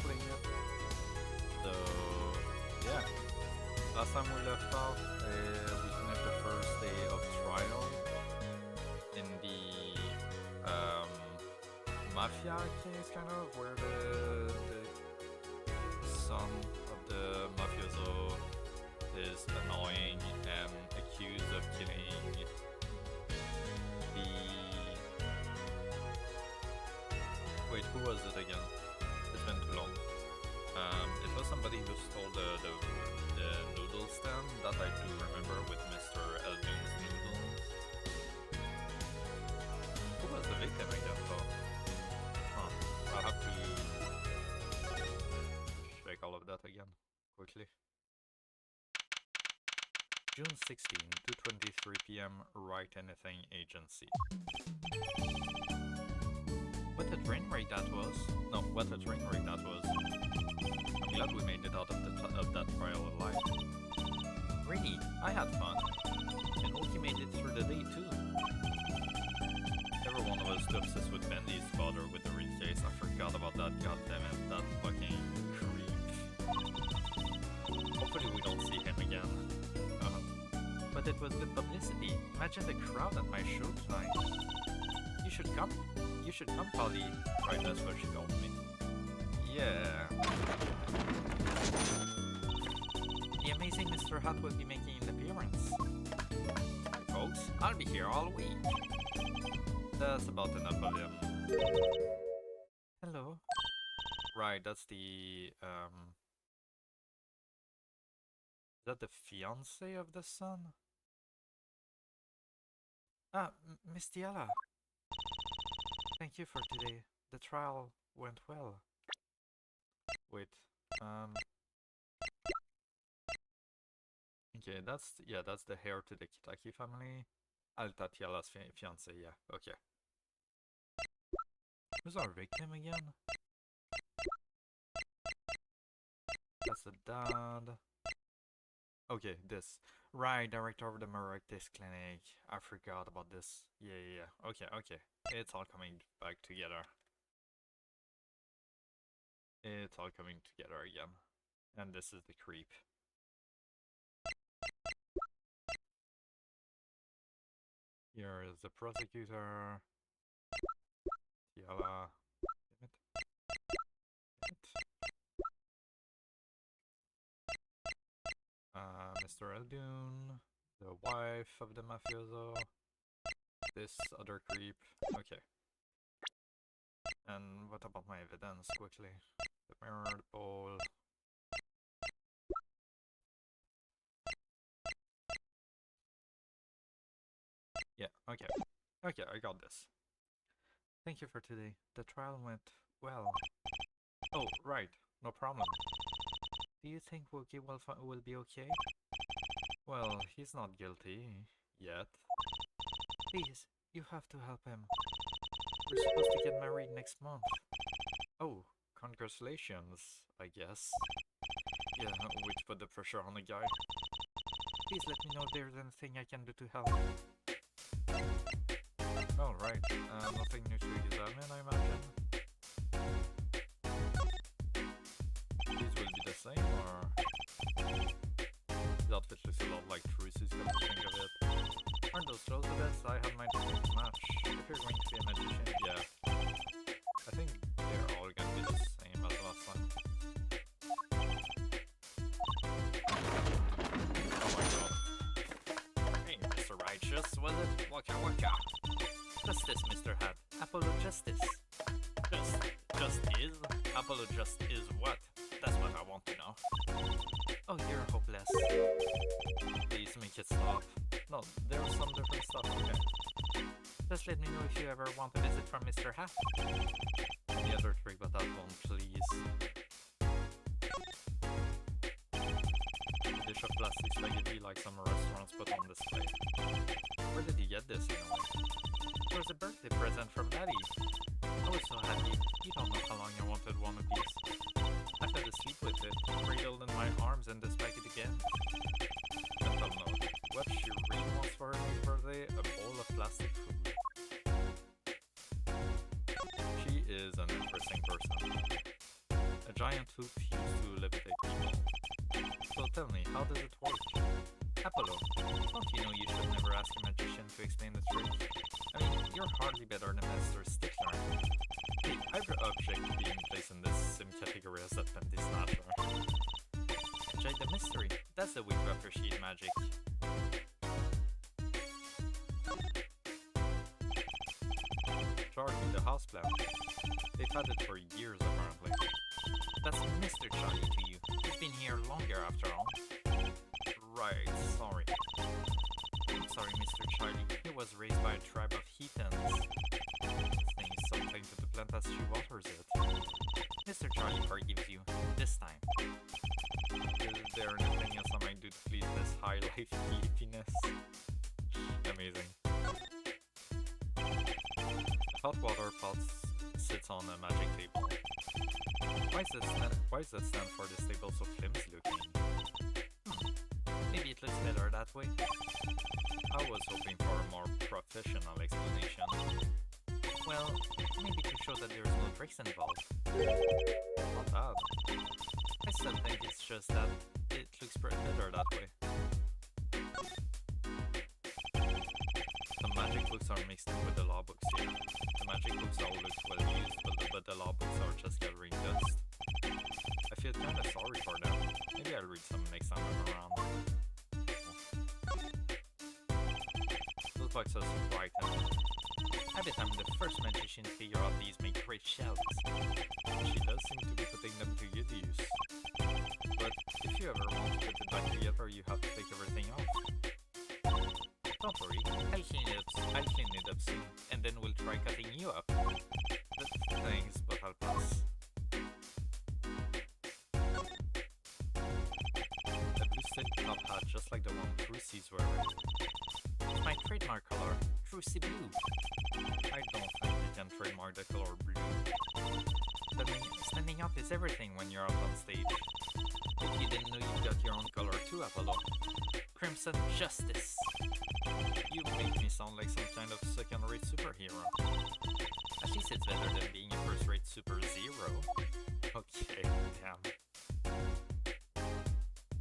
playing it. So, yeah. Last time we left off, we finished the first day of trial in the mafia case, kind of, where the son of the mafioso is annoying and accused of killing the... Wait, who was it again? It's been too long. It was somebody who stole the noodle stand that I do remember with Mr. Elgin's noodles. Who was the victim again though? Huh. I'll have to check all of that again, quickly. June 16, 2:23 PM, Write Anything Agency. What a train wreck that was. No, what a train wreck that was. I'm glad we made it out of that trial alive. Really, I had fun. And Oki made it through the day too. Everyone was too obsessed with Bendy's father with the briefcase. I forgot about that, goddammit, that fucking creep. Hopefully we don't see him again. But it was good publicity. Imagine the crowd at my show tonight. You should come. You should come, Polly. Right, that's what she told me. Yeah. The amazing Mr. Hat will be making an appearance. Hi, folks. I'll be here all week. That's about enough of him. Hello. Right, that's the, is that the fiancé of the son? Ah, Miss Diala. Thank you for today. The trial went well. Wait, okay, that's the heir to the Kitaki family. Tatiala's fiance, yeah, okay. Who's our victim again? That's the dad. Okay, this. Right, director of the Merectis Clinic. I forgot about this. Yeah. Okay. It's all coming back together. It's all coming together again. And this is the creep. Here is the prosecutor. Tiala. Damn it. Mr. Eldoon, the wife of the mafioso, this other creep. Okay. And what about my evidence, quickly? The mirror, the bowl. Yeah, okay. Okay, I got this. Thank you for today. The trial went well. Oh, right. No problem. Do you think Wookie will be okay? Well, he's not guilty. Yet. Please, you have to help him. We're supposed to get married next month. Oh, congratulations, I guess. Yeah, which put the pressure on the guy. Please let me know if there's anything I can do to help. Alright, nothing new to examine, I imagine. These will be the same, or... The outfit looks a lot like Trucy's, come to think of it. Aren't those Roosevelt? I had mine to match. If you're going to be a magician, yeah. I think they're all going to be the same as last time. Oh my god. Hey, Mr. Righteous, was it? Waka waka. Justice, Mr. Hat. Apollo Justice. Just is? Apollo just is what? That's what I want to know. Oh, you're hopeless. Please make it stop. No, there's some different stuff, okay. Just let me know if you ever want a visit from Mr. Hat. Any other trick but that one, please. A dish of plastic spaghetti like some restaurants put on display. Where did you get this anyway? It was a birthday present from Daddy. I was so happy. You don't know how long I wanted one of these. I fell asleep with it, cradled in my arms and despite it again. Mental note. What she really wants for her next birthday? A bowl of plastic food. She is an interesting person. giant hoop used to levitate people. So tell me, how does it work? Apollo, don't you know you should never ask a magician to explain the trick? I mean, you're hardly better than Master Stickler. The every object being placed in this same category as that panty snatcher. Enjoy the mystery. That's the way to appreciate magic. Charlie, the houseplant. They've had it for years, apparently. That's Mr. Charlie to you. He's been here longer, after all. Right, sorry. I'm sorry, Mr. Charlie. He was raised by a tribe of heathens. Saying something to the plant as she waters it. Mr. Charlie forgives you. This time. Is there anything else I might do to please this high life sleepiness? Amazing. The hot water pot sits on a magic table. Why does that stand for this table so flimsy looking? Maybe it looks better that way. I was hoping for a more professional explanation. Well, maybe to show that there's no tricks involved. Not bad. I still think it's just that it looks better that way. The magic books are mixed in with the law books here. The magic books all look well used, but the law books are just gathering dust. I feel kinda sorry for them. Maybe I'll read some next time I'm around. Those boxes are frightened. Every time the first magician figure out these make great shouts. She does seem to be putting them to good use. But if you ever want to put it back together, you have to take everything off. Don't worry, I'll clean it up soon, and then we'll try cutting you up. Thanks, but I'll pass. A blue silk top hat just like the one Trucy's wearing. It's my trademark color, Trucy Blue. I don't think you can trademark the color blue. Standing out is everything when you're out on stage. Hope you didn't know you got your own color too, Apollo. Crimson Justice. You make me sound like some kind of second-rate superhero. At least it's better than being a first-rate super zero. Okay, damn.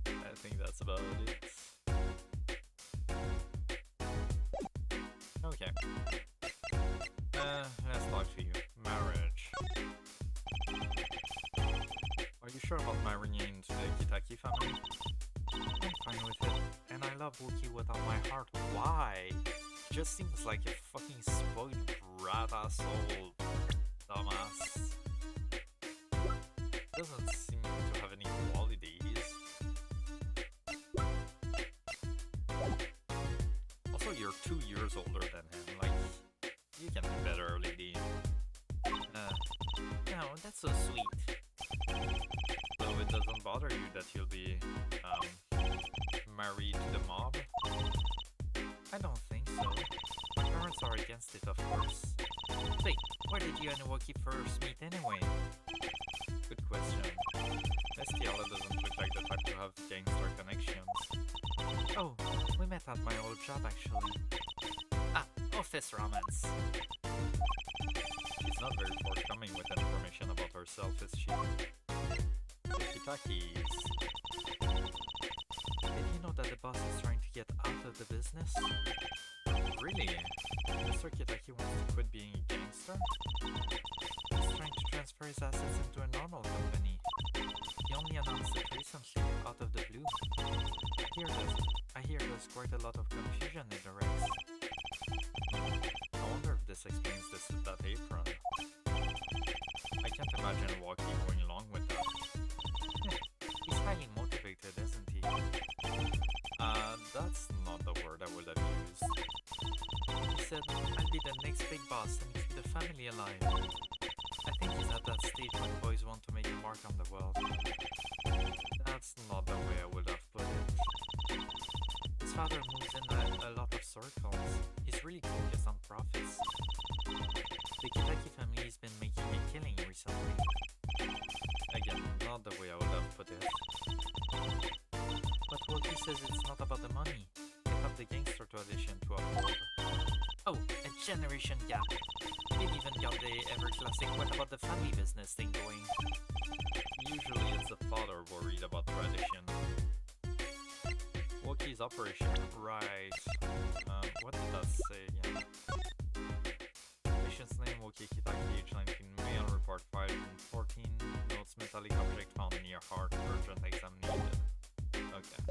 I think that's about it. Okay. Let's talk to you. Marriage. Are you sure about marrying into the Kitaki family? I'm fine with it, and I love Wookie with all my heart. Why? Just seems like a fucking spoiled brat asshole dumbass. Doesn't seem to have any qualities. Also, you're 2 years older than him, like, you can be better, lady. No, that's so sweet. So it doesn't bother you that you'll be, married to the mob? I don't think so. My parents are against it, of course. Wait, where did you and Wookie first meet anyway? Good question. Estiala doesn't look like the type to have gangster connections. Oh, we met at my old job actually. Ah, office romance. She's not very forthcoming with information about herself, is she? Kitakis. Did you know that the boss is trying to get out of the business? Really? Mr. Kitaki wants to quit being a gangster? He's trying to transfer his assets into a normal company. He only announced it recently, out of the blue. I hear there's quite a lot of confusion in the ranks. I wonder if this explains that apron. I can't imagine Wookie going along with that. He's highly motivated, isn't he? That's not the word I would have used. He said, I'll be the next big boss and keep the family alive. I think he's at that stage when boys want to make a mark on the world. That's not the way I would have put it. His father moves in a lot of circles. He's really focused on profits. The Kitaki family's been making a killing recently. Again, not the way I would have put it. But Wookie says it's not about the money. They have the gangster to audition to uphold. Oh, and generation gap. It even got the ever-classic what about the family business thing going. Usually it's the father worried about tradition. Wookiee's operation, right. What did that say again? Patient's name, Wookiee Kitaki, age 19, male, report 514, notes metallic object found near heart, urgent exam needed. Okay.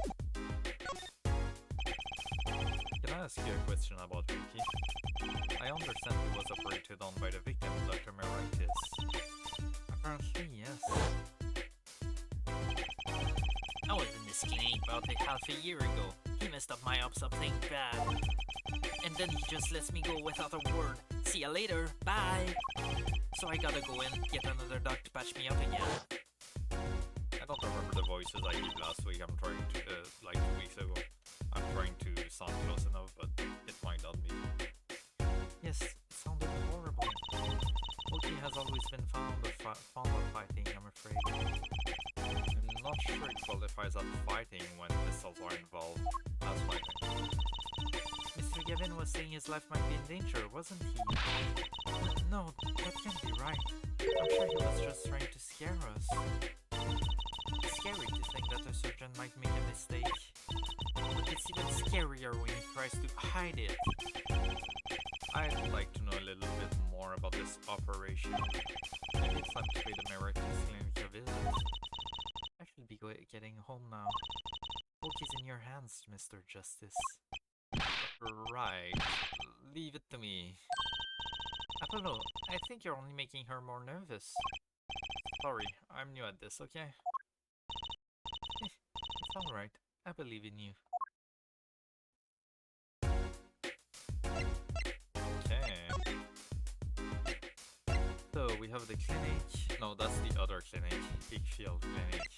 Can I ask you a question about Wookiee? I understand he was operated on by the victim, Dr. Merritis. Apparently, yes. I was in this clinic about half a year ago. He messed up my op something bad. And then he just lets me go without a word. See ya later, bye! So I gotta go in, get another doc to patch me up again. I don't remember the voices I did last week. I'm trying to, like 2 weeks ago. I'm trying to sound close enough, but it might not be. Yes, it sounded horrible. Wookiee has always been fond of fighting, I'm afraid. I'm not sure it qualifies as fighting when pistols are involved. As fighting. Mr. Gavin was saying his life might be in danger, wasn't he? No, that can't be right. I'm sure he was just trying to scare us. It's scary to think that a surgeon might make a mistake. But it's even scarier when he tries to hide it. I'd like to know a little bit more about this operation. Maybe it's time to pay the Meritus clinic a visit. I should be getting home now. Wookiee's in your hands, Mr. Justice. Right. Leave it to me. Apollo, I think you're only making her more nervous. Sorry, I'm new at this, okay? It's alright. I believe in you. Okay. So we have the clinic. No, that's the other clinic. Peakfield Clinic.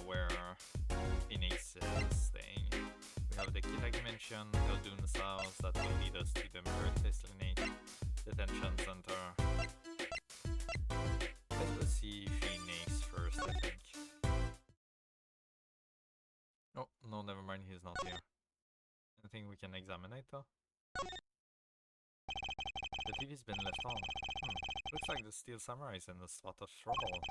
Where Phoenix is staying. We have the Kitaki Mansion, Khaldun's house that will lead us to the Meritus Clinic, Detention Center. Let's go see Phoenix first, I think. Oh, no, never mind, he's not here. Anything we can examine though? The TV's been left on. Looks like the Steel Samurai's in a spot of trouble.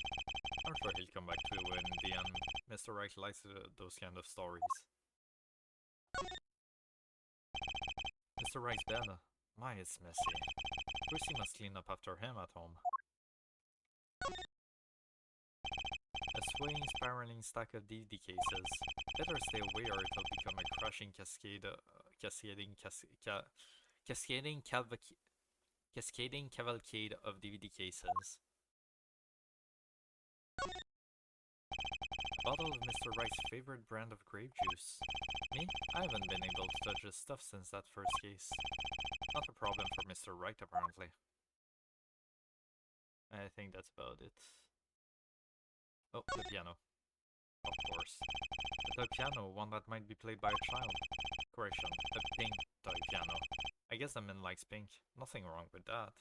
I'm sure he'll come back to in the end. Mr. Reich likes those kind of stories. Mr. Reich's bed. My, it's messy. Percy must clean up after him at home. A swaying, spiraling stack of DVD cases. Better stay away or it'll become a crashing cascading cavalcade of DVD cases. Bottle of Mr. Wright's favorite brand of grape juice. Me? I haven't been able to touch this stuff since that first case. Not a problem for Mr. Wright, apparently. I think that's about it. Oh, the piano. Of course. The piano, one that might be played by a child. Correction, a pink toy piano. I guess the man likes pink. Nothing wrong with that.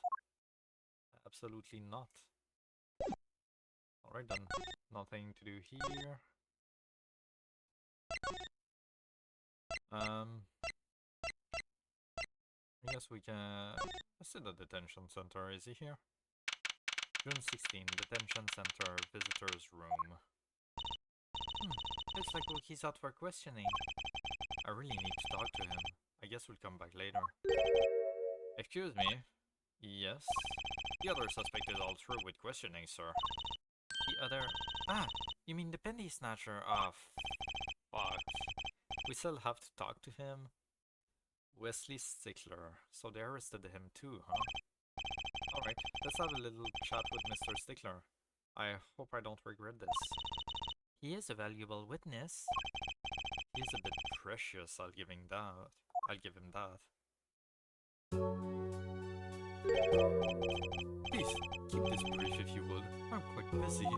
Absolutely not. Alright then, nothing to do here. I guess we can... Let's see the detention center, is he here? June 16, detention center, visitor's room. Looks like Wookiee's out for questioning. I really need to talk to him. I guess we'll come back later. Excuse me? Yes? The other suspect is all through with questioning, sir. The other... Ah! You mean the penny snatcher? Ah, fuck. We still have to talk to him? Wesley Stickler. So they arrested him too, huh? Alright, let's have a little chat with Mr. Stickler. I hope I don't regret this. He is a valuable witness. He's a bit precious, I'll give him that. Please, keep this brief if you would. I'm quite busy.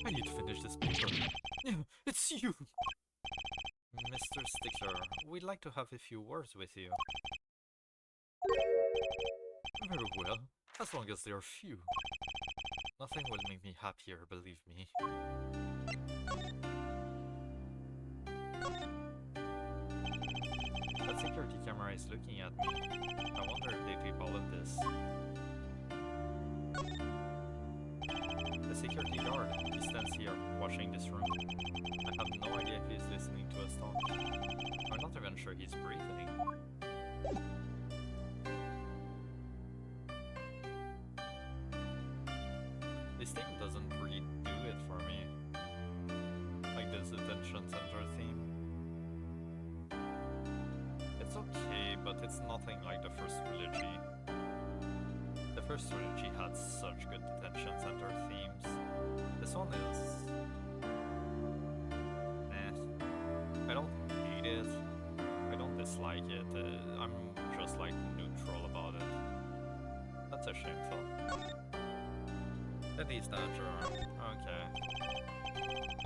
I need to finish this paper. It's you! Mr. Stickler, we'd like to have a few words with you. Very well, as long as they are few. Nothing will make me happier, believe me. eyes looking at me. I wonder if they keep all of this. The security guard, he stands here, watching this room. I have no idea if he's listening to us talk. I'm not even sure he's breathing. This theme doesn't really do it for me. Like this detention center theme. It's okay, but it's nothing like the first trilogy. The first trilogy had such good detention center themes. This one is... I don't hate it. I don't dislike it. I'm just like neutral about it. That's a shame though. That is not true. Okay.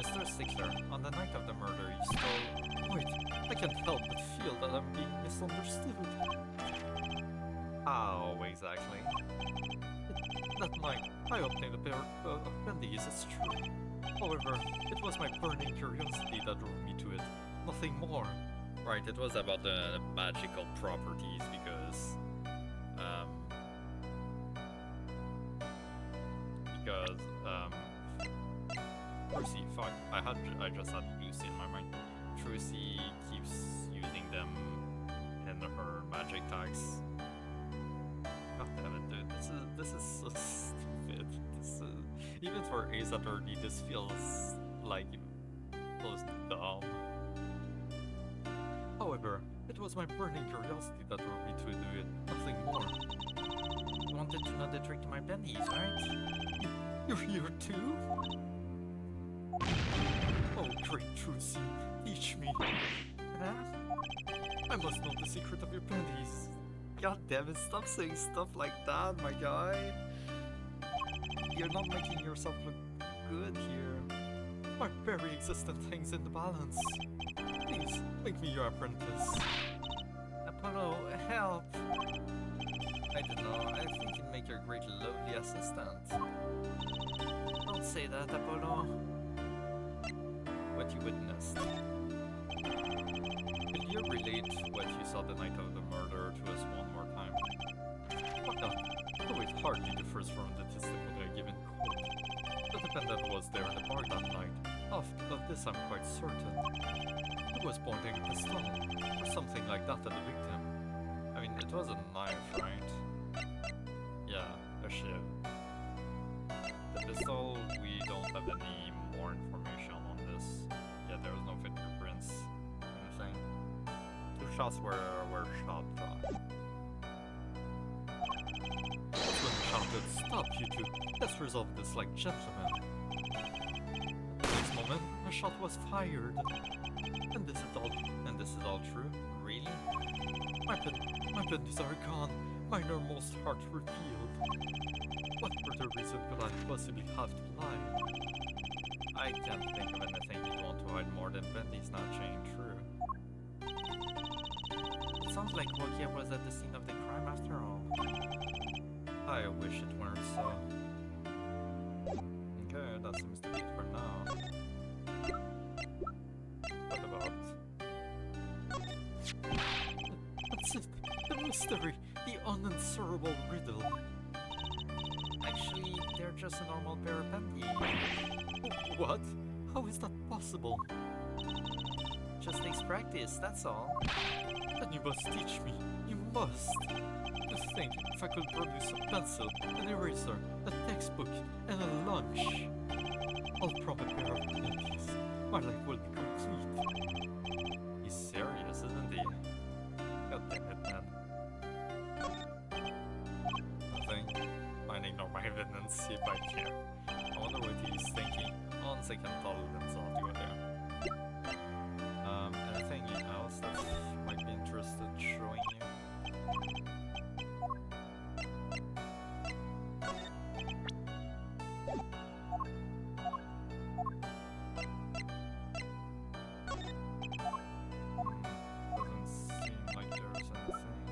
Mr. Stickler, on the night of the murder you stole... Wait, I can't help but feel that I'm being misunderstood. How exactly? That night, I obtained a pair of candies, it's true. However, it was my burning curiosity that drove me to it, nothing more. Right, it was about the magical properties because... Trucy, fuck, I just had Lucy in my mind. Trucy keeps using them in her magic tags. God damn it, dude, this is so stupid. Even for Ace Attorney, this feels like close to dumb. However, it was my burning curiosity that drove me to do it, nothing more. You wanted to know the trick to my pennies, right? You're here too? Oh, great Trucy, teach me. Huh? I must know the secret of your pennies. God damn it, stop saying stuff like that, my guy. You're not making yourself look good here. My very existence hangs in the balance. Please, make me your apprentice. Apollo, help! I don't know, I think you'd make your great lovely assistant. Don't say that, Apollo. What you witnessed. Could you relate what you saw the night of the murder to us one more time? What the? Oh, it hardly differs from the testimony I given court. The defendant was there in the bar that night. Of this I'm quite certain. He was pointing a pistol, or something like that at the victim. I mean, it was a knife, right? Yeah, a shiv. The pistol, we don't have any more information on this. Yeah, there was no fingerprints, anything. 2 shots were shot. That's when we shouted, "Stop, you two! Let's resolve this like gentlemen." Next moment, a shot was fired. And this is all true? Really? My pennies are gone. Mine are most heart revealed. What further reason could I possibly have to lie? I can't think of anything you'd want to hide more than pennies not saying true. It sounds like Wokia was at the scene of the crime after all. I wish it weren't so. Okay, that seems to be it for now. What about... That's it! The mystery! The unanswerable riddle! Actually, they're just a normal pair of panties. What? How is that possible? Just takes practice, that's all. Then you must teach me. You must! To think, if I could produce a pencil, an eraser, a textbook, and a lunch. I'll prop a pair of panties. My life will be complete. He's serious, isn't he? God damn it, man. Nothing. I'll ignore my evidence, see if I care. I wonder what he's thinking. On second thought, I'll do it there. Anything else that might be interested showing you? Doesn't seem like there's anything.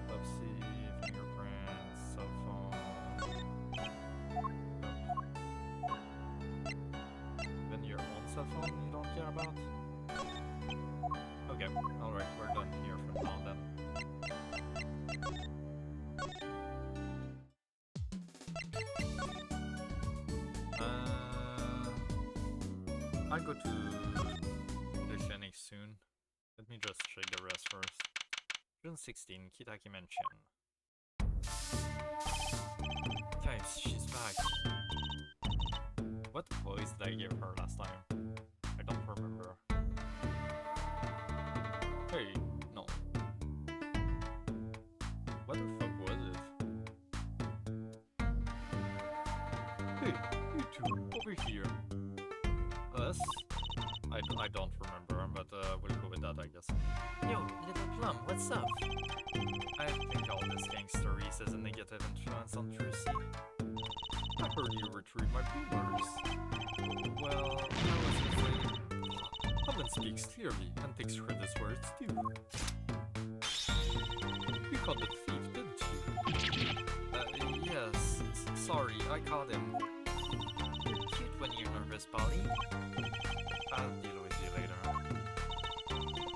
Let's see, fingerprints, cell phone. Even your own cell phone you don't care about? Okay, alright, we're done here for now then. I'll go to the clinic soon. Let me just check the rest first. June 16, Kitaki Mansion. Guys, she's back. What voice did I give her last time? I don't remember. Hey, no. What the fuck was it? Hey, you two, over here. Us? I don't remember, but we'll go with that, I guess. Yo, Little Plum, what's up? I think all this gangsteries has a negative influence on Trucy. I heard you retrieved my rumors. Well, I was afraid. Helen speaks clearly and takes credit where it's due. You caught the thief, didn't you? Yes. Sorry, I caught him. You're cute when you're nervous, Polly. I'll deal with you later.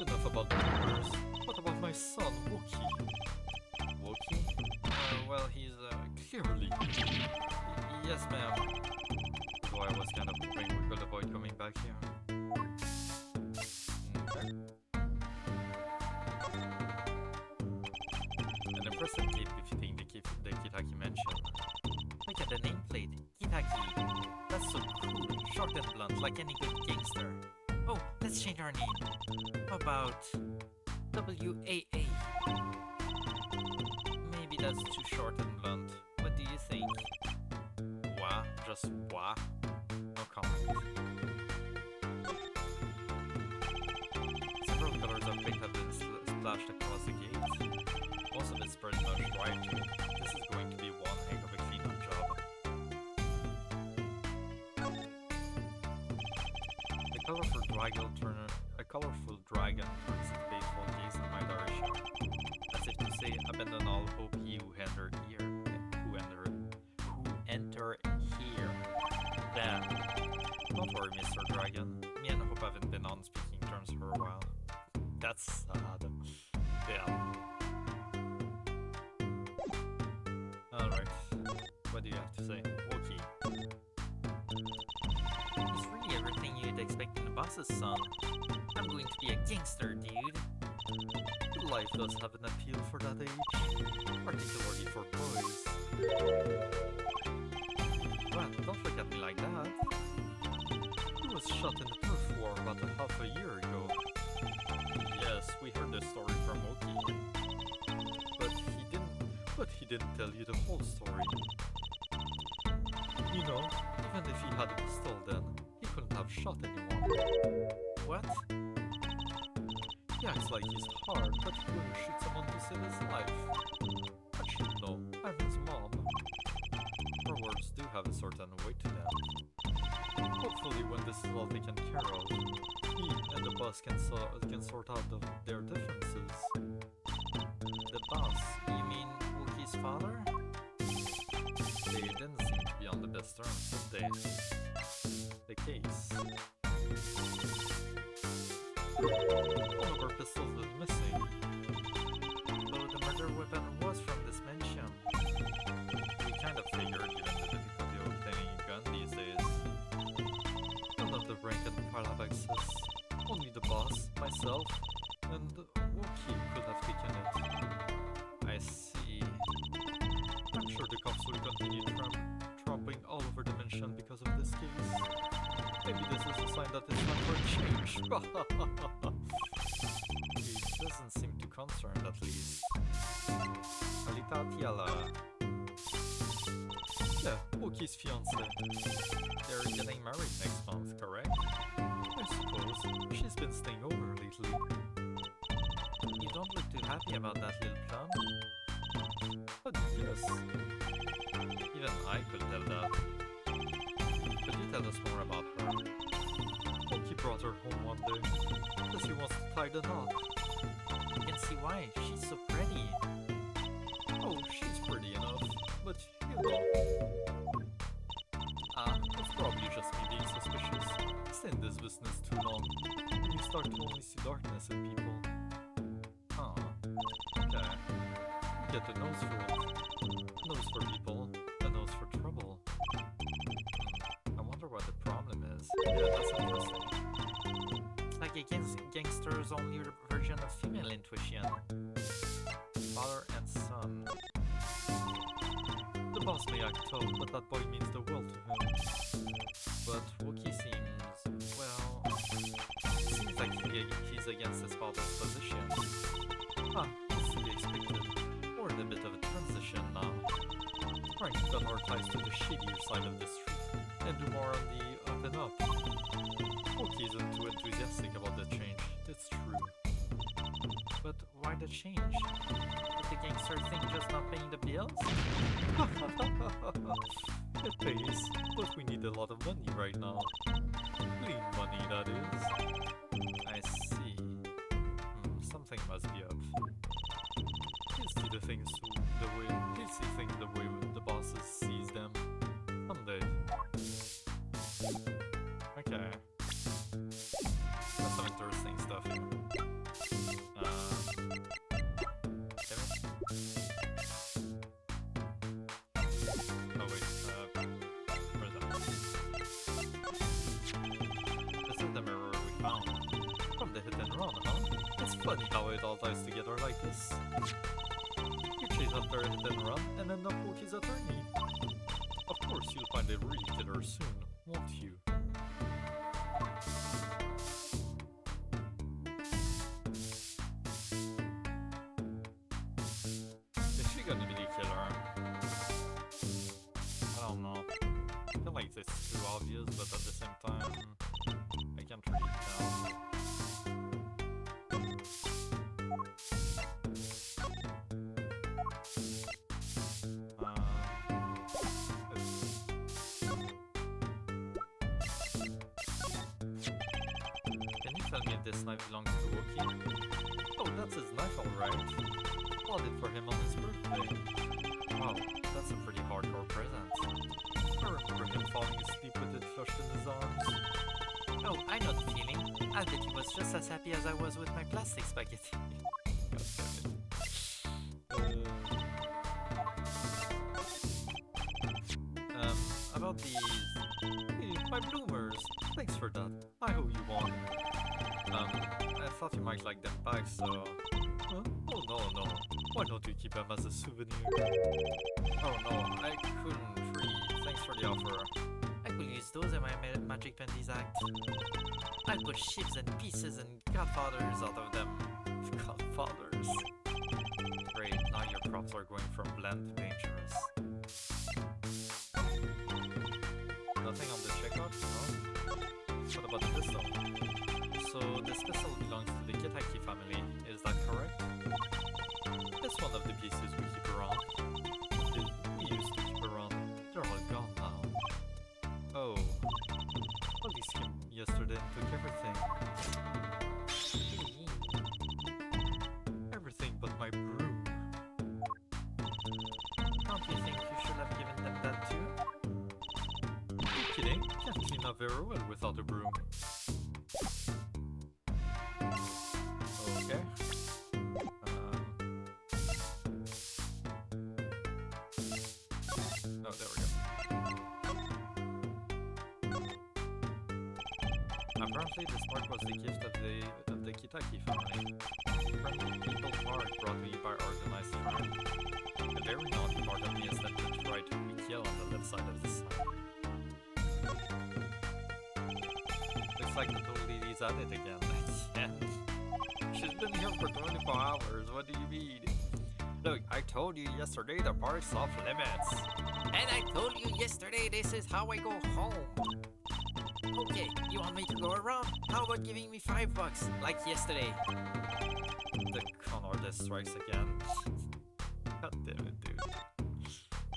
Enough about the rumors. What about my son, Wookie? Wookie? Well, he's, clearly... Yes, ma'am. Though I was kind of hoping we could avoid coming back here. Okay. An impressive gate befitting the Kitaki Mansion. Look at the nameplate, Kitaki. That's so cool, short and blunt, like any good gangster. Oh, let's change our name. How about WAA? Maybe that's too short and blunt. What do you think? Wah, just wah. No comment. Several colors of paint have been splashed across the gate. Most of it's pretty much right. This is going to be one heck of a cleanup job. A colorful dragon turns its baseball gaze in my direction, as if to say, abandon all hope ye who enter here. Who enter here. Damn. Don't worry, Mr. Dragon. Me and Hope haven't been on speaking terms for a while. That's sad. Damn. Alright. What do you have to say? Wookie. He's really everything you'd expect in the boss's son. I'm going to be a gangster, dude. Life does have an appeal for that age, particularly for boys. Well, don't look at me like that. He was shot in the turf war about half a year ago. Yes, we heard the story from Oki. But he didn't tell you the whole story. You know, even if he had a pistol then, he couldn't have shot anyone. What? He acts like he's hard, but he wouldn't shoot someone to save his life. Actually, no, I'm his mom. Her words do have a certain weight to them. Hopefully, when this is all taken care of, he and the boss can sort out their differences. The boss? You mean Wookie's father? They didn't seem to be on the best terms, did they? The case. One of our pistols is missing. Though the murder weapon was from this mansion. We kind of figured, given the difficulty of obtaining a gun these days. None of the rank and file have access. Only the boss, myself, and Wookie could have taken it. I see. I'm sure the cops will continue tromping all over the mansion because of this case. Maybe this is a sign that it's time for a change. He doesn't seem too concerned, at least. Alita Tiala. Yeah, Wookie's fiancée. They're getting married next month, correct? I suppose. She's been staying over lately. You don't look too happy about that, Little Plum. But yes. Even I could tell that. Could you tell us more about her? Wookie brought her home one day, because he wants to tie the knot. You can see why, she's so pretty. Oh, she's pretty enough, but you know. It's probably just me being suspicious. Stay in this business too long. You start to only see darkness in people. Huh. Okay. Get a nose for it. A nose for people. A nose for trouble. I wonder what the problem is. Yeah, that's interesting. It's like a gangster's only version of female intuition. Father and son. The boss may act tough, but that boy means the world to him. But Wookie seems, well, seems like he's against his father's position. Ah, it's to be expected. We're in a bit of a transition now. Trying to cut our ties to the shadier side of the street and do more on the up and up. Wookie isn't too enthusiastic about the change, it's true. But why the change? Is the gangster thing just not paying the bills? It pays, but we need a lot of money right now. Clean money, that is. I see. Something must be up. He'll see things the way the bosses sees them. Someday. Okay. That's some interesting stuff here. Funny how it all ties together like this. You chase after a hit and run and end up Wookie's attorney. Of course you'll find a real killer soon, won't you? Is she gonna be the killer? I don't know. I feel like it's too obvious, but at the same time, I can't really tell. This knife belongs to Wookie. Oh, that's his knife alright. Bought it for him on his birthday. Wow, that's a pretty hardcore present. I remember him falling asleep with it flushed in his arms. Oh, I know the feeling. I bet he was just as happy as I was with my plastic spaghetti. About these... Hey, my bloomers! Thanks for that. I owe you one. I thought you might like them back, so... Huh? Oh no. Why don't you keep them as a souvenir? Oh no, I couldn't read. Thanks for the offer. I could use those in my Magic Panties act. I'll put ships and pieces and godfathers out of them. Godfathers. Great, now your props are going from bland to dangerous. Nothing on the checkout, no? What about the pistol? So this pistol belongs to the Kitaki family, is that correct? It's one of the pieces we keep around. We used to keep around. They're all gone now. Oh. Police came yesterday and took everything. Everything but my broom. Don't you think you should have given them that too? Are you kidding? Can't clean up very well without a broom. Okay. Oh, there we go. Apparently, this part was the gift of the Kitaki family. Friendly people part brought to you by organized crime. A very naughty part of me is that the right we kill on the left side of the side. Looks like the old lady's at it again. Yeah. She's been here for 24 hours, what do you mean? Look, I told you yesterday the park's off limits. And I told you yesterday this is how I go home. Okay, you want me to go around? How about giving me $5, like yesterday? The con artist strikes again. God damn it, dude.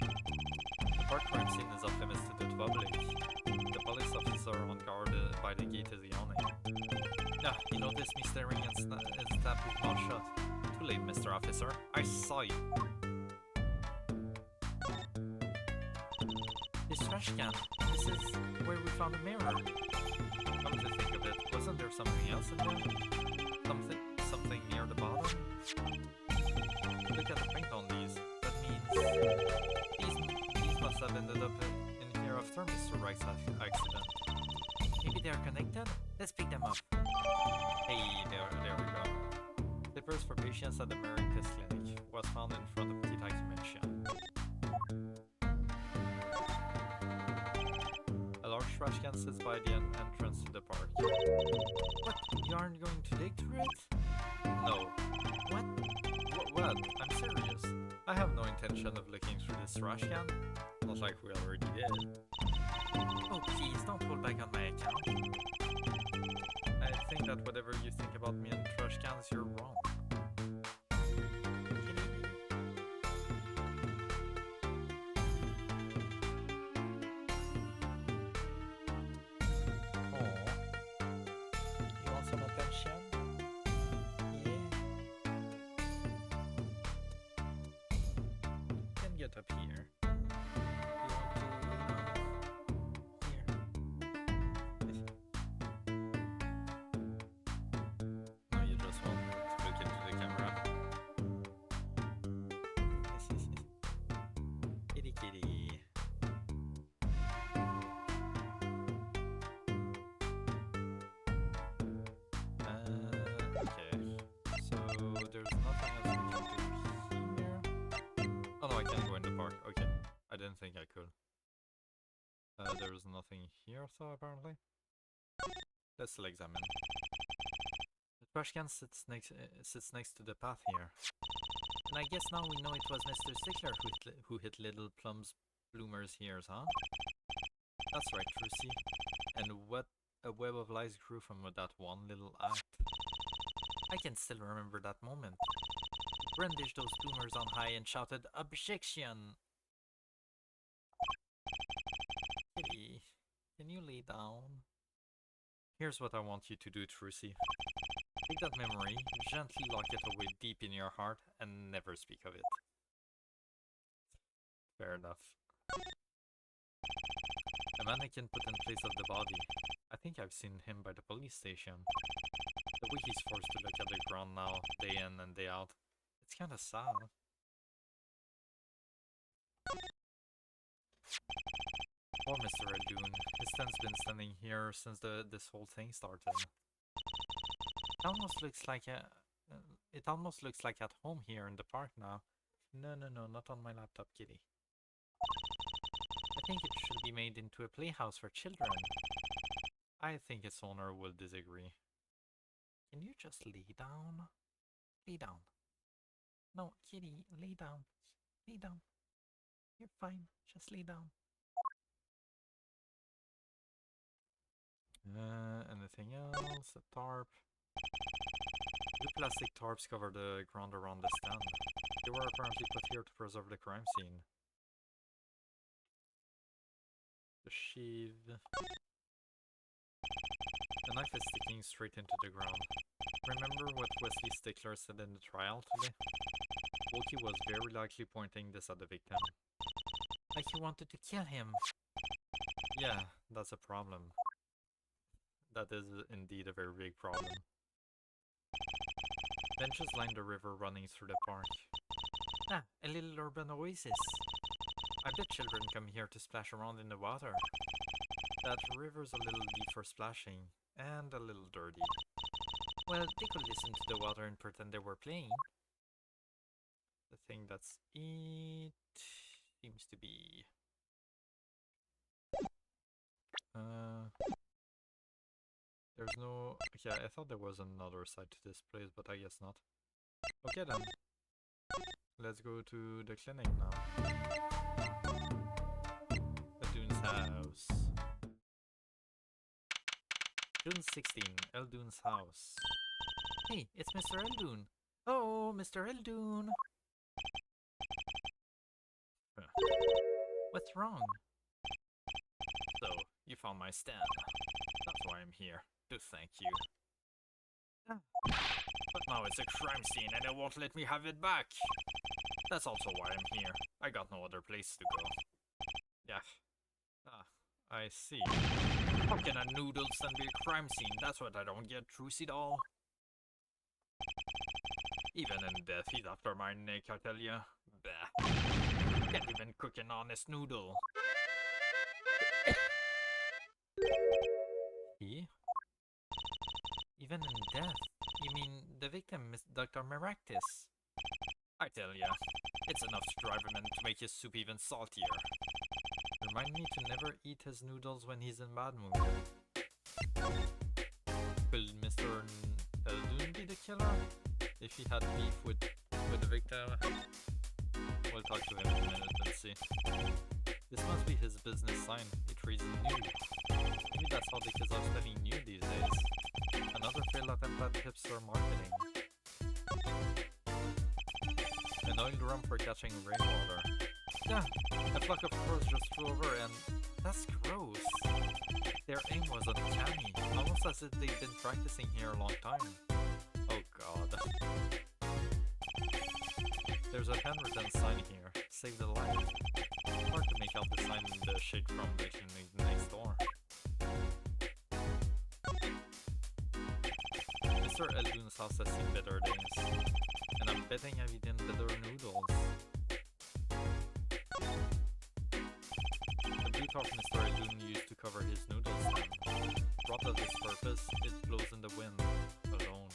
The park crime scene is off limits to the public. The police officer on guard by the gate is yawning. Ah, you noticed me staring and snapped with mouth shut. Too late, Mr. Officer. I saw you. This trash can. This is where we found a mirror. Come to think of it, wasn't there something else? else in there? Something near the bottom? Look at the print on these. That means these must have ended up in here after Mr. Wright's accident. Maybe they're connected? Let's pick them up. Hey, there we go. Slippers for patients at the Marine Test Clinic was found in front of the Titan Mansion. A large trash can sits by the entrance to the park. What? You aren't going to dig through it? No. What? What? I'm serious. I have no intention of looking through this trash can. Not like we already did. Oh please, don't hold back on my account. I think that whatever you think about me and trash cans, you're wrong. Get up here. No, you just want to look into the camera. Kitty kitty. Okay. So there's nothing else we can do here. Oh no, I can't go in the park. Okay. I didn't think I could. There's nothing here, so apparently. Let's still examine. The trash can sits next to the path here. And I guess now we know it was Mr. Stickler who hit Little Plum's Bloomer's ears, huh? That's right, Trucy. And what a web of lies grew from that one little act. I can still remember that moment. He brandished those bloomers on high and shouted, "Objection!" Kitty, can you lay down? Here's what I want you to do, Trucy. Take that memory, gently lock it away deep in your heart, and never speak of it. Fair enough. A mannequin put in place of the body. I think I've seen him by the police station. The way he's forced to look at the ground now, day in and day out. It's kinda sad. Poor Mr. Eldoon. His sten's been standing here since this whole thing started. It almost looks like at home here in the park now. No, not on my laptop, kitty. I think it should be made into a playhouse for children. I think its owner will disagree. Can you just lay down? Lay down. No, kitty, lay down. Lay down. You're fine. Just lay down. Anything else? A tarp. The plastic tarps cover the ground around the stand. They were apparently put here to preserve the crime scene. The sheath. The knife is sticking straight into the ground. Remember what Wesley Stickler said in the trial today? Wookie was very likely pointing this at the victim. Like he wanted to kill him. Yeah, that's a problem. That is indeed a very big problem. Benches line the river running through the park. Ah, a little urban oasis. I bet children come here to splash around in the water. That river's a little deep for splashing, and a little dirty. Well, they could listen to the water and pretend they were playing. The thing that's it seems to be... There's no... Okay, I thought there was another side to this place, but I guess not. Okay then. Let's go to the clinic now. Eldoon's house. June 16, Eldoon's house. Hey, it's Mr. Eldoon. Oh, Mr. Eldoon. What's wrong? So, you found my stand. That's why I'm here. To thank you. But now it's a crime scene and they won't let me have it back. That's also why I'm here. I got no other place to go. Yeah. Ah, I see. How can a noodle stand be a crime scene? That's what I don't get, Trucy doll. Even in death, he's after my neck, I tell ya. Bah. Can't even cook an honest noodle. He? Even in death? You mean the victim is Dr. Maractus? I tell ya, it's enough to drive him and to make his soup even saltier. Remind me to never eat his noodles when he's in bad mood. Will Mr. Eldoon be the killer? If he had beef with the victim? We'll talk to him in a minute and see. This must be his business sign. It reads nude. Maybe that's how the kids are spelling nude these days. Another failed attempt at hipster marketing. An oil drum for catching rainwater. Yeah, a flock of crows just flew over and that's gross. Their aim was uncanny, almost as if they'd been practicing here a long time. Oh god. There's a handwritten sign here. Save the life. Hard to make out the sign in the shade from the clinic next door. Mr. Eldoon's house has seen better days. And I'm betting I've eaten better noodles. The blue top Mr. Eldoon used to cover his noodle stand. Robbed of its purpose, it blows in the wind. Alone.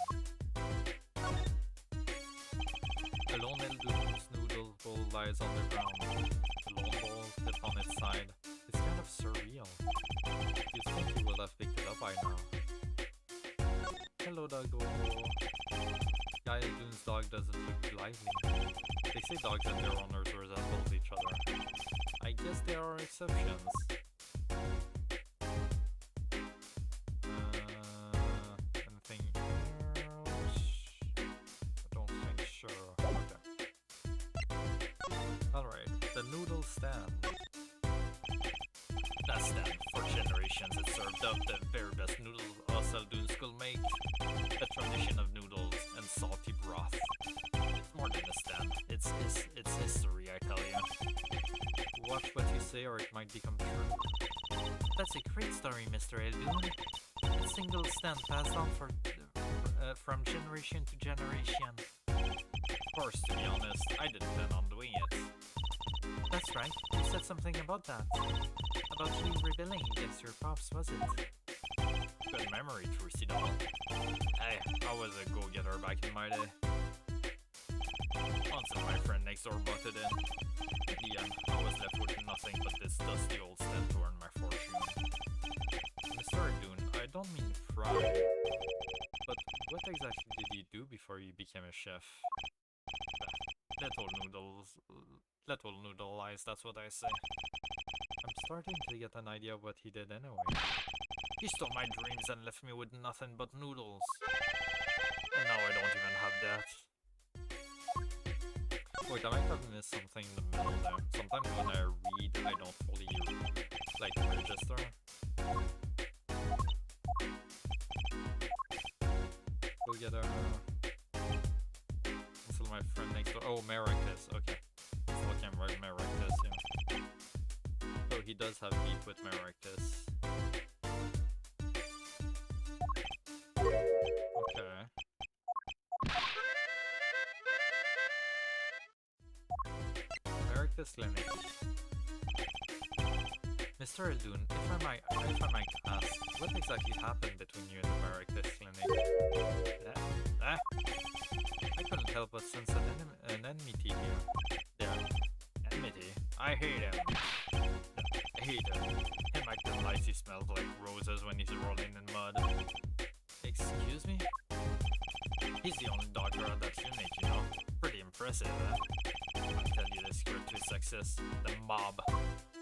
Alone Eldoon's noodle bowl lies on the ground. The lone bowl tipped on its side. It's kind of surreal. You'd think he would have picked it up by now. Hello, doggo. Guy Eldoon's dog doesn't look lively. They say dogs and their owners resemble each other. I guess there are exceptions. Anything else? I don't think sure. Okay. Alright, the noodle stand. That stand, for generations it served up the very best noodles us Eldoons could make. A tradition of noodles and salty broth. It's more than a stand. It's history, I tell you. Watch what you say or it might become true. That's a great story, Mr. Eldoon. A single stand passed on from generation to generation. Of course, to be honest, I didn't plan on doing it. That's right, you said something about that. About you rebelling against your pops, was it? Good memory, Trucy doll. Hey, I was a go-getter back in my day. Until my friend next door butted in. Yeah, I was left with nothing but this dusty old stand to earn my fortune. Mr. Eldoon, I don't mean fry, but what exactly did you do before you became a chef? Little noodle lies, that's what I say. I'm starting to get an idea of what he did anyway. He stole my dreams and left me with nothing but noodles. And now I don't even have that. Wait, I might have missed something in the middle there. Sometimes when I read, I don't fully, register. Go get a... Until my friend next door... Oh, Maractus, okay. Still can't write Maractus, yeah. So he does have beef with Maractus. Okay. Maractus Clinic. Mr. Eldoon, if I might ask, what exactly happened between you and the Maractus Clinic? I couldn't help but sense an enmity here. Yeah, enmity? I hate him. I hate him. Him acting like he smells like roses when he's rolling in mud. Excuse me? He's the only doctor at that clinic, you know? Pretty impressive, eh? I'll tell you the secret to success. The mob.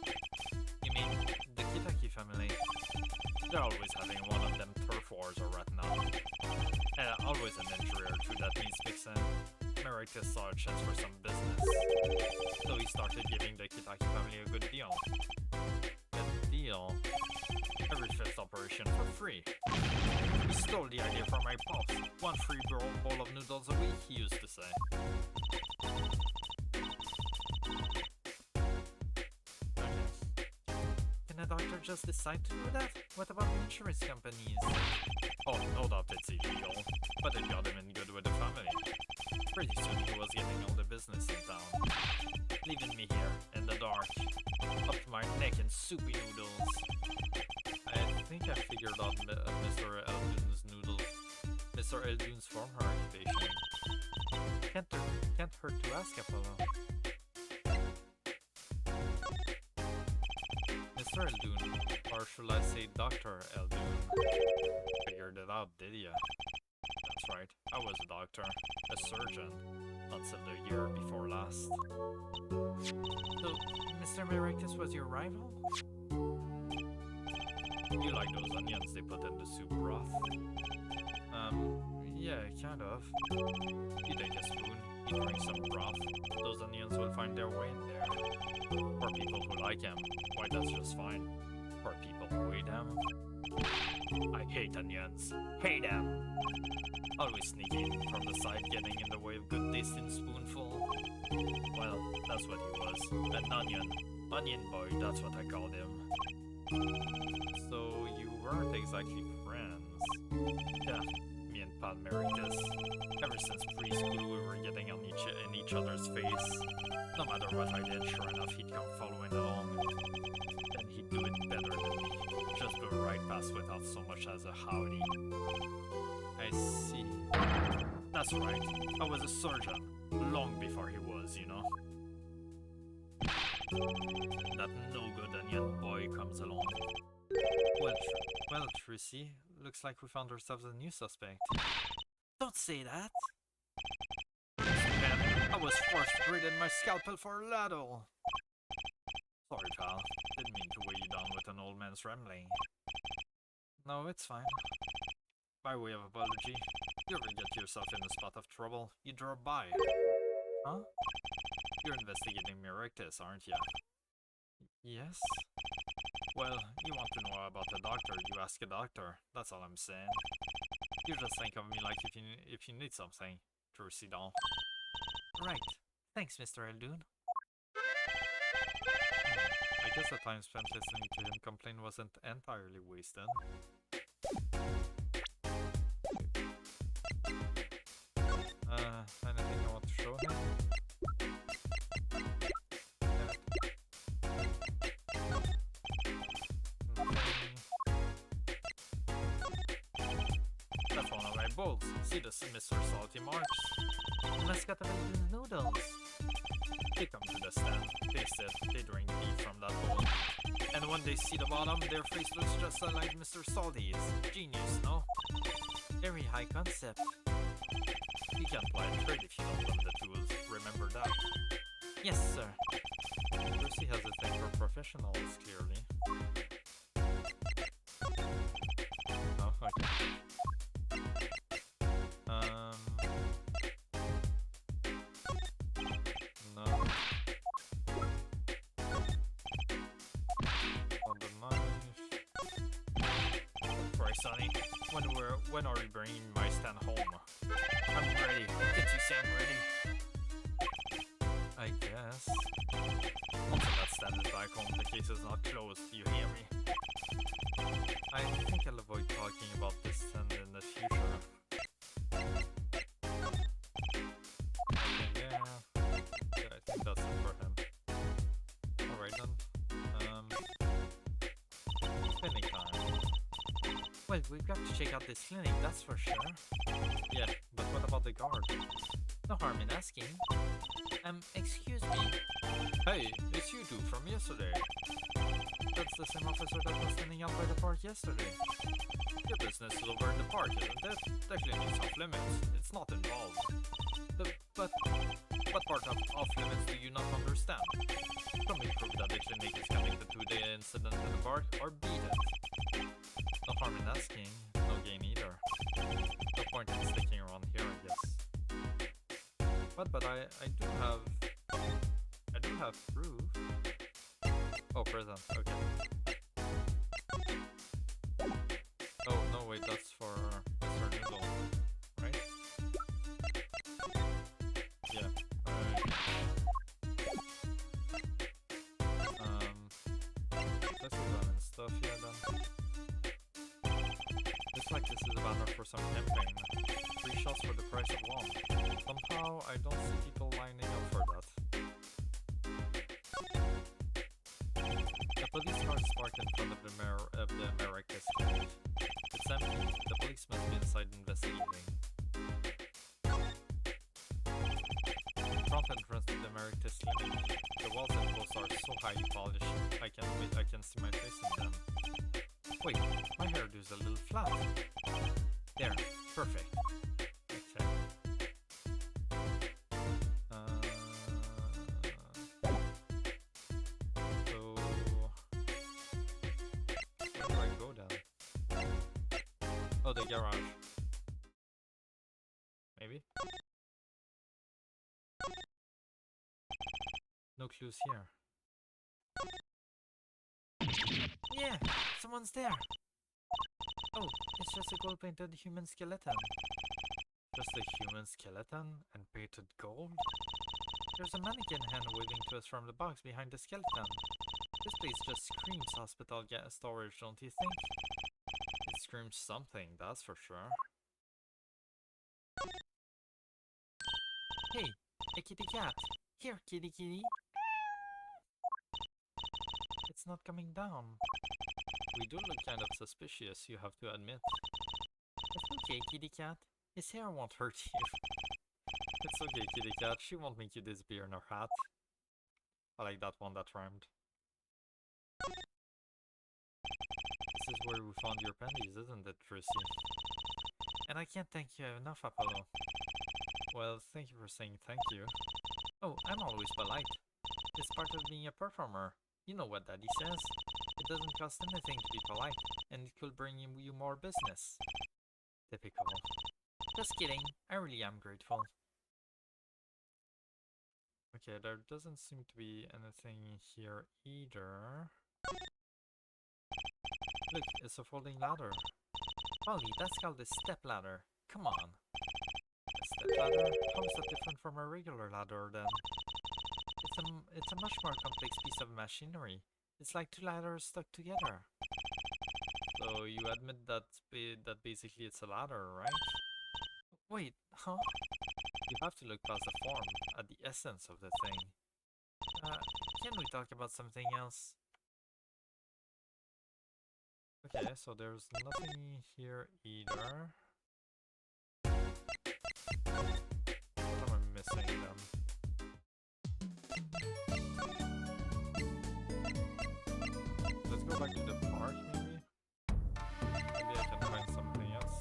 You mean, the Kitaki family? They're always having one of them turf wars or whatnot. And always an injury or two that needs fixing. Maractus saw a chance for some business. So he started giving the Kitaki family a good deal. A deal? Every fifth operation for free. He stole the idea from my pops. One free bowl of noodles a week, he used to say. Okay. Can a doctor just decide to do that? What about the insurance companies? Oh, no doubt it's illegal, but it got him in good with the family. Pretty soon he was getting all the business in town, leaving me here in the dark, up to my neck in soupy noodles. I think I figured out Mr. Eldoon's former occupation. Can't hurt to ask, Apollo. Mr. Eldoon, or should I say Dr. Eldoon? Figured it out, did ya? That's right, I was a doctor, a surgeon, until the year before last. So, Mr. Mericus was your rival? You like those onions they put in the soup broth? Yeah, kind of. You take a spoon, you drink some broth, those onions will find their way in there. For people who like them, why that's just fine. For people who hate them, I hate onions. Hate them! Always sneaking from the side, getting in the way of good tasting spoonful. Well, that's what he was. An onion. Onion boy, that's what I called him. So you weren't exactly friends. Yeah, me and Pal Mericus. Ever since preschool we were getting on in each other's face. No matter what I did, sure enough he'd come following along. And he'd do it better than me. Just go right past without so much as a howdy. I see. That's right. I was a surgeon. Long before he was, you know. And that no-good onion boy comes along. Well, Trissy, looks like we found ourselves a new suspect. Don't say that! Man, I was forced to trade in my scalpel for a ladle! Sorry, pal. Didn't mean to weigh you down with an old man's rambling. No, it's fine. By way of apology, you ever get yourself in a spot of trouble, you drop by. Huh? You're investigating Mericus, aren't you? Yes? Well, you want to know about a doctor, you ask a doctor. That's all I'm saying. You just think of me like if you need something. Trucidon. Right. Thanks, Mr. Eldoon. I guess the time spent listening to him complain wasn't entirely wasted. Anything I want to show him? That's one of my bowls. See the Mr. Salty marks? The mascot of Eldoon's noodles. They come to the stand, taste it, they drink beef from that bowl. And when they see the bottom, their face looks just like Mr. Salty's. Genius, no? Very high concept. You can't apply a trade if you don't love the tools, remember that. Yes, sir. Lucy has a thing for professionals, clearly. Oh, okay. No. On the knife. Right, Sonny. When are we bringing my stand home? I'm ready. Did you say I'm ready? I guess. Once that stand is back home, the case is not closed. Do you hear me? I think I'll avoid talking about this stand in the future. Okay, yeah, I think that's it for him. Alright then. Clinic time. Well, we've got to check out this clinic, that's for sure. Yeah, but what about the guard? No harm in asking. Excuse me. Hey, it's you two from yesterday. That's the same officer that was standing out by the park yesterday. Your business is over in the park, isn't it? The clinic's off limits. It's not involved. But what part of off limits do you not understand? Can we prove that the clinic is connected to the incident in the park, or beat it? No harm in asking, no gain either. No point in sticking around here, I guess. But I do have proof. Oh, present, okay. Oh, no, wait, that's for Mr. Noodle, right? Yeah, specimen stuff like this is a banner for some campaign. 3 shots for the price of 1. Somehow, I don't see people lining up for that. The police car is parked in front of the America's carriage. It's empty. The police must be inside investigating. Front entrance to the America's clinic. The walls and posts are so highly polished. I can see my face in them. Wait, my hairdo's a little flat. There, perfect. Okay. So where do I go then? Oh, the garage. Maybe? No clues here. Yeah, someone's there. Oh, it's just a gold-painted human skeleton. Just a human skeleton and painted gold? There's a mannequin hand waving to us from the box behind the skeleton. This place just screams hospital gas storage, don't you think? It screams something, that's for sure. Hey, a kitty cat. Here, kitty kitty. It's not coming down. We do look kind of suspicious, you have to admit. It's okay, kitty cat. His hair won't hurt you. It's okay, kitty cat. She won't make you disappear in her hat. I like that one, that rhymed. This is where we found your pennies, isn't it, Tracy? And I can't thank you enough, Apollo. Well, thank you for saying thank you. Oh, I'm always polite. It's part of being a performer. You know what Daddy says. It doesn't cost anything to be polite, and it could bring you more business. Typical. Just kidding. I really am grateful. Okay, there doesn't seem to be anything here either. Look, it's a folding ladder. Polly, that's called a step ladder. Come on. A step ladder? How is that different from a regular ladder then? It's a much more complex piece of machinery. It's like 2 ladders stuck together. So you admit that basically it's a ladder, right? Wait, huh? You have to look past the form, at the essence of the thing. Can we talk about something else? Okay, so there's nothing here either. What am I missing then? Let's go back to the park, maybe? Maybe I can find something else.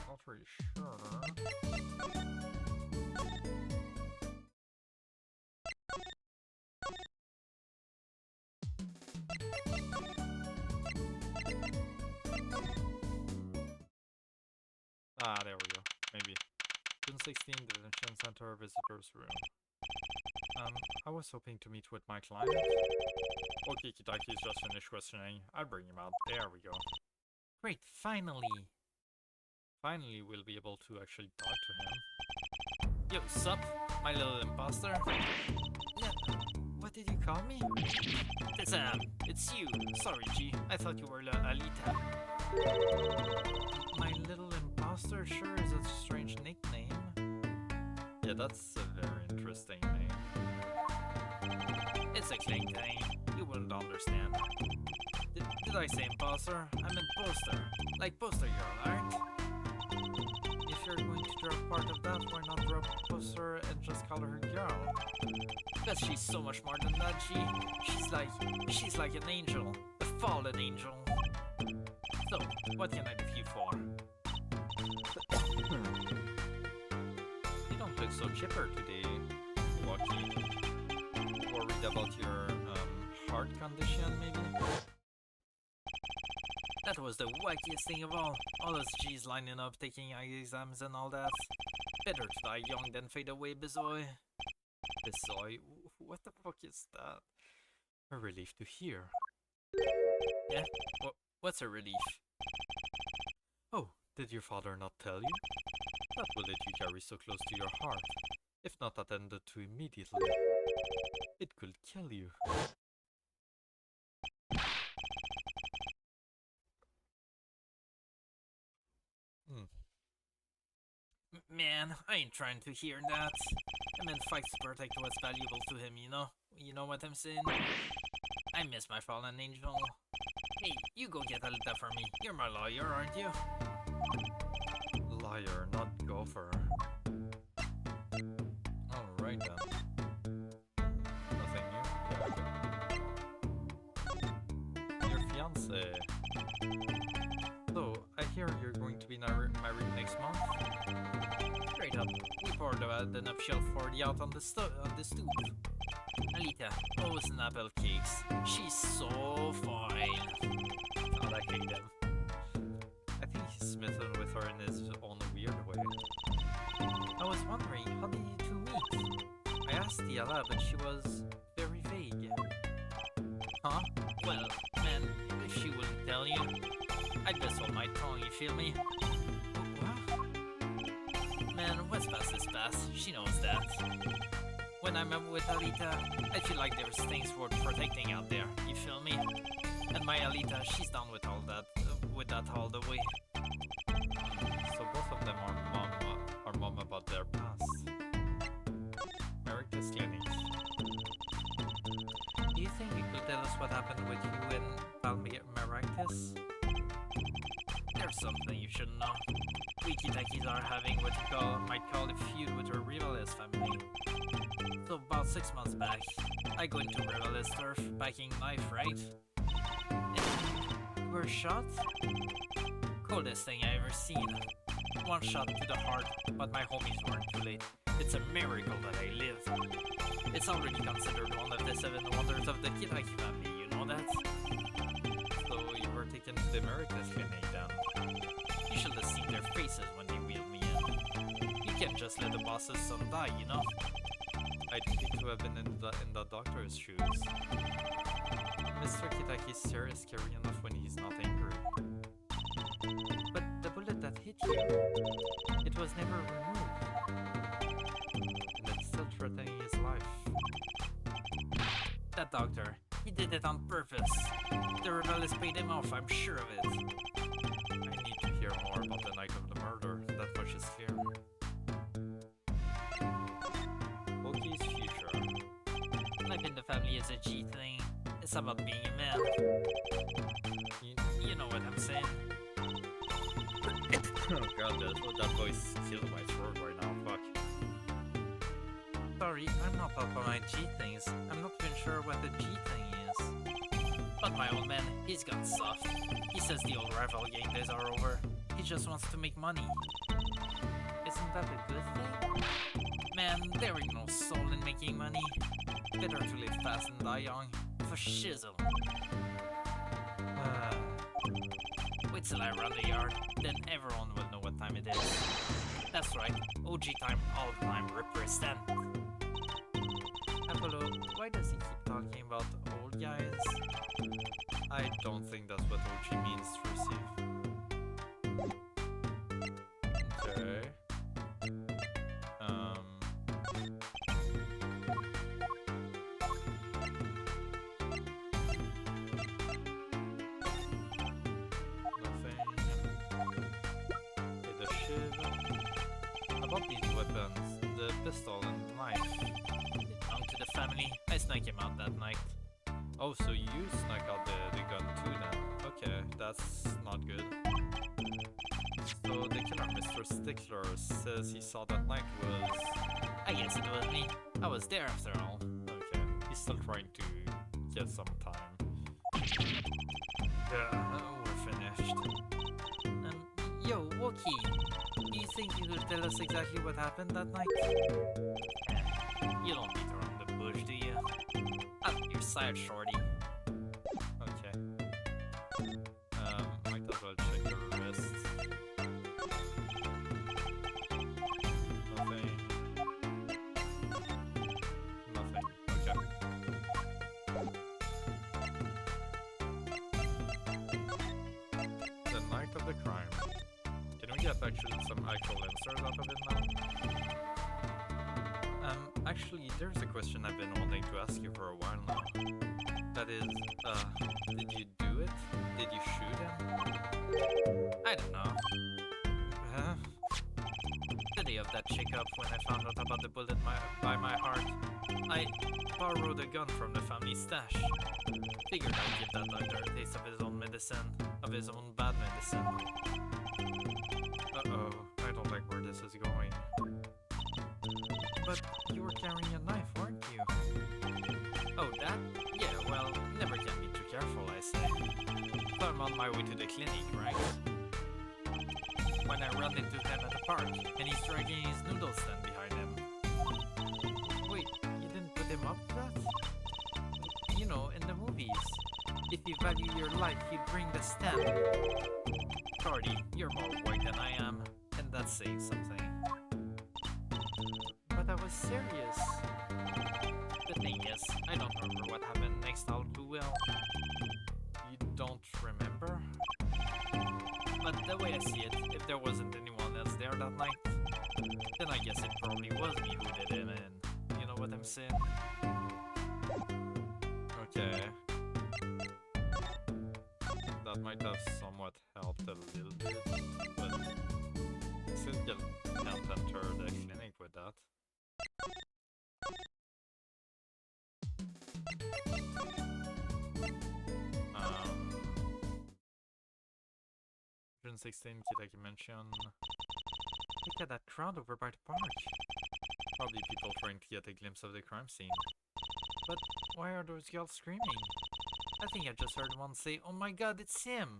Not really sure. Ah, there we go. Maybe. June 16, Detention Center Visitors Room. I was hoping to meet with my client. Okay, Kitaki's just finished questioning. I'll bring him out. There we go. Great, finally! Finally, we'll be able to actually talk to him. Yo, sup, my little imposter? No, what did you call me? It's you. Sorry, G. I thought you were Alita. My little imposter sure is a strange nickname. Yeah, that's a very interesting name. It's a cling name. You wouldn't understand. Did I say imposter? I meant poster. Like poster girl, aren't? If you're going to drop part of that, why not drop poster and just call her girl? Because she's so much more than that, G. She's like an angel. A fallen angel. So, what can I do you for? You don't look so chipper today, Walkie. Worried about your heart condition, maybe? That was the wackiest thing of all. All those G's lining up, taking eye exams and all that. Better to die young than fade away, Bizoy. Bizoy? What the fuck is that? A relief to hear. Yeah? What's a relief? Oh, did your father not tell you? That bullet you carry so close to your heart, if not attended to immediately, it could kill you. Man, I ain't trying to hear that. I meant fights to protect what's valuable to him, you know? You know what I'm saying? I miss my fallen angel. Hey, you go get Alita for me. You're my lawyer, aren't you? Liar, not gopher. Alright then. Nothing new? Yeah, okay. Your fiance. So, I hear you're going to be married next month? Straight up, we poured the nuptial party out on the stoop. Alita, those apple cakes. She's so fine. God, I hate him. I think he's smitten with her in his own weird way. I was wondering, how did you two meet? I asked Tiala, but she was very vague. Huh? Well, man, if she wouldn't tell you, I'd just hold my tongue, you feel me? What? Man, what's past is past, she knows that. When I'm with Alita, I feel like there's things worth protecting out there, you feel me? And my Alita, she's down with all that, all the way. So both of them are mom about their past. Marictus Clinic. Do you think you could tell us what happened with you and Marictus? There's something you should know. We Kitakis are having what you might call a feud with our Rivalist family. So about 6 months back, I go into Rivalist turf, backing knife, right? And you were shot? Coldest thing I ever seen. One shot to the heart, but my homies weren't too late. It's a miracle that I lived. It's already considered one of the 7 wonders of the Kitaki family, you know that? So you were taken to the Marictus Clinic then. You should have seen their faces when they wheeled me in. You can't just let the boss's son die, you know? I'd hate to have been in the doctor's shoes. Mr. Kitaki's stare is scary enough when he's not angry. But the bullet that hit you, it was never removed. And it's still threatening his life. That doctor, he did it on purpose. The rebellious paid him off, I'm sure of it. I need to hear more about the night of the murder, that much is clear. Loki's future. Life in the family is a G thing. It's about being a man. You know what I'm saying? Oh god, that voice killed my throat right now, fuck. Sorry, I'm not up on my G things. I'm not even sure what the G thing is. But my old man, he's gone soft. He says the old rival gang days are over. He just wants to make money. Isn't that a good thing? Man, there ain't no soul in making money. Better to live fast and die young. For shizzle. Wait till I run the yard, then everyone will know what time it is. That's right, OG time, all time represent. Apollo, why does he keep talking about old guys? I don't think that's what OG means, Trucy. Okay. About these weapons, the pistol and the knife. They belong to the family. I snuck him out that night. Oh, so you snuck out the gun too then? Okay, that's not good. So the killer, Mr. Stickler, says he saw that night was... I guess it was me. I was there after all. Okay, he's still trying to get some time. Yeah, we're finished. Yo, Wookie! Do you think you could tell us exactly what happened that night? You don't beat around the bush, do you? Up your side, shorty. Okay. Might as well check your wrists. get actually some actual answers out of it now. Actually, there's a question I've been wanting to ask you for a while now. That is, did you do it? Did you shoot him? I don't know. The day of that checkup, when I found out about the bullet by my heart, I borrowed a gun from the family stash. Figured I'd give that doctor a taste of his own medicine, of his own bad medicine. Uh-oh, I don't like where this is going. But you were carrying a knife, weren't you? Oh, that? Yeah, well, never can be too careful, I say. So I'm on my way to the clinic, right? When I run into him at the park, and he's dragging his noodle stand behind him. Wait, you didn't put him up to that? You know, in the movies. If you value your life, you bring the stand. Cardi, you're more white than I am, and that's saying something. But I was serious. The thing is, I don't remember what happened next all too well. You don't remember? But the way I see it, if there wasn't anyone else there that night, then I guess it probably was me who did it, and you know what I'm saying? Okay. That might have somewhat helped a little bit, but still can't enter the clinic with that. 116 Kitaki mention. Look at that crowd over by the park. Probably people trying to get a glimpse of the crime scene. But why are those girls screaming? I think I just heard one say, "Oh my god, it's him!"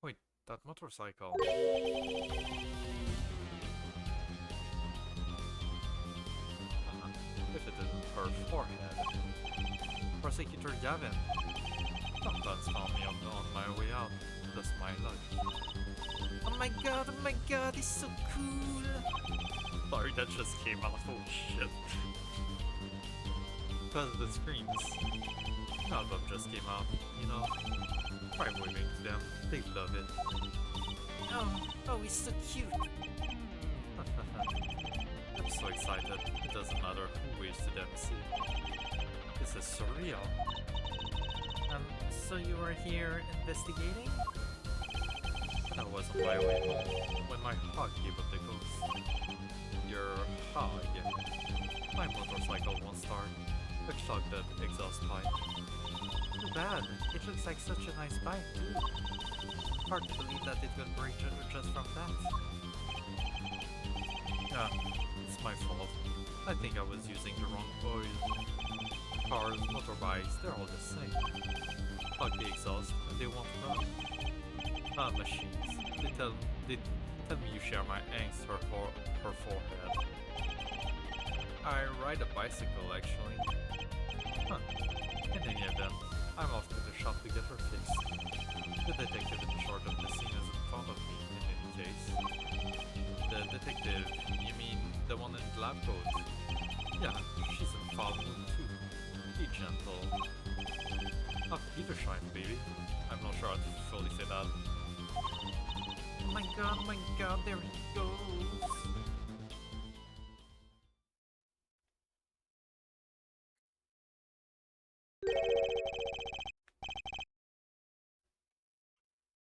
Wait, that motorcycle. If it isn't her forehead. Prosecutor Gavin. Sometimes found me on my way out. Just my luck. Oh my god, he's so cool! Sorry, that just came out. Oh shit. Because the screams. The album just came out, you know. Try waving to them. They love it. Oh, he's so cute. I'm so excited. It doesn't matter who waves to them, see. This is surreal. So you were here investigating? That was on my way home, when my hog gave up the ghost. Your hog? My motorcycle won't start. I clogged the exhaust pipe. Too bad. It looks like such a nice bike, too. Hard to believe that it will break just from that. Yeah, it's my fault. I think I was using the wrong oil. Cars, motorbikes, they're all the same. Plug the exhaust and they won't run. Machines. They tell me you share my angst, her forehead. I ride a bicycle, actually. Huh. In any event, I'm off to the shop to get her fixed. The detective in charge of the scene is in front of me, in any case. The detective, you mean the one in the lab coat? Yeah, she's in foul mood too. Be gentle. Not Petershine, baby. I'm not sure how to fully say that. Oh my god, there he goes!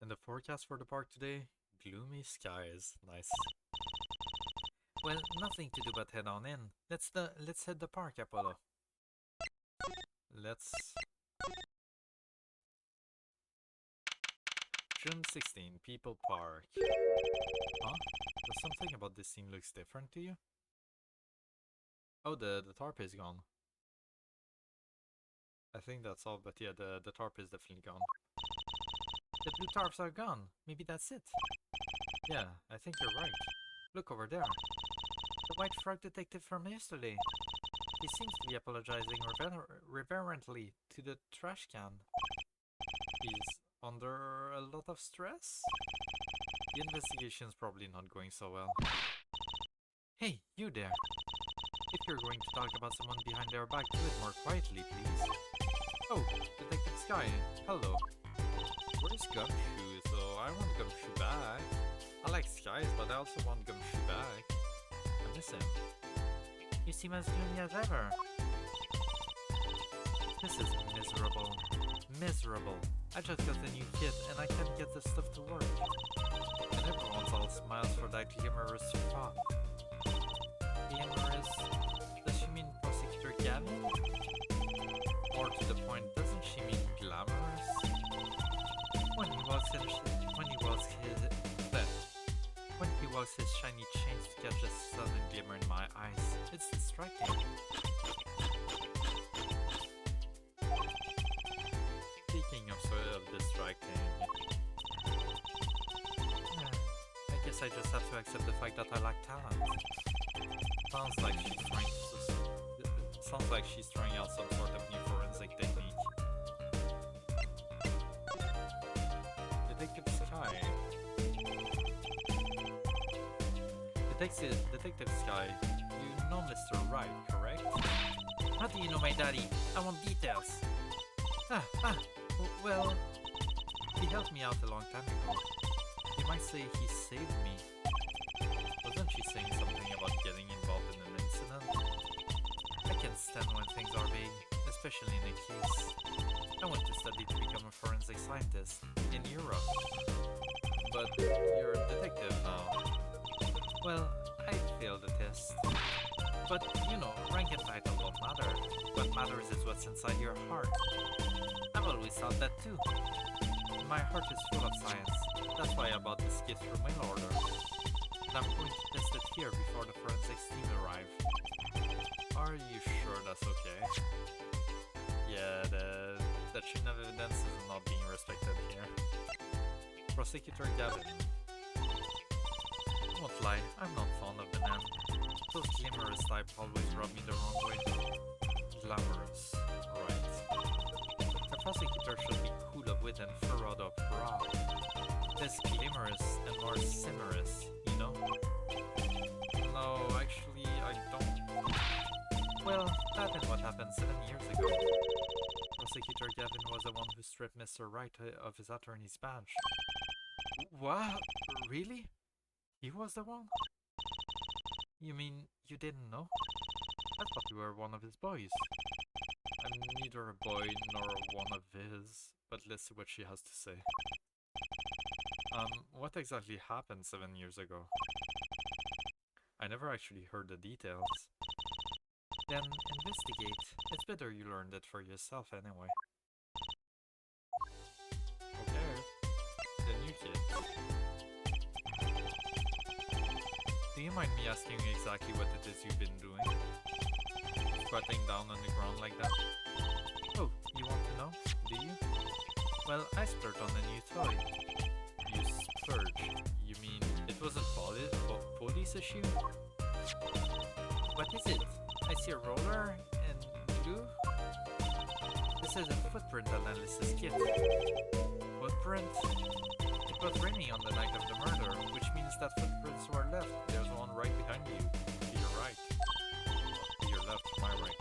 And the forecast for the park today? Gloomy skies. Nice. Well, nothing to do but head on in. Let's head the park, Apollo. Let's... June 16, People Park. Huh? Does something about this scene looks different to you? Oh, the tarp is gone. I think that's all, but yeah, the tarp is definitely gone. The blue tarps are gone. Maybe that's it. Yeah, I think you're right. Look over there. The white frog detective from yesterday. He seems to be apologizing reverently to the trash can. He's under a lot of stress? The investigation's probably not going so well. Hey, you there! If you're going to talk about someone behind their back, do it more quietly, please. Oh, Detective Sky, hello. Where's Gumshoes? so I want Gumshoe back. I like skies, but I also want Gumshoe back. I miss him. You seem as gloomy as ever. This is miserable. Miserable. I just got a new kit and I can't get this stuff to work. And everyone's all smiles for that glimmerous frock. Glimmerous? Does she mean Prosecutor Gavin? More to the point, doesn't she mean glamorous? When he walks his shiny chains to catch the sun and glimmer in my eyes, it's distracting. Speaking of sort of distracting, I guess I just have to accept the fact that I lack talent. Sounds like she's trying out some sort of new forensic technique. Detective Sky. Detective Sky, you know Mr. Wright, correct? How do you know my daddy? I want details. Well, he helped me out a long time ago. You might say he saved me. Wasn't she saying something about getting involved in an incident? I can't stand when things are vague, especially in a case. I went to study to become a forensic scientist in Europe. But you're a detective now. Well, I failed the test. But, you know, rank and title don't matter. What matters is what's inside your heart. I've always thought that too. My heart is full of science. That's why I bought this kit through mail order. And I'm going to test it here before the forensics team arrive. Are you sure that's okay? Yeah, the chain of evidence is not being respected here. Prosecutor Gavin. Won't lie, I'm not fond of the man. Those glamorous type always rub me the wrong way. Glamorous, right. The prosecutor should be cool of wit and furrowed of brow. Less glamorous and more simmerous, you know? No, actually, I don't. Well, that and what happened 7 years ago. Prosecutor Gavin was the one who stripped Mr. Wright of his attorney's badge. What? Really? He was the one? You mean you didn't know? I thought you were one of his boys. I'm neither a boy nor one of his, but let's see what she has to say. What exactly happened 7 years ago? I never actually heard the details. Then investigate. It's better you learned it for yourself anyway. Okay. The new kid. Do you mind me asking you exactly what it is you've been doing? Squatting down on the ground like that? Oh, you want to know? Do you? Well, I splurged on a new toy. You splurged? You mean it wasn't police issue? What is it? I see a roller and glue? This is a footprint analysis kit. Footprint? It was raining on the night of the murder, which means that footprints were left. There's one right behind you. To your right. To your left, to my right.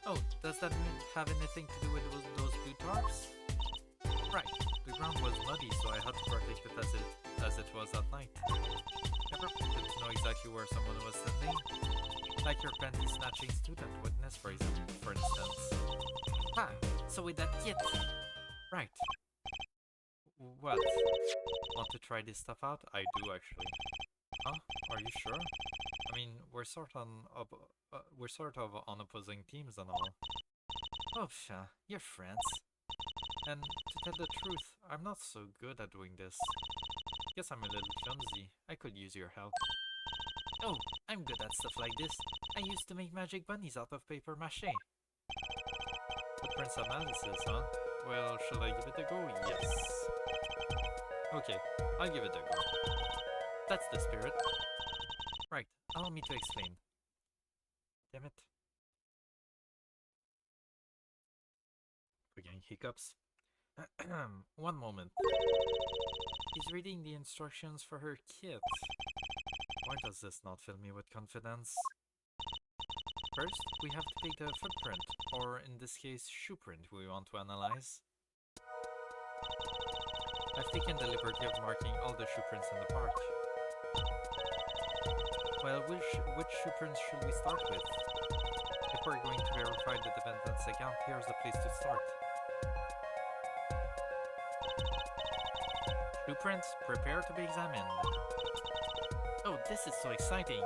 Oh, does that have anything to do with those blue tarps? Right. The ground was muddy, so I had to protect it as it was at night. Ever wanted to know exactly where someone was standing? Like your panty-snatching student witness, for instance. Ah, so with that kit. Right. What? Want to try this stuff out? I do actually. Huh? Are you sure? I mean, we're sort of on opposing teams and all. Oh, you're friends. And to tell the truth, I'm not so good at doing this. Guess I'm a little clumsy. I could use your help. Oh, I'm good at stuff like this. I used to make magic bunnies out of paper mache. Footprints analysis, huh? Well, shall I give it a go? Yes. Okay, I'll give it a go. That's the spirit. Right, allow me to explain. Damn it. We're getting hiccups. One moment. He's reading the instructions for her kit. Why does this not fill me with confidence? First, we have to pick the footprint, or in this case, shoe print we want to analyze. I've taken the liberty of marking all the shoe prints in the park. Well, which shoe prints should we start with? If we're going to verify the defendant's account, here's the place to start. Shoe prints, prepare to be examined. Oh, this is so exciting!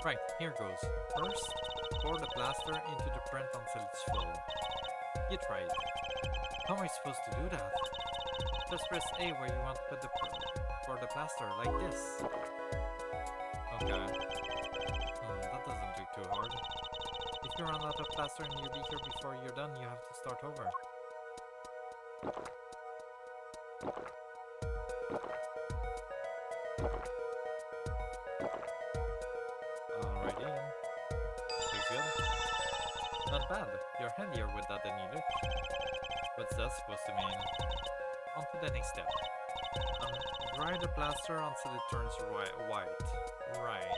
Right, here goes. First, pour the plaster into the print until it's full. You try it. How am I supposed to do that? Just press A where you want to put for the plaster, like this. Okay. That doesn't do too hard. If you run out of plaster in your beaker before you're done, you have to start over. Alrighty. Pretty good. Not bad. You're handier with that than you look. What's that supposed to mean? On to the next step. Dry the plaster until it turns white. Right.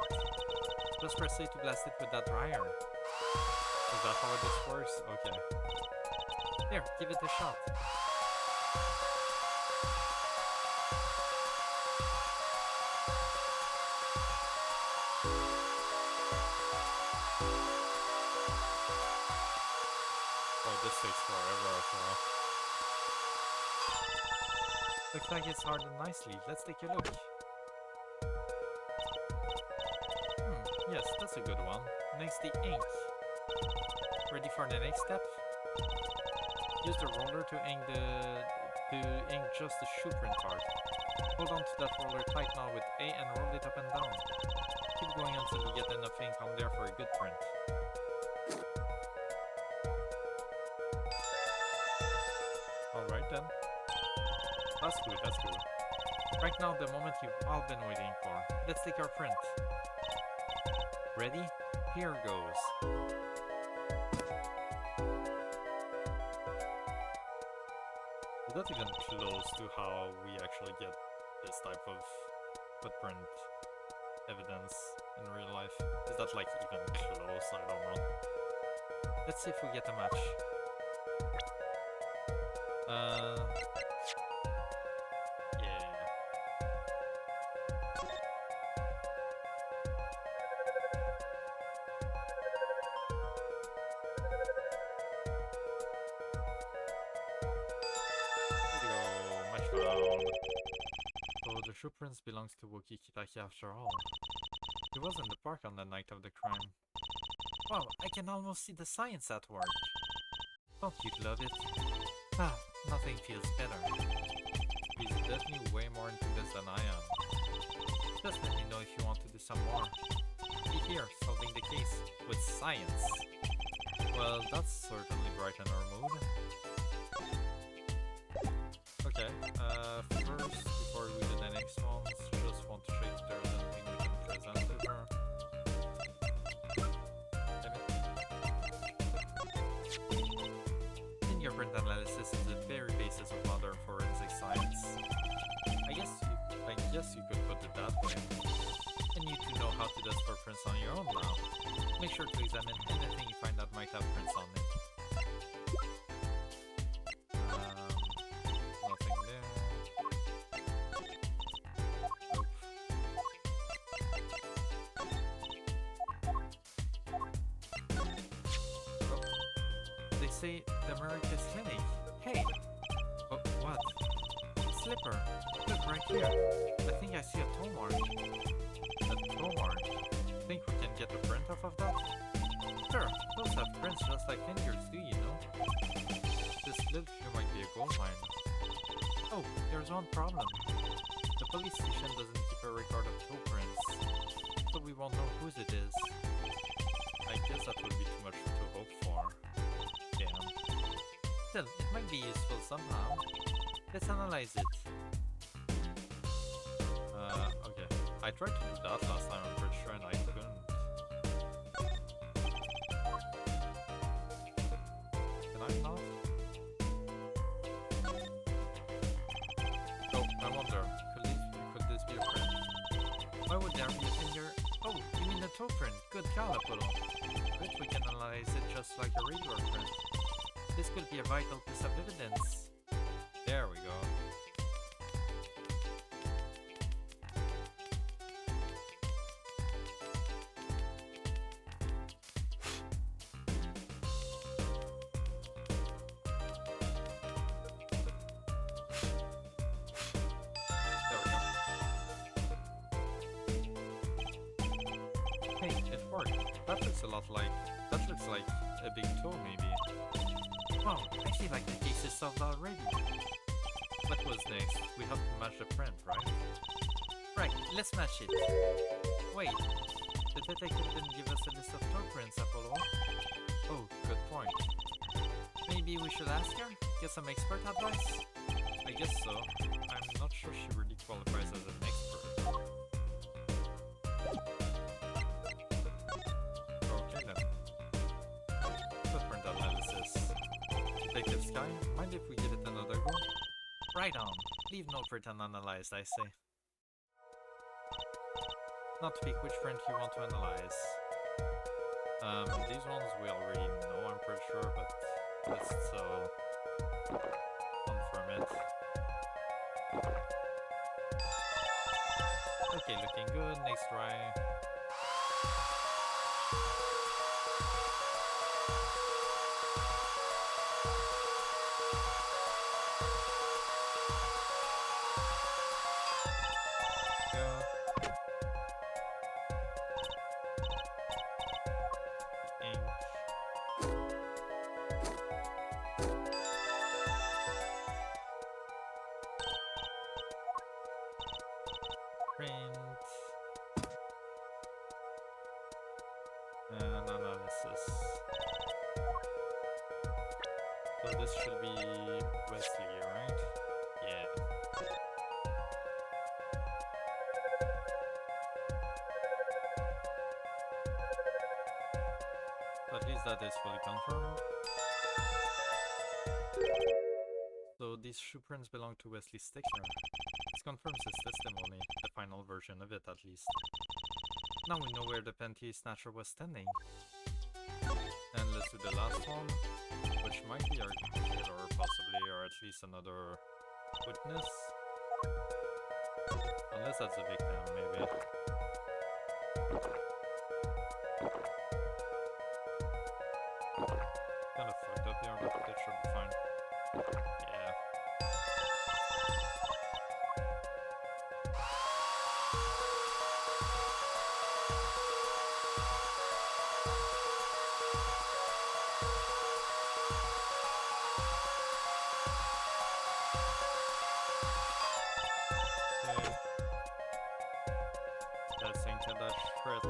Just press A to blast it with that dryer. Is that how this works? Okay. Here, give it a shot. Oh, this takes forever as well. Looks like it's hardened nicely. Let's take a look. Yes, that's a good one. Next, the ink. Ready for the next step? Use the roller to ink just the shoe print part. Hold on to that roller tight now with A and roll it up and down. Keep going until you get enough ink on there for a good print. Alright then. That's good, that's good. Right now, the moment you've all been waiting for. Let's take our print. Ready? Here goes. Is that even close to how we actually get this type of footprint evidence in real life? Is that like even close? I don't know. Let's see if we get a match. Yeah. So the shoe prints belongs to Wookie Kitaki after all. He was in the park on the night of the crime. Wow, I can almost see the science at work. Don't you love it? Ah, nothing feels better. He's definitely way more into this than I am. Just let me know if you want to do some more. Be here, solving the case with science. Well, that's certainly brighten our mood. Okay, first, before we do the next ones, just want to check if there's anything we can present to her. Fingerprint analysis is the very basis of modern forensic science. I guess you could put it that way. And you two know how to dust for prints on your own now. Make sure to examine anything you find that might have prints on it. Nothing there. Nope. Oh. They say the America's Clinic. Hey! Oh, what? Slipper. Look right here. I think I see a toe mark. A toe mark? Think we can get a print off of that? Sure, those have prints just like fingers do, you know? This little shoe might be a gold mine. Oh, there's one problem. The police station doesn't keep a record of toe prints, so we won't know whose it is. I guess that would be too much to hope for. Damn. Still, it might be useful somehow. Let's analyze it. Okay. I tried to do that last time, I'm pretty sure, and I couldn't. Can I not? Oh, I wonder, could this be a print? Why would there be a finger? Oh, you mean a toe print? Good call, Apollo. Bet we can analyze it just like a regular print. This could be a vital piece of evidence. There we go. That looks like a big tool, maybe. Wow, I feel like the case is solved already. What was next? We have to match the print, right? Right, let's match it. Wait, the detective didn't give us a list of toe prints, Apollo. Oh, good point. Maybe we should ask her? Get some expert advice? I guess so. I'm not sure she really qualifies as an expert. Okay then. Footprint analysis. Detective Sky, mind if we give it another go? Right on. Leave no print unanalyzed, I say. Not pick which print you want to analyze. These ones we already know, I'm pretty sure, but let's still confirm it. Okay, looking good. Next try. And analysis. So this should be Wesley, right? Yeah. So at least that is fully confirmed. So these shoe prints belong to Wesley Stickler. This confirms his testimony, the final version of it at least. Now we know where the panty snatcher was standing. And let's do the last one, which might be our killer possibly, or at least another witness. Unless that's a victim, maybe. Kind of fucked up here, but it should be fine. Yeah. That's into that shred.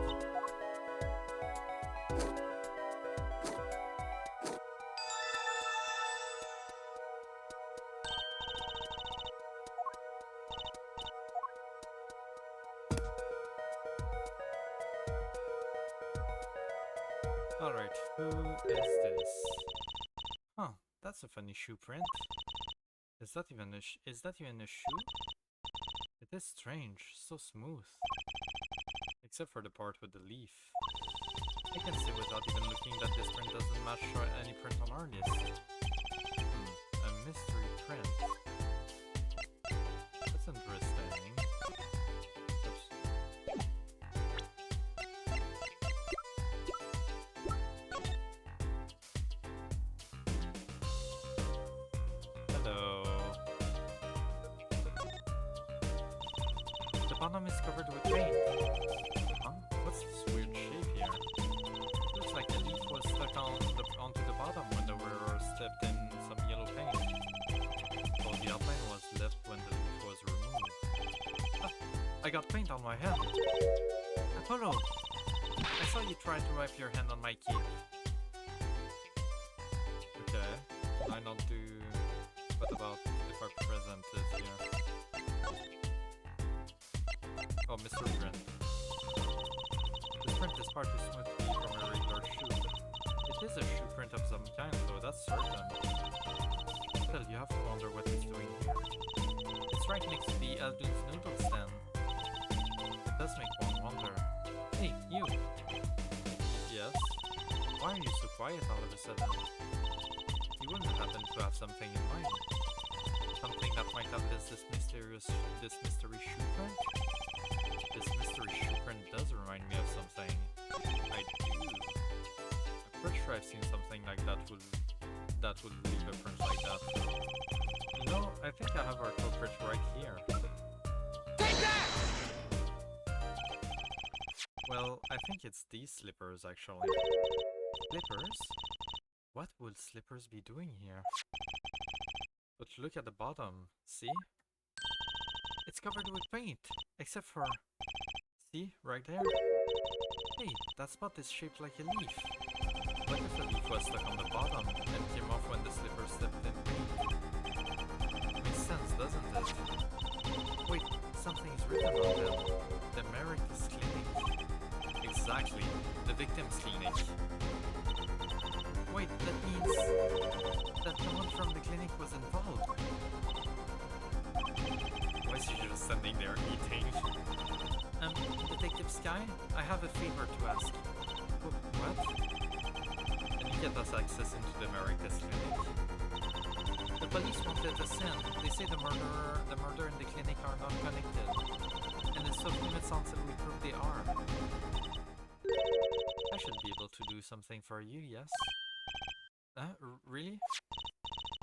Alright, who is this? Huh, that's a funny shoe print. Is that even a shoe? It is strange, so smooth. Except for the part with the leaf. I can see without even looking that this print doesn't match any print on our list. A mystery print. That's interesting. Oops. Hello. The bottom is covered with paint. Huh? What's this weird shape here? Looks like the leaf was stuck onto the bottom when the wearer stepped in some yellow paint. Well, the outline was left when the leaf was removed. Ah, I got paint on my hand. Apollo! I saw you try to wipe your hand on my key. Okay, can I not do... What about if I present it here? Oh, Mr. Print. This print is far too smooth to be from a regular shoe. It is a shoe print of some kind, though, that's certain. Still, you have to wonder what it's doing here. It's right next to the Aldun's noodle stand. It does make one wonder. Hey, you! Yes? Why are you so quiet all of a sudden? you wouldn't happen to have something in mind? Something that might have this mystery shoe print? This mystery shoe print does remind me of something. I do. I'm pretty sure I've seen something like that would leave a print like that. You know, I think I have our culprit right here. Take that! Well, I think it's these slippers actually. Slippers? What would slippers be doing here? But look at the bottom, see? It's covered with paint, except for... See, right there? Hey, that spot is shaped like a leaf. What if the leaf was stuck on the bottom and came off when the slipper stepped in paint? Makes sense, doesn't it? Wait, something's written on them. The Meredith's clinic. Exactly, the victim's clinic. Wait, that means that someone from the clinic was involved. Why is she just standing there eating? Detective Sky, I have a favor to ask. What? Can you get us access into the Meredith's clinic? The police won't let us in. They say the murder and the clinic are not connected. And it's off limits until we prove they are. I should be able to do something for you, yes? Really?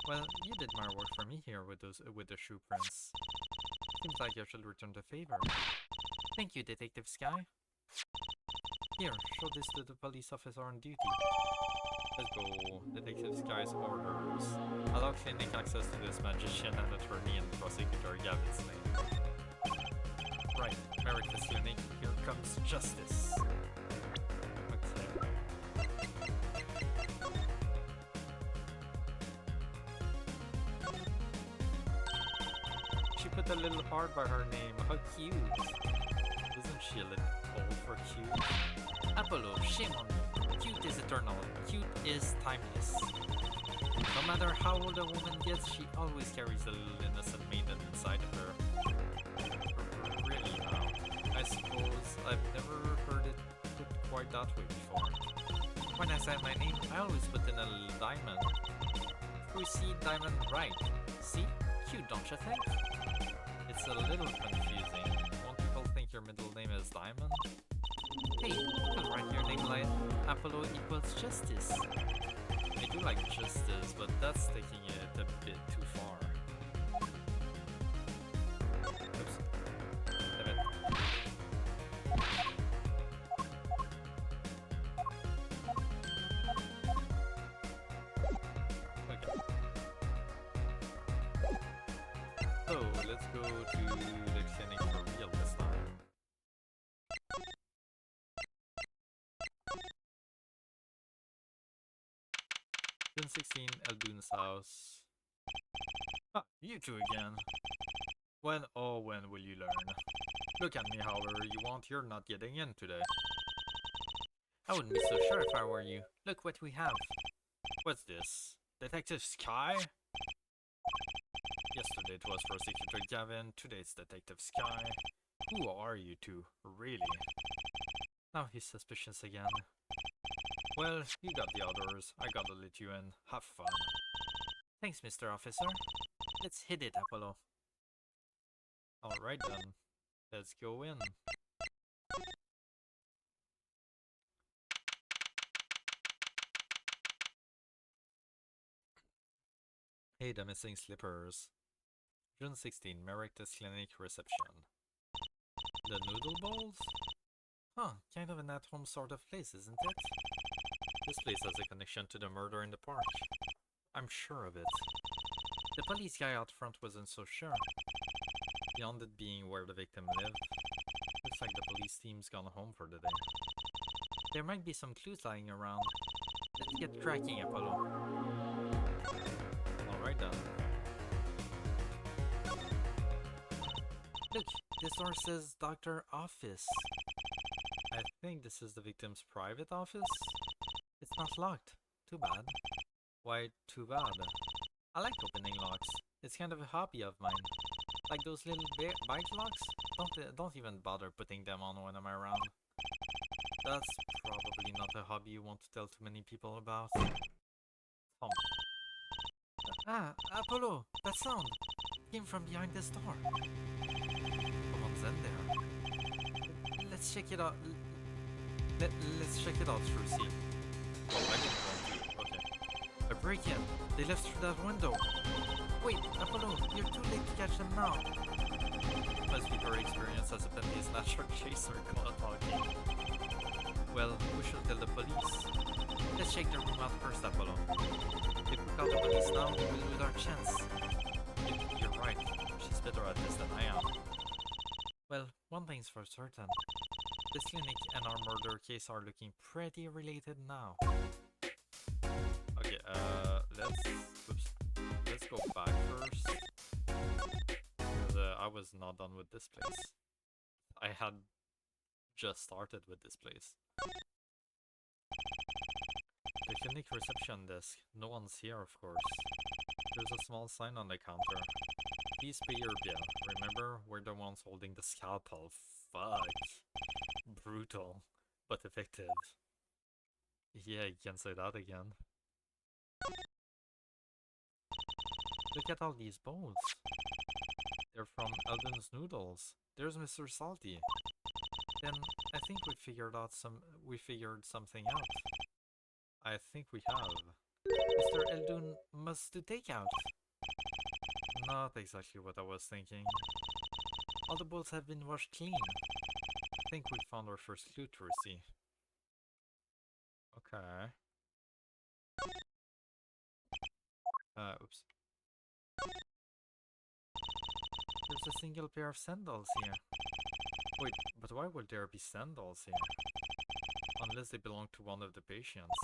Well, you did my work for me here with the shoe prints. Seems like I should return the favor. Thank you, Detective Sky. Here, show this to the police officer on duty. Let's go. Detective Sky's orders. Allow clinic access to this magician and attorney and prosecutor Gavin's name. Right, Meredith's clinic, here comes justice. Okay. She put a little heart by her name. How cute. Isn't she a little old for cute? Apollo, shame on you. Cute is eternal. Cute is timeless. No matter how old a woman gets, she always carries a little innocent maiden inside of her. Really now. I suppose I've never heard it put quite that way before. When I say my name, I always put in a little diamond. We see diamond right. See? Cute, don't you think? It's a little confusing. Won't people think your middle name is Diamond? Hey, you can write your name like Apollo equals justice. I do like justice, but that's taking it a bit too far. Oops. Damn it. Okay. So, let's go to the clinic for real this time. June 16, Eldoon's house. Ah, you two again. When, oh, when will you learn? Look at me however you want, you're not getting in today. I wouldn't be so sure if I were you. Look what we have. What's this? Detective Sky? Yesterday it was Prosecutor Gavin, today it's Detective Sky. Who are you two, really? Now he's suspicious again. Well, you got the orders, I gotta let you in. Have fun. Thanks, Mr. Officer. Let's hit it, Apollo. Alright then, let's go in. Hey, the missing slippers. June 16, Meredith's Clinic reception. The noodle bowls? Huh, kind of an at-home sort of place, isn't it? This place has a connection to the murder in the park. I'm sure of it. The police guy out front wasn't so sure. Beyond it being where the victim lived, looks like the police team's gone home for the day. There might be some clues lying around. Let's get cracking, Apollo. Alright then. Look, this door says Doctor Office. I think this is the victim's private office? It's not locked. Too bad. Why too bad? I like opening locks. It's kind of a hobby of mine. Like those little bike locks? Don't even bother putting them on when I'm around. That's probably not a hobby you want to tell too many people about. Ah, Apollo! That sound came from behind this door. Someone's in there. Let's check it out. Let's check it out through C. Oh, I didn't want to. Okay. A break-in. They left through that window. Wait, Apollo, you're too late to catch them now. Must be her experience as a Bentley snatcher chaser talking. Well, we should tell the police. Let's check the room out first, Apollo. If we call the police now, we'll lose our chance. You're right. She's better at this than I am. Well, one thing's for certain. This clinic and our murder case are looking pretty related now. Okay, let's go back first. I was not done with this place. I had just started with this place. The clinic reception desk. No one's here, of course. There's a small sign on the counter. Please pay your bill. Remember, we're the ones holding the scalpel. Fuck. Brutal, but effective. Yeah, you can say that again. Look at all these bones. They're from Eldon's Noodles. There's Mr. Salty. Then I think we figured something out. I think we have. Mr. Eldon must do takeout. Not exactly what I was thinking. All the bowls have been washed clean. I think we found our first clue to receive. Okay. Oops. There's a single pair of sandals here. Wait, but why would there be sandals here? Unless they belong to one of the patients.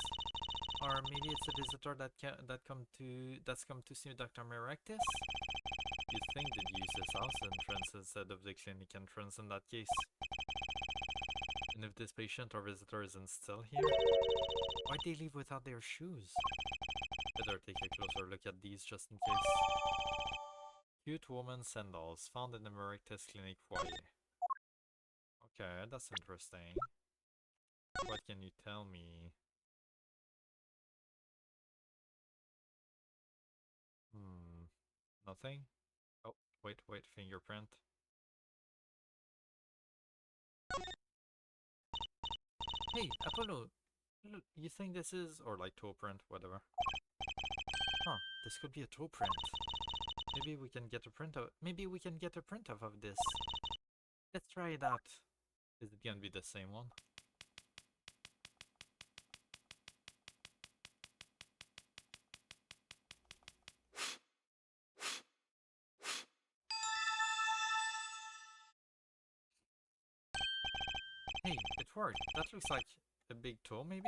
Or maybe it's a visitor that's come to see Dr. Merectus? You'd think they'd use his house entrance instead of the clinic entrance in that case. And if this patient or visitor isn't still here, why'd they leave without their shoes? Better take a closer look at these just in case. Cute woman sandals found in the Merectus clinic foyer. Okay, that's interesting. What can you tell me? Nothing? Oh, wait, fingerprint. Hey, Apollo! Look, you think this is, or like toe print, whatever. Huh, this could be a toe print. Maybe we can get a print of this. Let's try it out. Is it gonna be the same one? Hey, it worked. That looks like a big toe, maybe?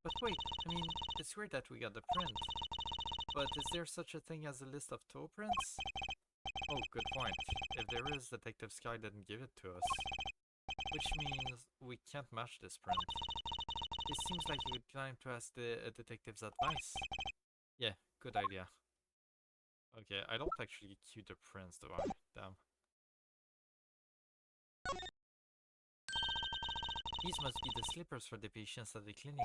But wait, I mean, it's weird that we got the print. But is there such a thing as a list of toe prints? Oh, good point. If there is, Detective Sky didn't give it to us. Which means we can't match this print. It seems like a good time to ask the detective's advice. Yeah, good idea. Okay, I don't actually cue the prints, do I? Damn. These must be the slippers for the patients at the clinic.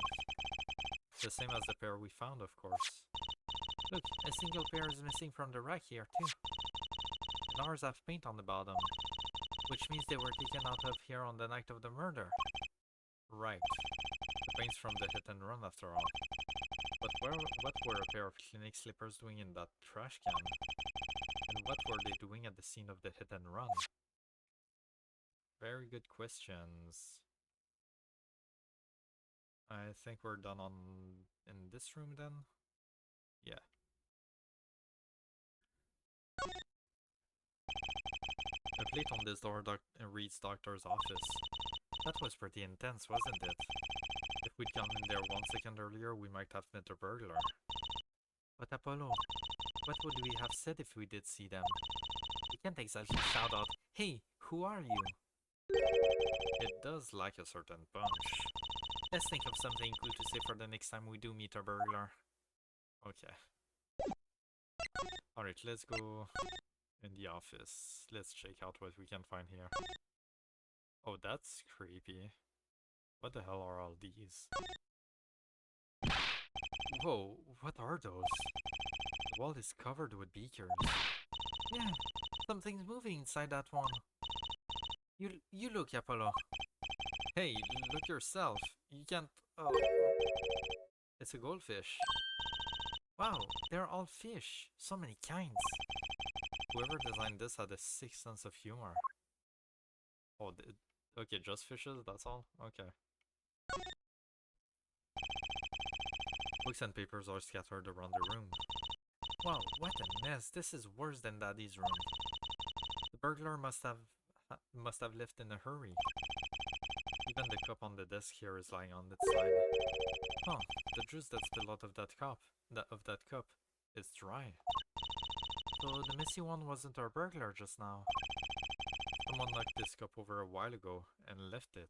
The same as the pair we found, of course. Look, a single pair is missing from the rack here, too. And ours have paint on the bottom. Which means they were taken out of here on the night of the murder. Right. The paint's from the hit and run, after all. But what were a pair of clinic slippers doing in that trash can? And what were they doing at the scene of the hit and run? Very good questions. I think we're done in this room then? Yeah. A plate on this door reads doctor's office. That was pretty intense, wasn't it? If we'd gone in there 1 second earlier, we might have met a burglar. But Apollo, what would we have said if we did see them? We can't exactly shout out, "Hey, who are you?" It does lack a certain punch. Let's think of something cool to say for the next time we do meet a burglar. Okay. Alright, let's go in the office. Let's check out what we can find here. Oh, that's creepy. What the hell are all these? Whoa, what are those? wall is covered with beakers. Yeah, something's moving inside that one. You look, Apollo. Hey, look yourself. You can't... Oh, it's a goldfish. Wow, they're all fish. So many kinds. Whoever designed this had a sick sense of humor. Oh, okay, just fishes, that's all? Okay. Books and papers are scattered around the room. Wow, what a mess. This is worse than Daddy's room. The burglar must have left in a hurry. Even the cup on the desk here is lying on its side. Huh, the juice that spilled out of that cup is dry. So the messy one wasn't our burglar just now. Someone knocked this cup over a while ago and left it.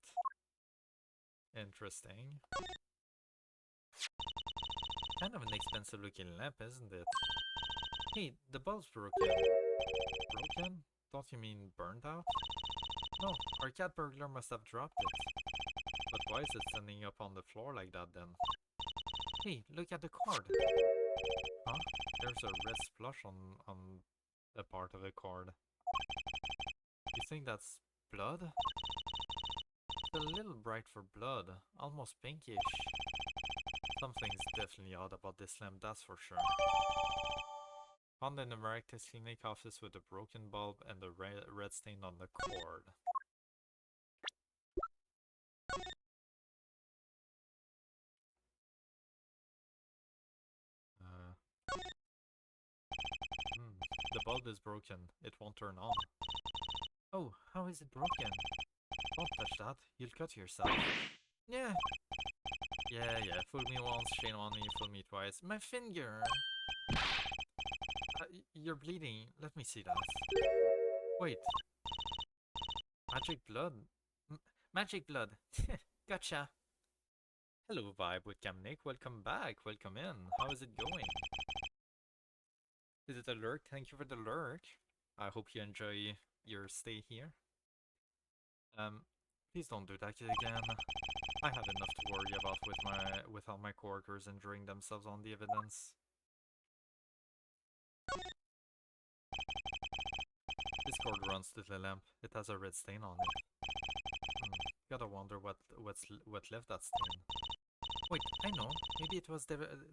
Interesting. Kind of an expensive looking lamp, isn't it? Hey, the bulb's broken. Broken? Don't you mean burned out? No, our cat burglar must have dropped it. But why is it standing up on the floor like that then? Hey, look at the cord. Huh? There's a red splosh on a part of the cord. You think that's blood? It's a little bright for blood, almost pinkish. Something's definitely odd about this lamp, that's for sure. Found in the miraculous clinic office with a broken bulb and a red stain on the cord. The bulb is broken. It won't turn on. Oh, how is it broken? Don't touch that. You'll cut yourself. Yeah. Yeah. Fool me once, shame on me, fool me twice. My finger! You're bleeding. Let me see that. Wait. Magic blood? Magic blood. Gotcha. Hello, Vibe with Nick. Welcome back. Welcome in. How is it going? Is it a lurk? Thank you for the lurk. I hope you enjoy your stay here. Please don't do that again. I have enough to worry about with all my coworkers injuring themselves on the evidence. This cord runs to the lamp. It has a red stain on it. Gotta wonder what left that stain. Wait, I know. Maybe it was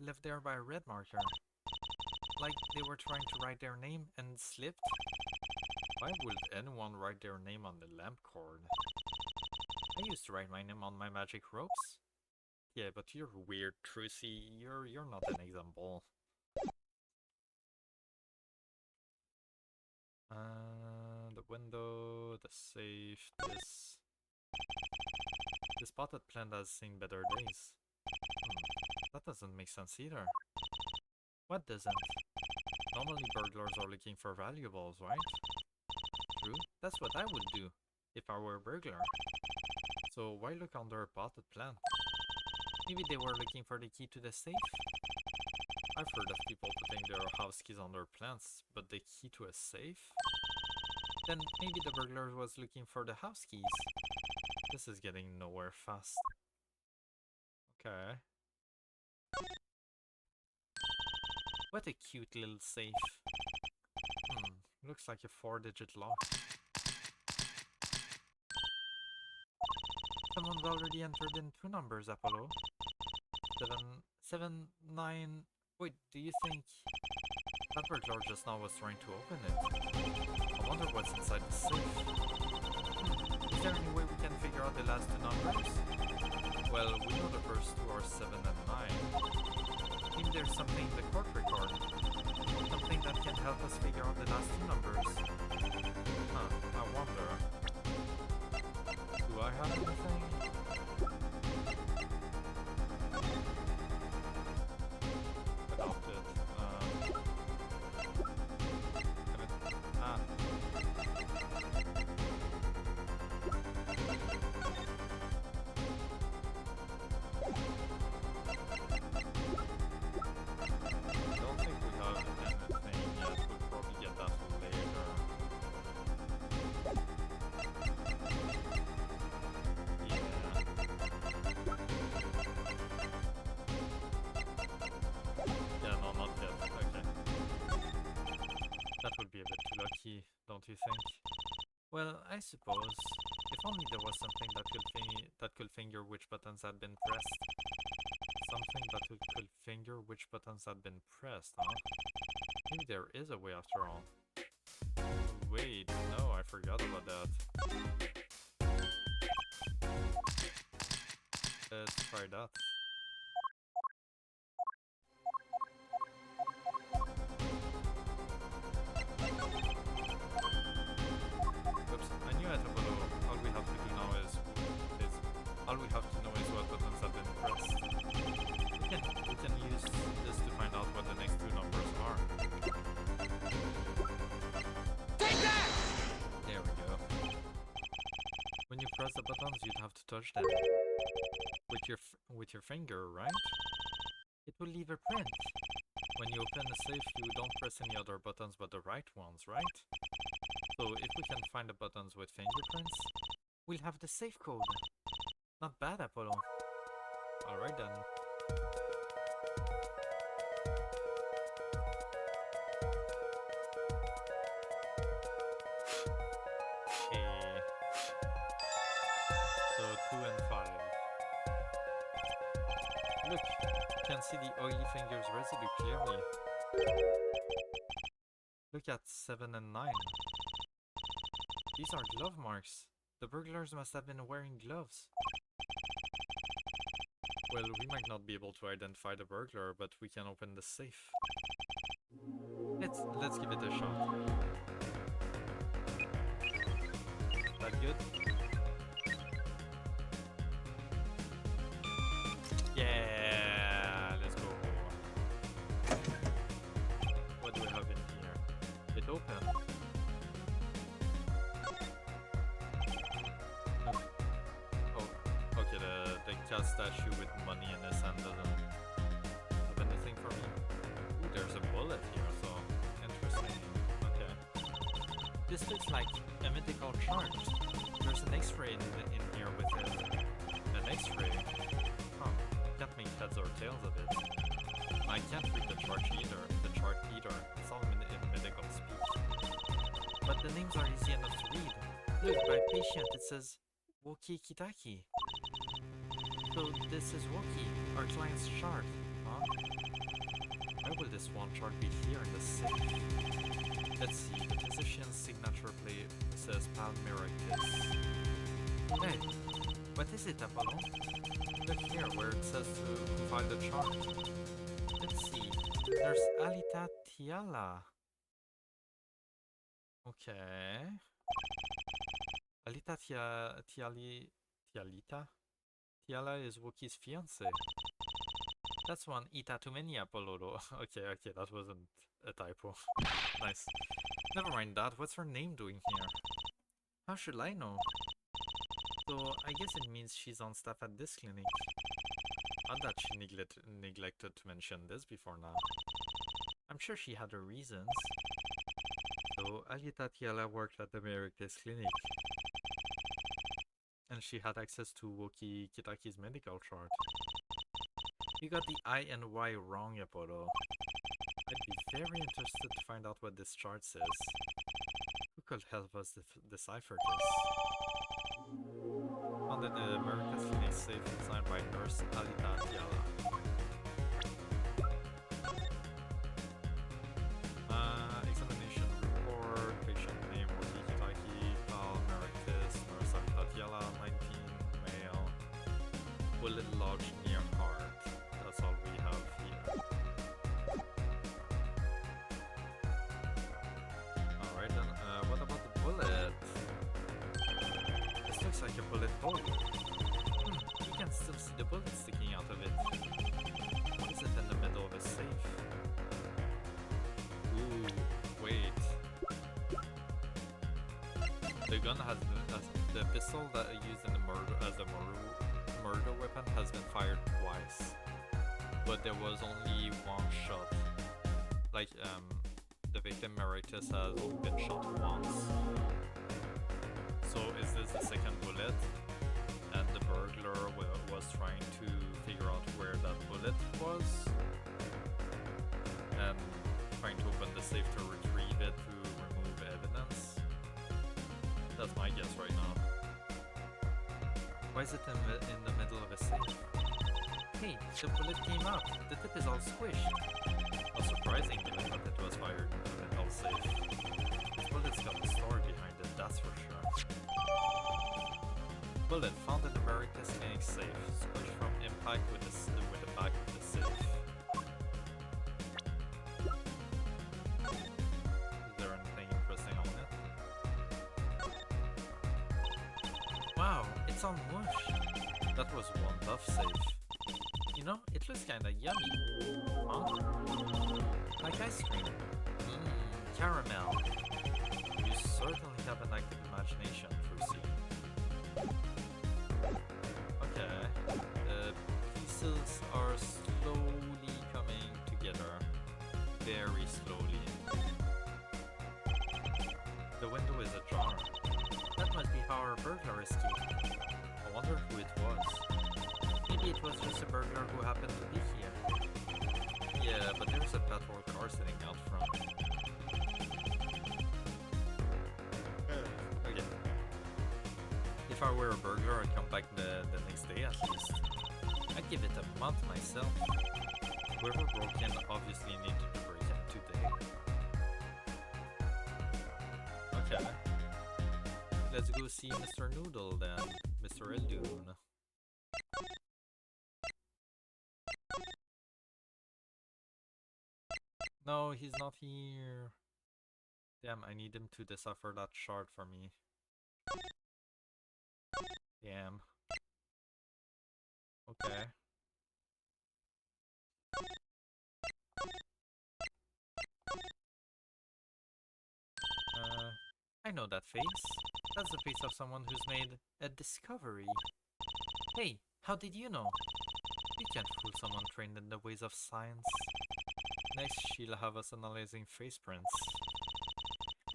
left there by a red marker. Like they were trying to write their name and slipped? Why would anyone write their name on the lamp cord? I used to write my name on my magic ropes. Yeah, but you're weird, Trucy. You're not an example. The window, the safe, this potted plant has seen better days. That doesn't make sense either. What doesn't? Normally burglars are looking for valuables, right? True, that's what I would do if I were a burglar. So why look under a potted plant? Maybe they were looking for the key to the safe? I've heard of people putting their house keys under plants, but the key to a safe? Then maybe the burglar was looking for the house keys. This is getting nowhere fast. Okay. What a cute little safe. Looks like a 4-digit lock. Someone's already entered in 2 numbers, Apollo. 7, 9... Wait, do you think... That burglar just now was trying to open it. I wonder what's inside the safe. Is there any way we can figure out the last 2 numbers? Well, we know the first 2 are 7 and 9. Maybe there's something in the court record. Something that can help us figure out the last 2 numbers. I wonder. Do I have anything? Adopted. Well, I suppose. If only there was something that could finger which buttons had been pressed. Something that could finger which buttons had been pressed, huh? Maybe there is a way after all. Wait, no, I forgot about that. Let's try that. Oops, I knew I had to follow. All we have to do now is all we have to know is what buttons have been pressed. We can use this to find out what the next two numbers are. Take that! There we go. When you press the buttons, you'd have to touch them with your finger, right? It will leave a print. When you open the safe, you don't press any other buttons but the right ones, right? So if we can find the buttons with fingerprints, we'll have the safe code. Not bad, Apollo. Alright then. Okay. So 2 and 5. Look, you can see the oily fingers residue clearly. Look at 7 and 9. These are glove marks. The burglars must have been wearing gloves. Well, we might not be able to identify the burglar, but we can open the safe. Let's give it a shot. That good? Yeah, let's go. What do we have in here? It open. Oh, okay. The cat statue with money in his hand doesn't have anything for me. Ooh, there's a bullet here, so interesting. Okay. This looks like a medical chart. There's an X-ray in here with it. An X-ray? Huh. Can't make heads or tails of it. I can't read the chart either. It's all in medical speak. But the names are easy enough to read. Look, by patient it says Woki Kitaki. So this is Woki, our client's chart, huh? Why will this one chart be here in the safe? Let's see, the physician's signature plate says Palmeritis. Hey, what is it, Apollo? Look here where it says to compile the chart. Let's see, there's Alita Tiala. Okay. Alita Tialita? Tiala is Wookie's fiance. That's one Ita too many, Apollo. Okay, that wasn't a typo. Nice. Never mind that, what's her name doing here? How should I know? So, I guess it means she's on staff at this clinic. Not that she neglected to mention this before now. I'm sure she had her reasons. So, Alita Tiala worked at the Mericus clinic. And she had access to Woki Kitaki's medical chart. You got the I and Y wrong, Apollo. I'd be very interested to find out what this chart says. Who could help us decipher this? Found in the America's Clinic safe designed by nurse Alita Tiala. Examination report, patient name Woki Kitaki, Pal Americus, nurse Alita Tiala, 19, male, bullet lodged near heart. That's all we have here. Alright then, what about the bullet? This looks like a bullet hole. You can still see the bullet sticking out of it. What is it in the middle of a safe? Ooh, wait. The gun has the pistol that I used in the murder as a murder weapon has been fired twice, but there was only one shot. Like the victim Meritus has only been shot once. So is this the second bullet? And the burglar was trying to figure out where that bullet was and trying to open the safe to retrieve it to remove evidence. That's my guess right now. Why is it in the middle of a safe? Hey, the bullet came out. The tip is all squished. Not surprising given that it was fired into a metal safe. This bullet's got a story behind it, that's for sure. Bullet found in America's clinic safe, squished from impact with the back of the safe. Is there anything interesting on it? Wow, it's all mush. That was one tough safe. You know, it looks kinda yummy. Huh? Like ice cream. Mmm, caramel. You certainly have an active imagination, Frucy. Okay. The pieces are slowly coming together. Very slowly. The window is ajar. That must be how our burglar escaped. I wonder who it was. Maybe it was just a burglar who happened to be here. Yeah, but there's a patrol car sitting out front. Okay. If I were a burglar, I'd come back the next day at least. I'd give it a month myself. Whoever broke in obviously needed to break in today. Okay. Let's go see Mr. Noodle then. Mr. Eldoon. No, he's not here. Damn, I need him to decipher that shard for me. Damn. Okay. I know that face. That's the face of someone who's made a discovery. Hey, how did you know? You can't fool someone trained in the ways of science. Next, she'll have us analyzing face prints.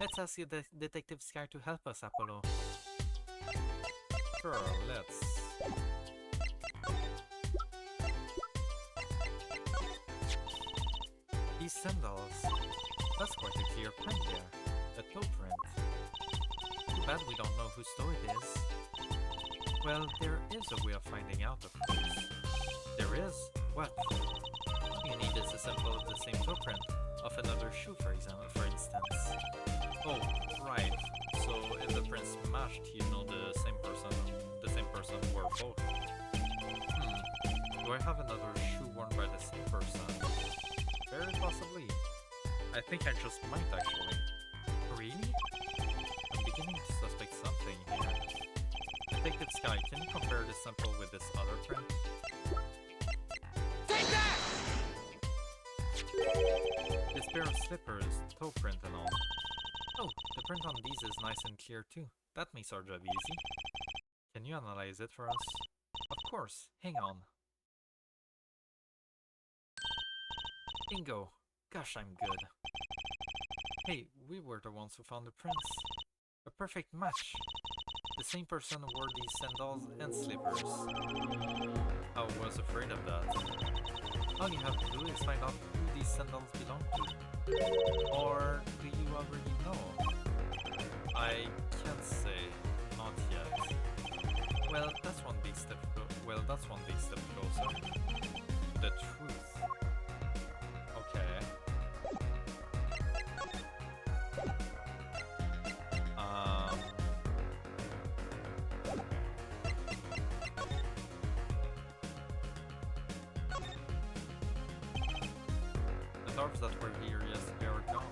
Let's ask the Detective Sky to help us, Apollo. Sure, let's. These sandals. That's quite a clear print there. A toe print. Too bad we don't know whose toe it is. Well, there is a way of finding out, of course. There is? What? All you need is a sample of the same toe print of another shoe, for instance. Oh, right. So if the prints matched, you know the same person wore both. Do I have another shoe worn by the same person? Very possibly. I think I just might actually. Really? I'm beginning to suspect something here. Detective Sky, can you compare this sample with this other print? Take that! This pair of slippers, toe print and all. Oh, the print on these is nice and clear too. That makes our job easy. Can you analyze it for us? Of course, hang on. Bingo! Gosh, I'm good. Hey, we were the ones who found the prints. A perfect match. The same person wore these sandals and slippers. I was afraid of that. All you have to do is find out who these sandals belong to. Or do you already know? I can't say. Not yet. Well, that's one big step closer. The truth. Okay. The dwarves that were here yesterday are gone.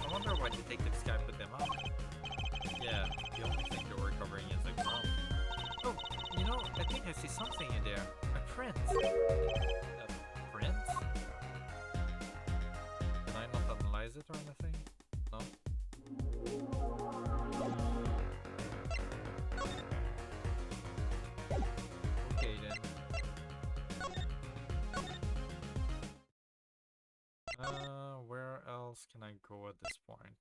I wonder why Detective Sky put them out. Yeah, the only thing they were covering is the ground. Oh, you know, I think I see something in there. A print. A print? Can I not analyze it or anything? No? Okay then. Where else can I go at this point?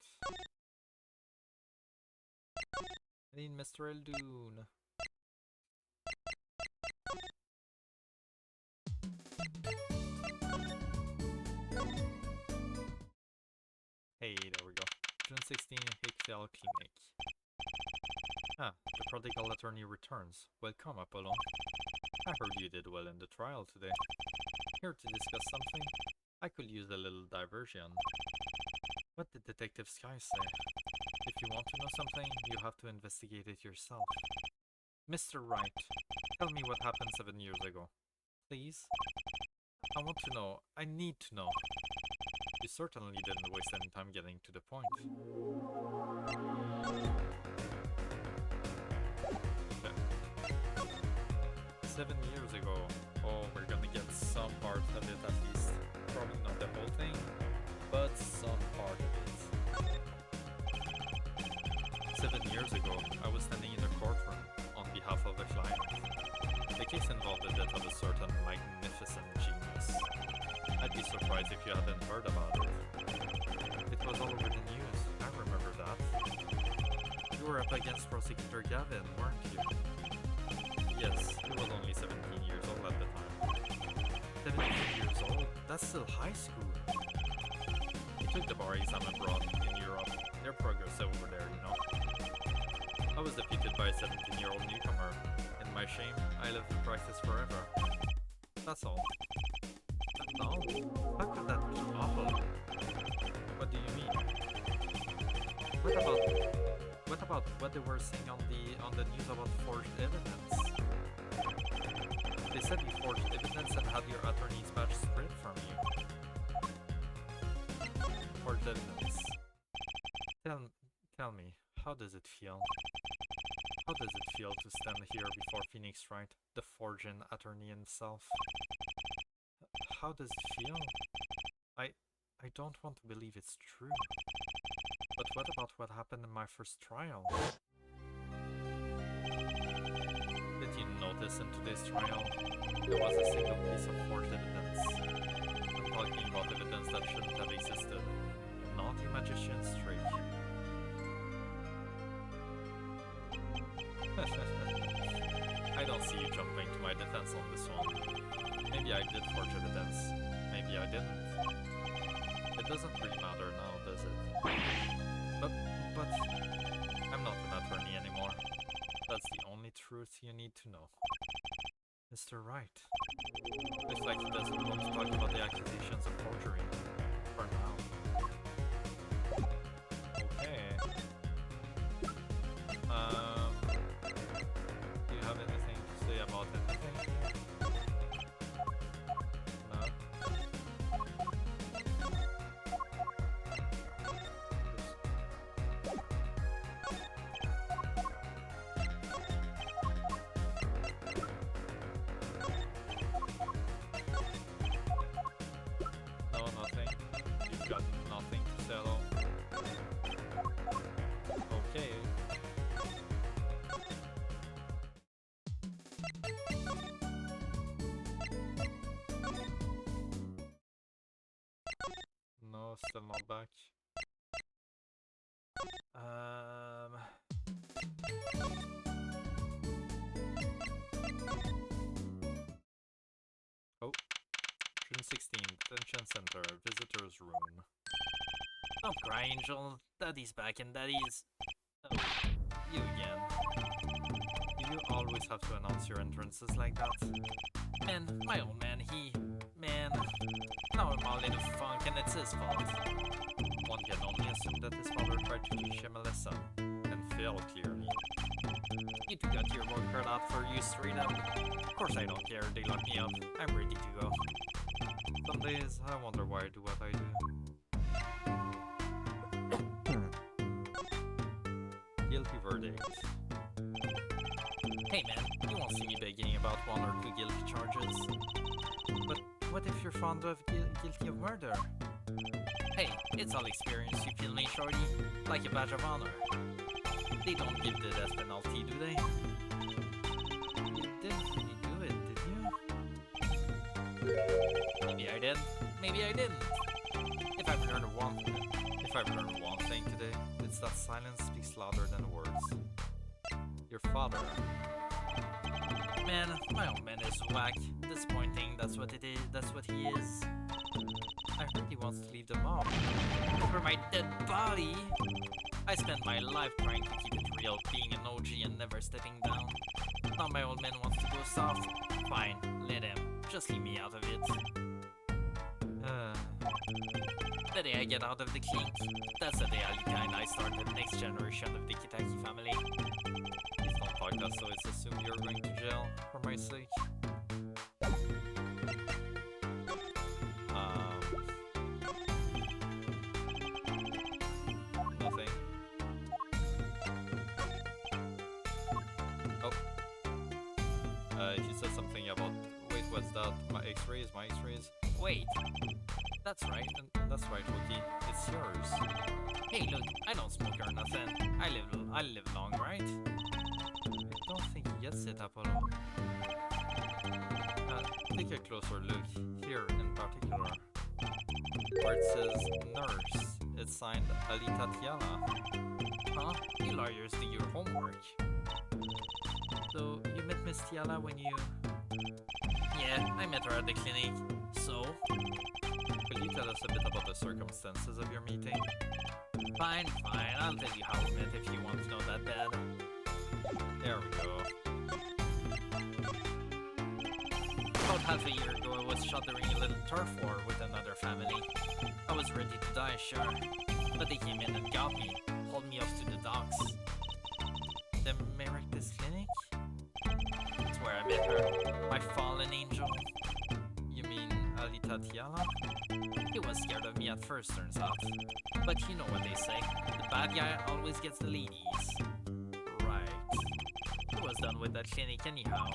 I need Mr. Eldoon. Hey, there we go. June 16, Hickville Clinic. Ah, the prodigal attorney returns. Welcome, Apollo. I heard you did well in the trial today. Here to discuss something? I could use a little diversion. What did Detective Sky say? If you want to know something, you have to investigate it yourself. Mr. Wright, tell me what happened 7 years ago. Please? I want to know. I need to know. You certainly didn't waste any time getting to the point. Okay. 7 years ago. Oh, we're gonna get some part of it at least. Probably not the whole thing, but some part of it. 7 years ago, I was standing in a courtroom on behalf of a client. The case involved the death of a certain magnificent genius. I'd be surprised if you hadn't heard about it. It was all over the news, I remember that. You were up against Prosecutor Gavin, weren't you? Yes, he was only 17 years old at the time. 17 years old? That's still high school. He took the bar exam abroad in Europe. Their progress over there, you know. I was defeated by a 17-year-old newcomer. In my shame, I lived to practice forever. That's all. That's all? How could that be awful? What do you mean? What about what they were saying on the news about forged evidence? They said you forged evidence and had your attorney's badge stripped from you. Forged evidence. Tell me, how does it feel? How does it feel to stand here before Phoenix Wright, the forging attorney himself? How does it feel? I don't want to believe it's true. But what about what happened in my first trial? Did you notice in today's trial, there was a single piece of forged evidence? I'm talking about evidence that shouldn't have existed. A naughty magician's trick. I don't see you jumping to my defense on this one. Maybe I did forge evidence. Maybe I didn't. It doesn't really matter now, does it? But I'm not an attorney anymore. That's the only truth you need to know. Mr. Wright. Looks like he doesn't want to talk about the accusations of forgery. For now. Okay. Do you have anything to say about anything? No? No, nothing. You've got nothing to say at all. Okay. No, still not back. Oh, June 16th, Detention Center, Visitor's Room. Don't cry, Angel. Daddy's back and Daddy's... Oh, you again. Do you always have to announce your entrances like that? Man, my old man, Man, now I'm all in a funk and it's his fault. One can only assume that his father tried to teach him a lesson, and failed clearly. You two got your work cut out for you straight up. Of course I don't care, they lock me up. I'm ready to go. Some days, I wonder why I do what I do. Guilty verdict. Hey man, you won't see me begging about 1 or 2 guilty charges. But what if you're fond of guilty of murder? Hey, it's all experience, you feel me, shorty? Like a badge of honor. They don't give the death penalty, do they? You didn't really do it, did you? Maybe I did. Maybe I didn't. If I've learned one thing today, it's that silence speaks louder than words. Your father. Man, my old man is whack. Disappointing, that's what it is. That's what he is. I heard he wants to leave the mob. Over my dead body! I spent my life trying to keep it real, being an OG and never stepping down. Now my old man wants to go soft. Fine, let him. Just leave me out of it. The day I get out of the clink, that's the day Alita and I start the next generation of the Kitaki family. Please don't talk that so it's assumed you're going to jail, for my sake. Nothing. Oh. He said something about, wait, what's that? My x-rays? Wait. That's right, Wookie. It's yours. Hey, look, I don't smoke or nothing. I live long, right? I don't think he gets it, Apollo. Take a closer look, here in particular. Where it says nurse, it's signed Alita Tiana. Huh? You lawyers do your homework. So, you met Miss Tiana when you... Yeah, I met her at the clinic. So? Will you tell us a bit about the circumstances of your meeting? Fine, I'll tell you how we met if you want to know that bad. There we go. About half a year ago, I was shot during a little turf war with another family. I was ready to die, sure, but they came in and got me, hauled me off to the docks. The Merictus Clinic? That's where I met her, my fallen angel. You mean Alita Tiana? He was scared of me at first, turns out. But you know what they say, the bad guy always gets the ladies. Right. He was done with that clinic anyhow.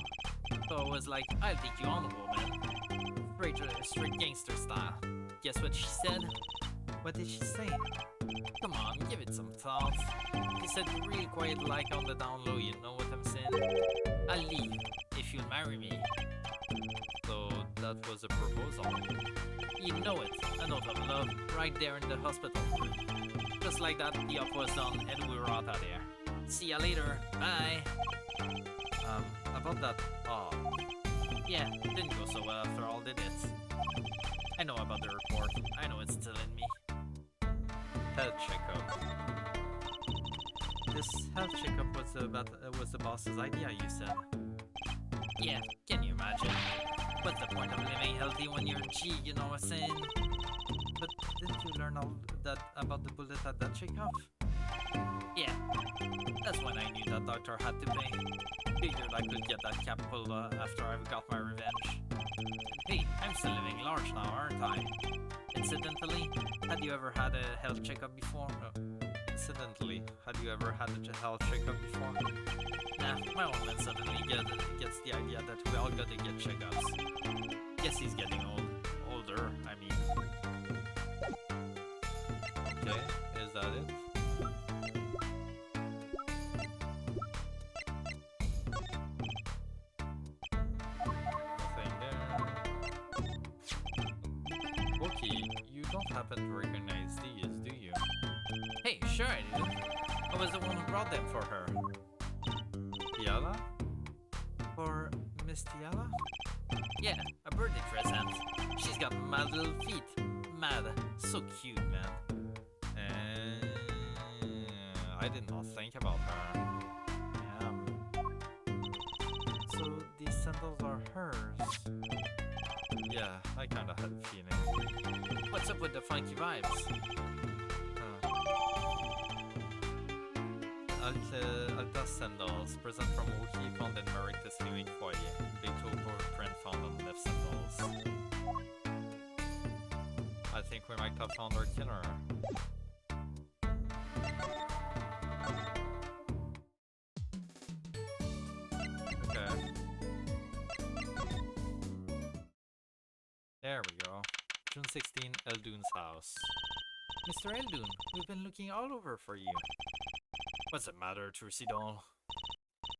So I was like, I'll take you on, woman. Straight gangster style. Guess what she said? What did she say? Come on, give it some thought. She said real quiet like on the down low, you know what I'm saying? I'll leave, if you'll marry me. So that was a proposal. You know it, a note of love, right there in the hospital room. Just like that, the op was done and we were out of there. See ya later, bye! About that yeah, didn't go so well after all, did it? I know about the report, I know it's still in me. Health checkup. This health checkup was the boss's idea, you said. Yeah, can you imagine? What's the point of living healthy when you're G, you know what I'm saying? But didn't you learn all that about the bullet at that checkup? Yeah, that's when I knew that doctor had to pay. Figured I could get that cap pulled after I've got my revenge. Hey, I'm still living large now, aren't I? Incidentally, had you ever had a health checkup before? Incidentally, had you ever had a health checkup before? Nah, my old man suddenly gets the idea that we all gotta get checkups. Guess he's getting older, I mean. Okay, is that it? Nothing there. Wookie, you don't happen to recognize these, do you? Hey, sure I do. I was the one who brought them for her. Tiala? For Miss Tiala? Yeah, a birthday present. She's got mad little feet. Mad. So cute, man. I did not think about her. So these sandals are hers? Yeah, I kinda had a feeling. What's up with the funky vibes? Alta sandals, present from Wookie, found in Merictus Clinic foyer. Big toe print found on left sandals. I think we might have found our killer. Okay. There we go. June 16, Eldoon's house. Mr. Eldoon, we've been looking all over for you. What's the matter, Trucidol?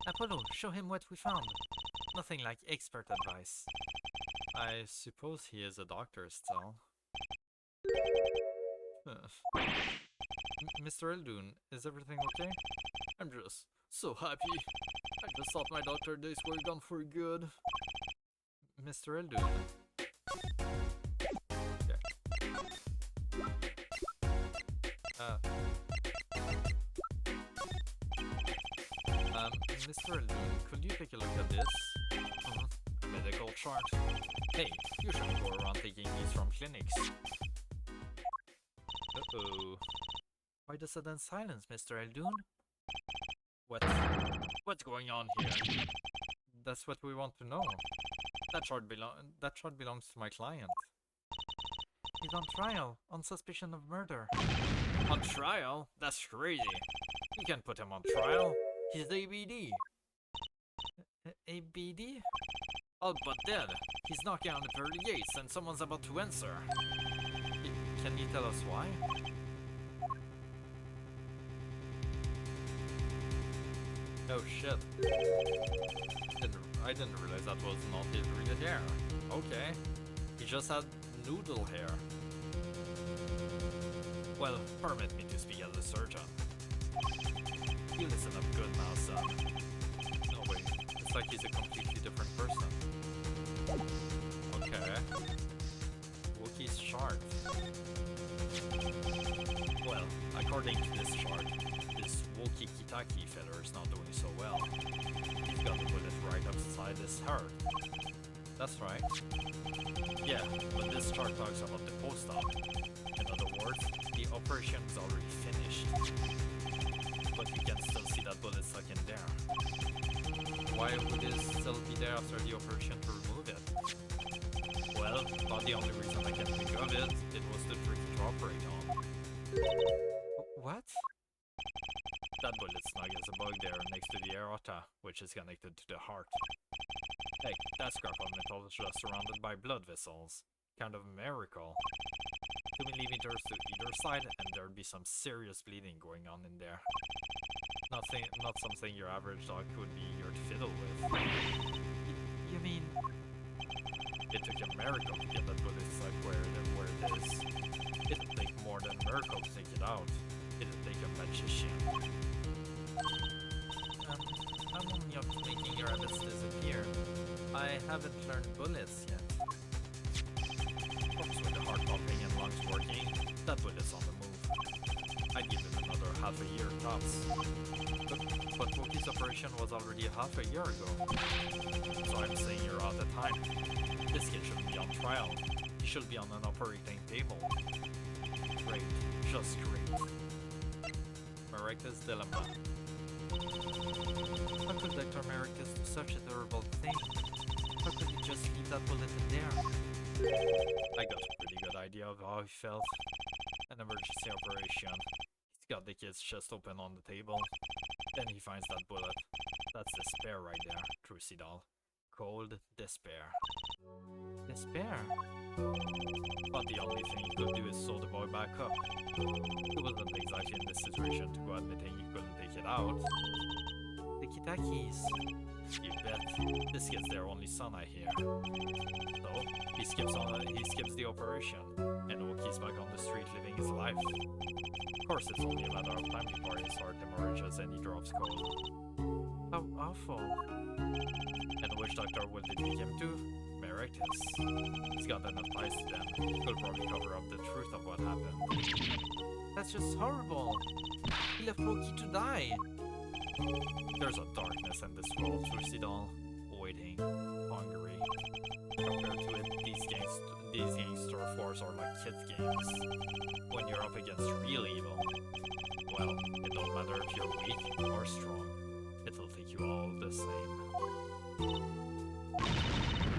Apollo, show him what we found. Nothing like expert advice. I suppose he is a doctor still. Mr. Eldoon, is everything okay? I'm just so happy. I just thought my doctor days were gone for good. Mr. Eldoon. Mr. Lee, could you take a look at this? Medical chart. Hey, you shouldn't go around taking these from clinics. Uh-oh. Why the sudden silence, Mr. Eldoon? What's going on here? That's what we want to know. That chart belongs to my client. He's on trial, on suspicion of murder. On trial? That's crazy. You can't put him on trial. He's ABD. ABD? All but dead. He's knocking on the pearly gates and someone's about to answer. Can you tell us why? Oh shit. I didn't realize that was not his real hair. Okay. He just had noodle hair. Well, permit me to speak as a surgeon. You listen up good now, son. No way. It's like he's a completely different person. Okay. Wookiee's chart. Well, according to this chart, this Wookiee Kitaki feller is not doing so well. He's got the bullet right upside his heart. That's right. Yeah, but this chart talks about the post-op. In other words, the operation is already finished. But you can still see that bullet stuck in there. Why would it still be there after the operation to remove it? Well, about the only reason I can think of it was too tricky to operate on. What? That bullet snug as a bug there next to the aorta, which is connected to the heart. Heck, that scrap of metal is just surrounded by blood vessels. Kind of a miracle. 2 millimeters to either side, and there'd be some serious bleeding going on in there. Not something your average dog would be eager to fiddle with. You mean... It took a miracle to get that bullet stuck where it is. It didn't take more than a miracle to take it out. It didn't take a magician. I'm only up to making your rabbits disappear. I haven't learned bullets yet. Of course, with the heart pumping and lungs working, that bullet's on the move. I'd give him another half a year tops. But Wookiee's operation was already half a year ago. So I'm saying you're out of time. This kid shouldn't be on trial. He should be on an operating table. Great. Just great. Maricta's dilemma. How could Dr. Marictus do such a terrible thing? How could he just leave that bullet in there? I got a pretty good idea of how he felt. An emergency operation. He's got the kid's chest open on the table. Then he finds that bullet. That's despair right there, Trucy doll. Cold despair. Despair? But the only thing he could do is sew the boy back up. He wasn't exactly in this situation to go admitting he couldn't take it out. The Kitakis. You bet. This kid's their only son, I hear. So, he skips the operation, and Wookiee's back on the street living his life. Of course, it's only a matter of time before his heart hemorrhages and he drops cold. How awful. And which doctor will they take him to? Marictus. He's got enough ties to them. He'll probably cover up the truth of what happened. That's just horrible. He left Wookiee to die. There's a darkness in this world, Trucy doll. Waiting. Hungry. Compared to it, these gangster fours are like kids games. When you're up against real evil, well, it don't matter if you're weak or strong. It'll take you all the same.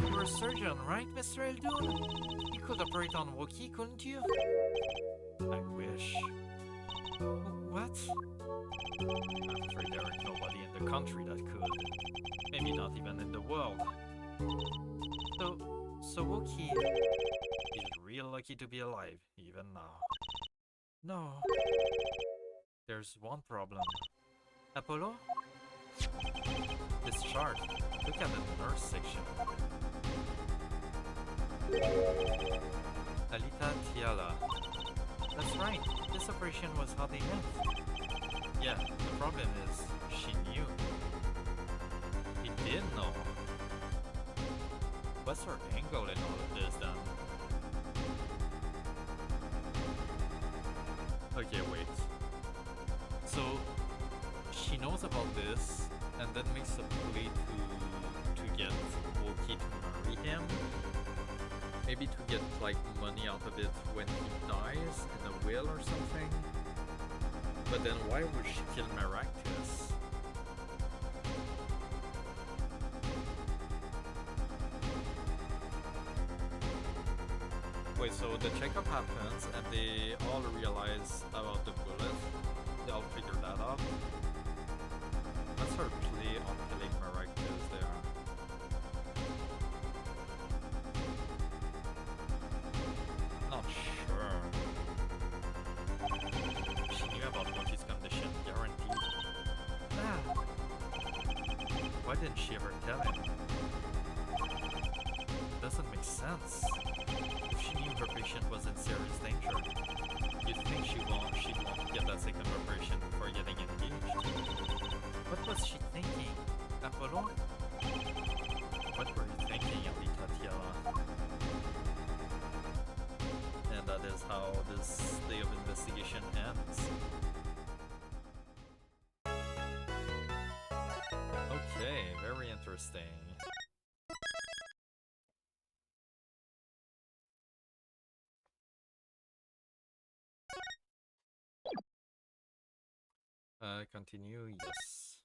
You're a surgeon, right, Mr. Eldoon? You could operate on Wookiee, couldn't you? I wish. What? I'm afraid there ain't nobody in the country that could. Maybe not even in the world. So Wookiee... He's real lucky to be alive, even now. No. There's one problem. Apollo? This chart. Look at the nurse section. Alita Tiala. That's right. This operation was how they met. Yeah, the problem is, she knew. He did know. What's her angle in all of this then? Okay, wait. So, she knows about this, and then makes a plea to get Wookie to marry him. Maybe to get like money out of it when he dies in a will or something. But then why would she kill Maractus? Wait, so the checkup happens and they all realize about the bullet. They all figure that out. What's her play on killing Maractus there? Not sure. She knew about Mochi's condition, guaranteed. Ah. Why didn't she ever tell him? Doesn't make sense. If she knew her patient was in serious danger, you'd think she'd want to get that second operation before getting engaged. What was she thinking? Apollo? What were you thinking, Alita Tiara? And that is how this day of investigation ends. Okay, very interesting. Continue, yes.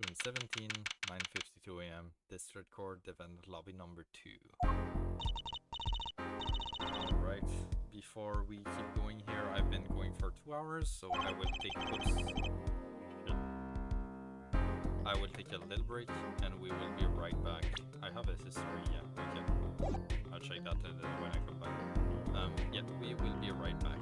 June 17, 9:52 a.m. District Court, Event Lobby number 2. Alright, before we keep going here, I've been going for 2 hours, so I will take, I will take a little break, and we will be right back. I have a history, yeah, okay. I'll check that when I come back. Yeah, we will be right back.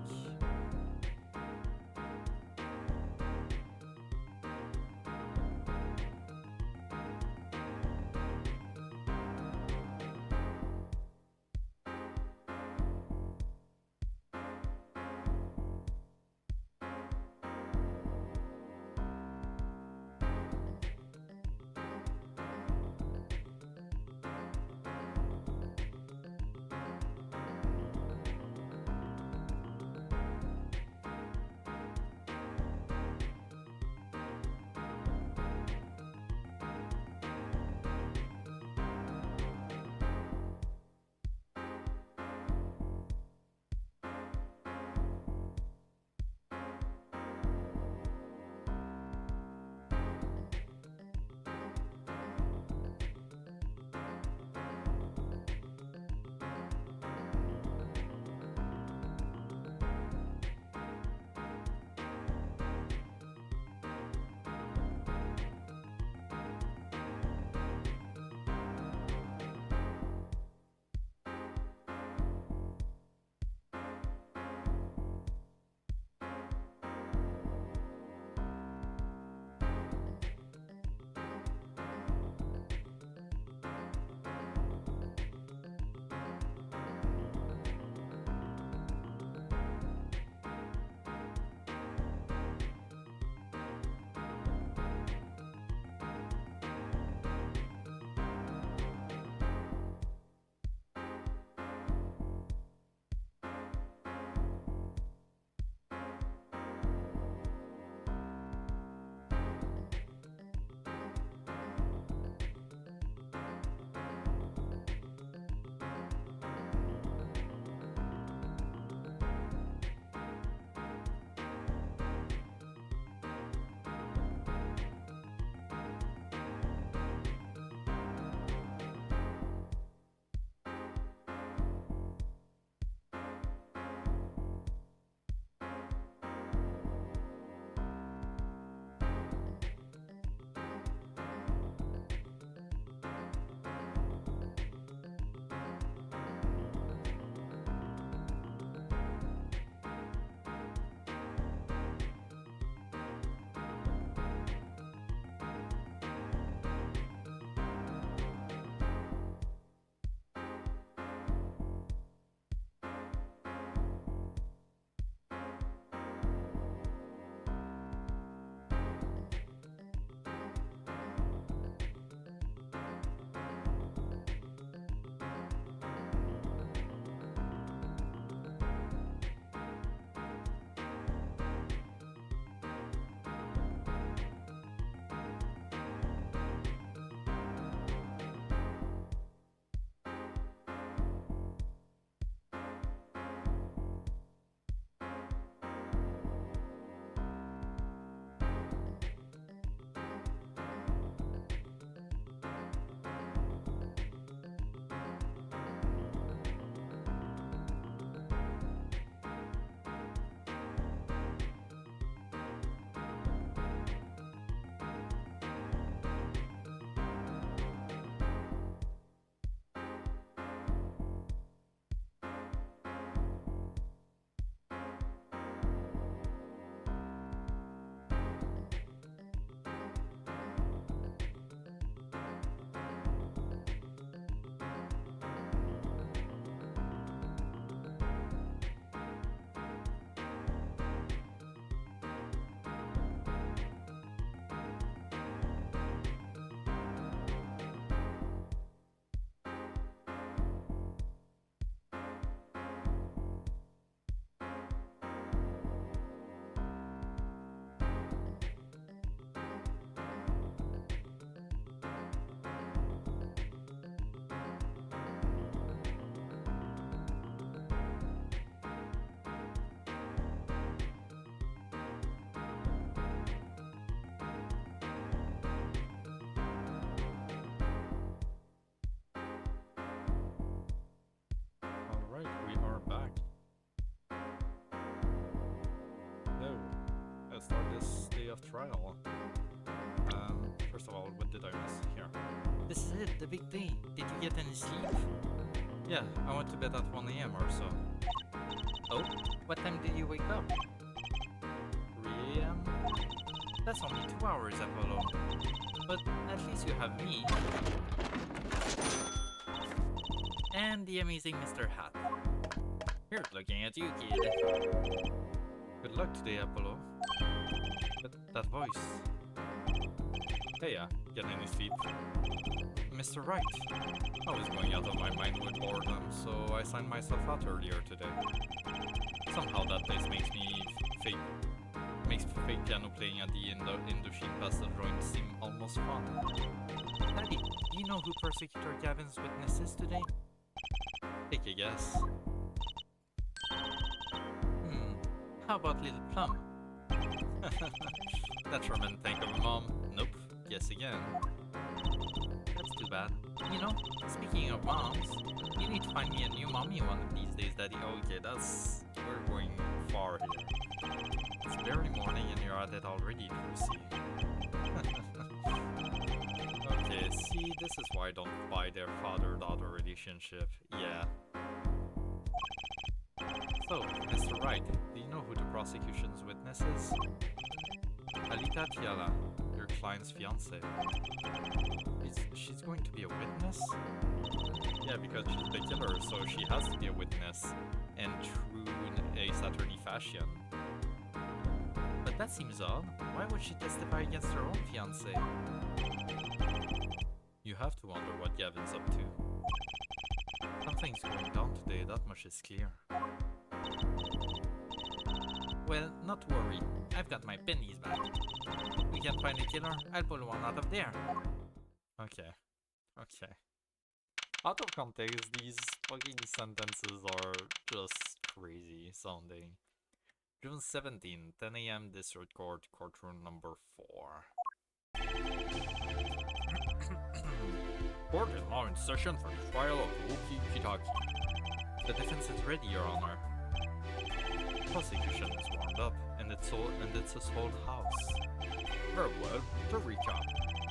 of trial. First of all, what did I miss here? This is it, the big day. Did you get any sleep? Yeah, I went to bed at 1 a.m. or so. Oh, what time did you wake up? 3 a.m.? That's only 2 hours, Apollo. But at least you have me. And the amazing Mr. Hat. Here's looking at you, kid. Good luck today, Apollo. But that voice. Hey, get any sleep? Mr. Wright. I was going out of my mind with boredom, so I signed myself out earlier today. Somehow that place makes fake piano playing at the Indochine Pastel drawing seem almost fun. Daddy, do you know who Prosecutor Gavin's witness is today? Take a guess. How about Little Plum? That's Roman think of a mom. Nope. Guess again. That's too bad. You know, speaking of moms, you need to find me a new mommy one of these days, Daddy. Okay, we're going far here. It's barely morning and you're at it already, Lucy. Okay, see, this is why I don't buy their father-daughter relationship. Yeah. So, Mr. Wright, do you know who the prosecution's witness is? Alita Tiala, your client's fiancée. She's going to be a witness? Yeah, because she's the killer, so she has to be a witness. And true in Ace Attorney fashion. But that seems odd. Why would she testify against her own fiancé? You have to wonder what Gavin's up to. Something's going down today, that much is clear. Well, not to worry. I've got my pennies back. We can find a killer, I'll pull one out of there. Okay. Out of context, these fucking sentences are just crazy sounding. June 17, 10 a.m. District Court, courtroom number 4. Court is now in session for the trial of Wookie Kitaki. The defense is ready, Your Honor. Prosecution is warmed up, and it's a sold house. Very well, to recap.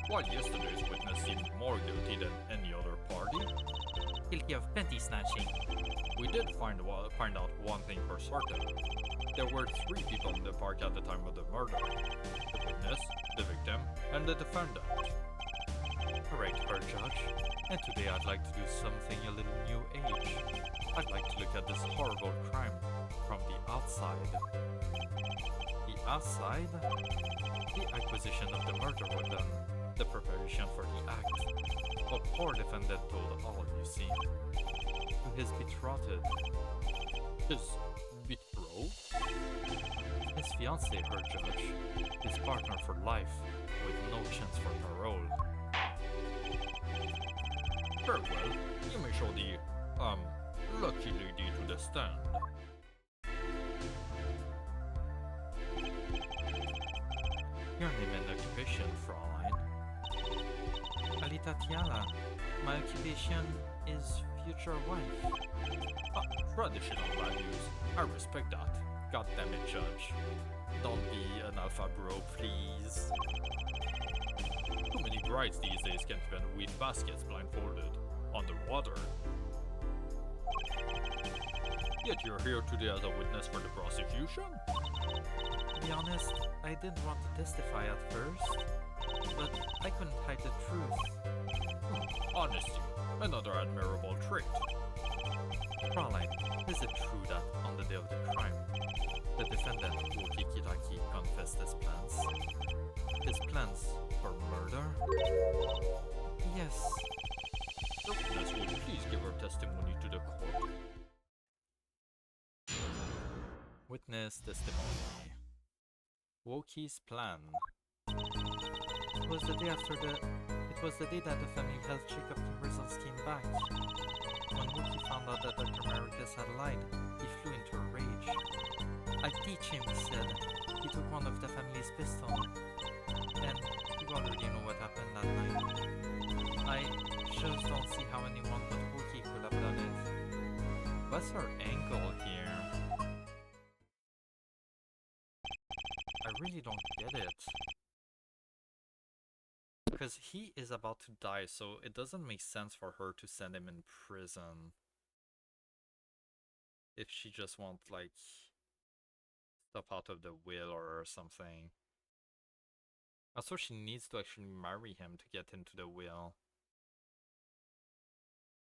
While yesterday's witness seemed more guilty than any other party, Guilty of panty snatching. we did find out one thing for certain. There were 3 people in the park at the time of the murder. The witness, the victim, and the defendant. Correct, her judge. And today I'd like to do something a little new age. I'd like to look at this horrible crime from the outside. The outside? The acquisition of the murder weapon. The preparation for the act. What poor defendant told all, you see. To his betrothed. His betrothed? His fiancée, her judge. His partner for life, with no chance for parole. Very well, you may show the, lucky lady to the stand. Your name and occupation, Fraulein? Alita Tiala. My occupation is future wife. Traditional values. I respect that. God damn it, Judge. Don't be an alpha bro, please. Too many brides these days can't even weave baskets blindfolded. Underwater. Yet you're here today as a witness for the prosecution? To be honest, I didn't want to testify at first, but I couldn't hide the truth. Honesty, another admirable trait. Fraulein, is it true that on the day of the crime, the defendant Wookie Kitaki confessed his plans? His plans for murder? Yes. The witness would please give her testimony to the court. Witness testimony. Wookie's plan. It was the day that the family health checkup results came back. When Wookie found out that Dr. Maricus had lied, he flew into a rage. I teach him, he said. He took one of the family's pistols. And you already know what happened that night. I just don't see how anyone but Wookie could have done it. What's her angle here? I really don't get it. Because he is about to die, so it doesn't make sense for her to send him in prison. If she just wants, like, stuff out of the will or something. Also, she needs to actually marry him to get into the will.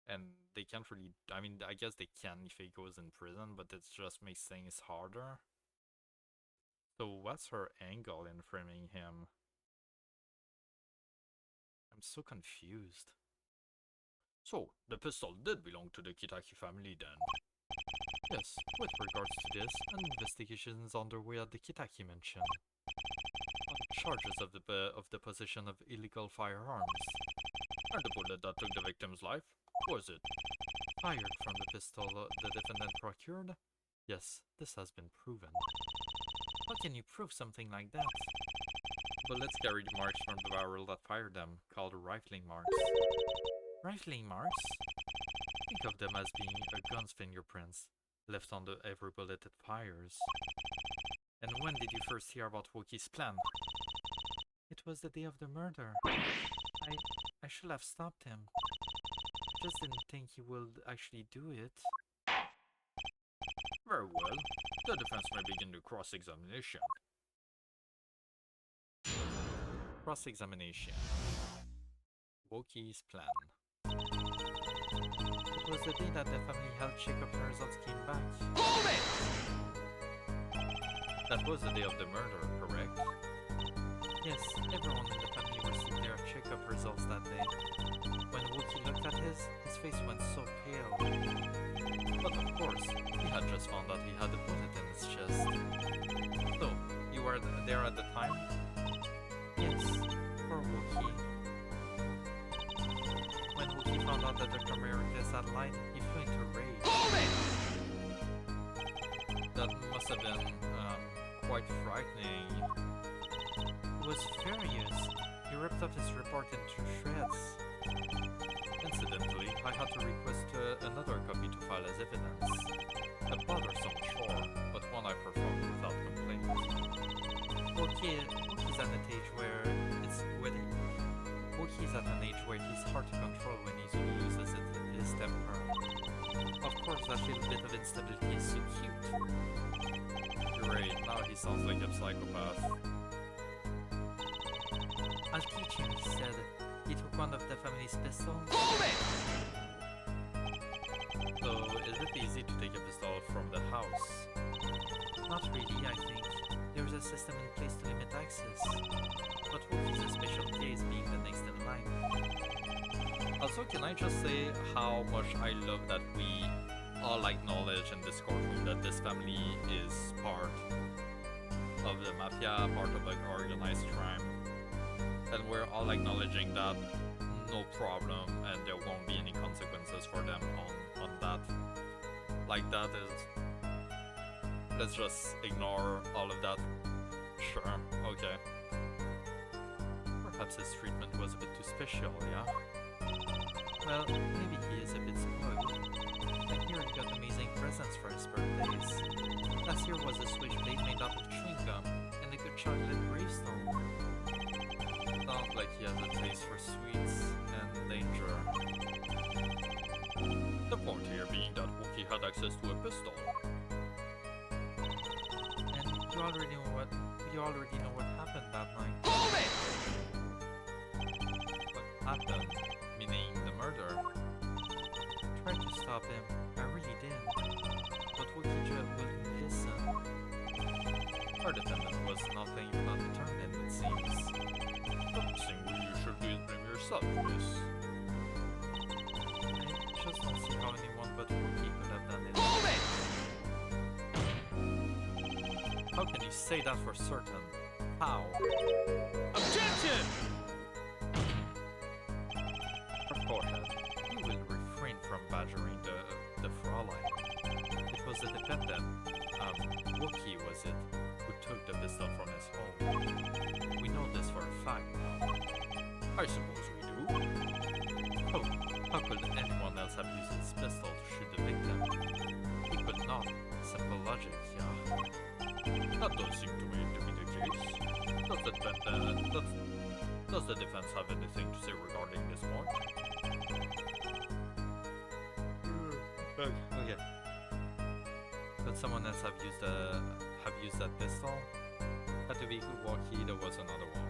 And they can't really, I mean, I guess they can if he goes in prison, but it just makes things harder. So what's her angle in framing him? I'm so confused. So, the pistol did belong to the Kitaki family then? Yes, with regards to this, an investigation is underway at the Kitaki mansion. On charges of the possession of illegal firearms. And the bullet that took the victim's life? Was it fired from the pistol the defendant procured? Yes, this has been proven. How can you prove something like that? Bullets carried marks from the barrel that fired them, called rifling marks. Rifling marks? Think of them as being a gun's fingerprints, left on every bullet it fires. And when did you first hear about Wookie's plan? It was the day of the murder. I should have stopped him. Just didn't think he would actually do it. Very well. The defense may begin the cross-examination. Cross-examination. Wookie's plan. It was the day that the family health checkup results came back. Hold it! That was the day of the murder, correct? Yes, everyone in the family received their checkup results that day. When Wookie looked at his face went so pale. But of course, he had just found out he had a bullet in his chest. So, you were there at the time? Yes, poor Wookie. When Wookie found out that Dr. Americas had lied, he flew into rage. That must have been, quite frightening. He was furious. He ripped up his report into shreds. Incidentally, I had to request another copy to file as evidence. A bothersome chore, but one I performed without complaint. Wookie's at an age where he's hard to control when he loses his temper. Of course, that little bit of instability is so cute. Great, now he sounds like a psychopath. I'll teach him, he said. He took one of the family's pistols. So, is it easy to take a pistol from the house? Not really, I think. There's a system in place to limit access. But Wookie's a special case, being the next in line. Also, can I just say how much I love that we all acknowledge in this courtroom that this family is part of the mafia, part of an organized crime. And we're all acknowledging that no problem and there won't be any consequences for them on that. Like that is... Let's just ignore all of that. Sure, okay. Perhaps his treatment was a bit too special, yeah? Well, maybe he is a bit spoiled. I hear he got amazing presents for his birthdays. Last year was a switchblade made out of chewing gum and a good chocolate gravestone. Sounds like he has a taste for sweets and danger. The point here being that Wookie had access to a pistol. And you already know what happened that night. What happened? Meaning the murder. I tried to stop him. I really did. But Wookie wouldn't listen. Our defendant was nothing if not determined, it seems. Something you should do is blame yourself, miss. I just don't see how anyone but Wookie could have done it. How can you say that for certain? How? Objection! Forehead, you will refrain from badgering the Fraulein. It was the defendant, Wookie was it, who took the pistol from his home. We know this for a fact now. I suppose we do. Oh, how could anyone else have used his pistol to shoot the victim? He could not. Simple logic, yeah. That does seem to me to be the case. Does the defense have anything to say regarding this point? Okay. Could someone else have used that pistol? At the vehicle walkie, there was another one.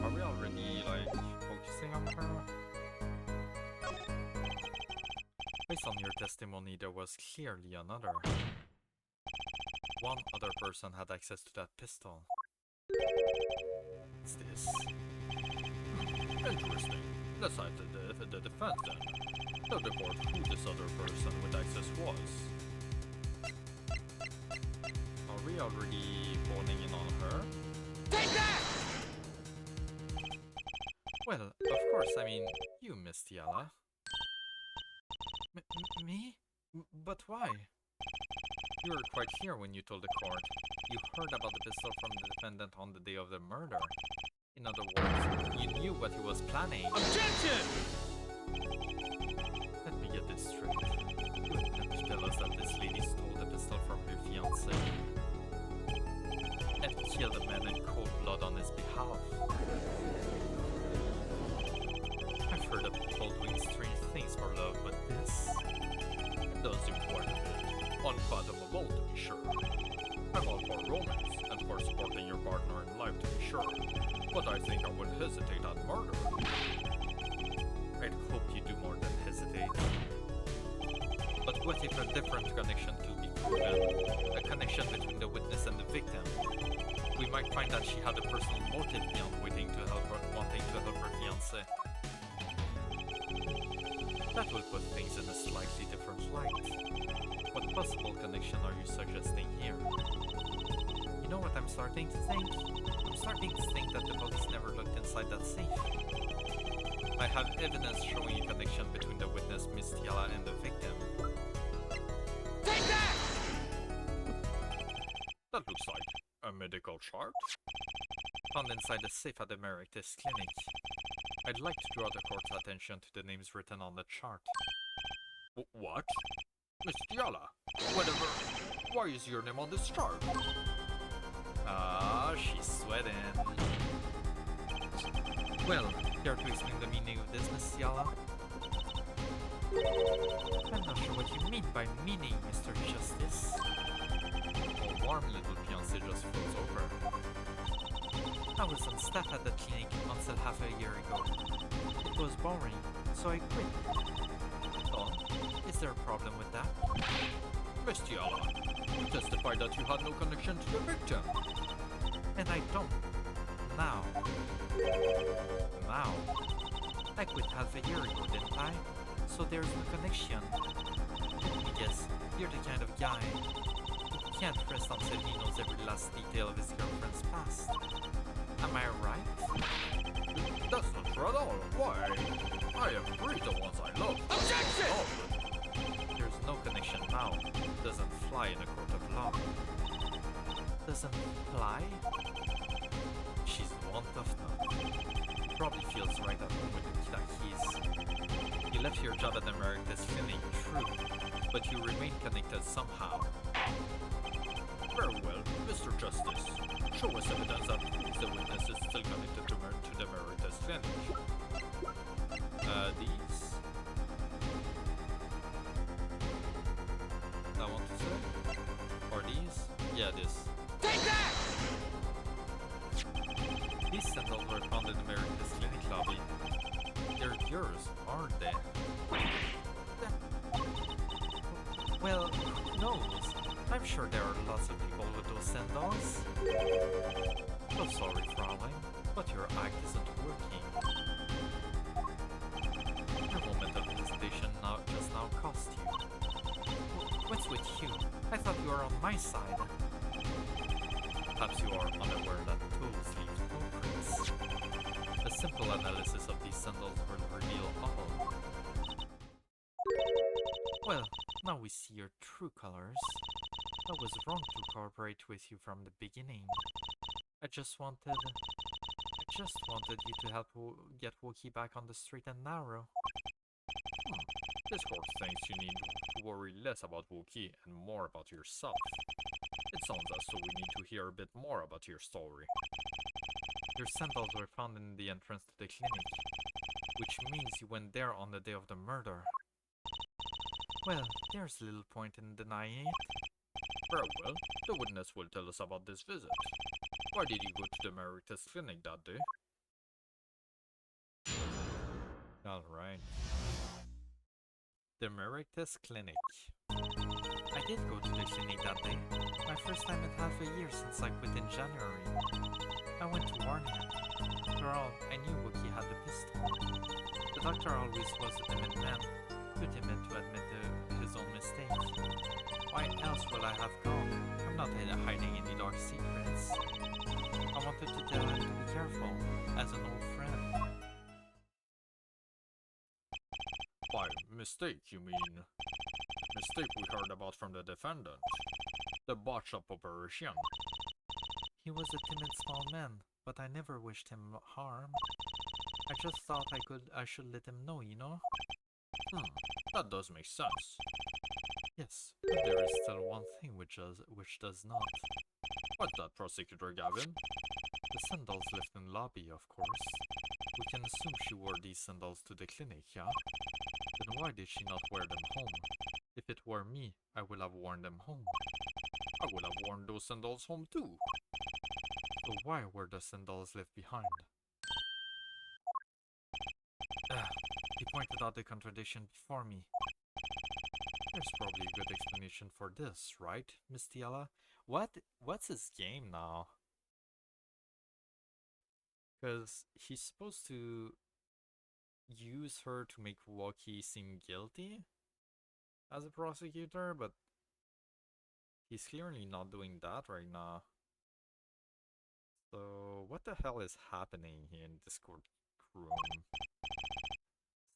Are we already like focusing on her? Based on your testimony, there was clearly another. One other person had access to that pistol. What's this? Interesting. Let's cite the defense then. Tell the court who this other person with access was. Are we already phoning in on her? Take that! Well, of course, I mean, you, Miss Tiala. Me? But why? You were quite clear when you told the court. You heard about the pistol from the defendant on the day of the murder. In other words, you knew what he was planning. Objection! Let me get this straight. You intend to tell us that this lady stole the pistol from her fiancé and killed a man in cold blood on his behalf. I've heard of people doing strange things for love, but this... It does seem quite a bit unfathomable, to be sure. I'm all for romance, and for supporting your partner in life, to be sure. But I think I would hesitate on murder. I'd hope you do more than hesitate. But what if a different connection could be proven? A connection between the witness and the victim? We might find that she had a personal motive beyond wanting to help her fiancé. That would put things in a slightly different light. What possible connection are you suggesting here? You know what I'm starting to think? I'm starting to think that the police never looked inside that safe. I have evidence showing a connection between the witness, Miss Tiala, and the victim. Take that! That looks like a medical chart. Found inside the safe at the Emeritus Clinic. I'd like to draw the court's attention to the names written on the chart. What? Miss Tiala? Whatever. Why is your name on this chart? Ah, she's sweating. Well, care to explain the meaning of this, Miss Tiala? I'm not sure what you mean by meaning, Mr. Justice. A warm little fiancé just froze over. I was on staff at the clinic until half a year ago. It was boring, so I quit. Oh, is there a problem with that? Miss Tiala, you testified that you had no connection to the victim. And I don't. Now. I quit half a year ago, didn't I? So there's no connection. Let me guess, you're the kind of guy who can't rest until he knows every last detail of his girlfriend's past. Am I right? That's not true at all. Why? I am free the ones I love. Objection! Oh, there's no connection now. Doesn't fly in a court of law. Doesn't fly? She's the one tough nut. Probably feels right at home with the kid he is. You left your job at the Emeritus Clinic, true, but you remain connected somehow. Very well, Mr. Justice. Show us evidence that proves the witness is still connected to the Emeritus Clinic. These? I want to say? Or these? Yeah, this. Take that! These sandals were found in the Emeritus Clinic lobby. They're yours, aren't they? Well, who knows? I'm sure there are lots of people with those sandals. So sorry, Fraulein, but your act isn't working. Your moment of hesitation just now cost you. What's with you? I thought you were on my side. Perhaps you are unaware that toes leave no prints. A simple analysis of these sandals will reveal all. Well, now we see your true colors. I was wrong to cooperate with you from the beginning. I just wanted you to help get Wookie back on the straight and narrow. This court thinks you need to worry less about Wookie and more about yourself. It sounds as though we need to hear a bit more about your story. Your sandals were found in the entrance to the clinic, which means you went there on the day of the murder. Well, there's little point in denying it. Very well, the witness will tell us about this visit. Why did you go to the Emeritus Clinic that day? Alright. The Emeritus Clinic. I did go to the clinic that day. My first time in half a year since I quit in January. I went to warn him. After all, I knew Wookie had the pistol. The doctor always was a timid man, too timid to admit his own mistakes. Why else would I have gone? I'm not hiding any dark secrets. I wanted to tell him to be careful, as an old friend. By mistake, you mean? Mistake we heard about from the defendant. The botch-up operation. He was a timid small man, but I never wished him harm. I just thought I should let him know, you know? That does make sense. Yes, but there is still one thing which does not. What's that, Prosecutor Gavin? The sandals left in lobby, of course. We can assume she wore these sandals to the clinic, yeah? Then why did she not wear them home? If it were me, I would have worn them home. I would have worn those sandals home too. So why were the sandals left behind? He pointed out the contradiction before me. There's probably a good explanation for this, right, Miss Tiala? What's his game now? Because he's supposed to use her to make Wookie seem guilty as a prosecutor, but he's clearly not doing that right now. So what the hell is happening here in this courtroom?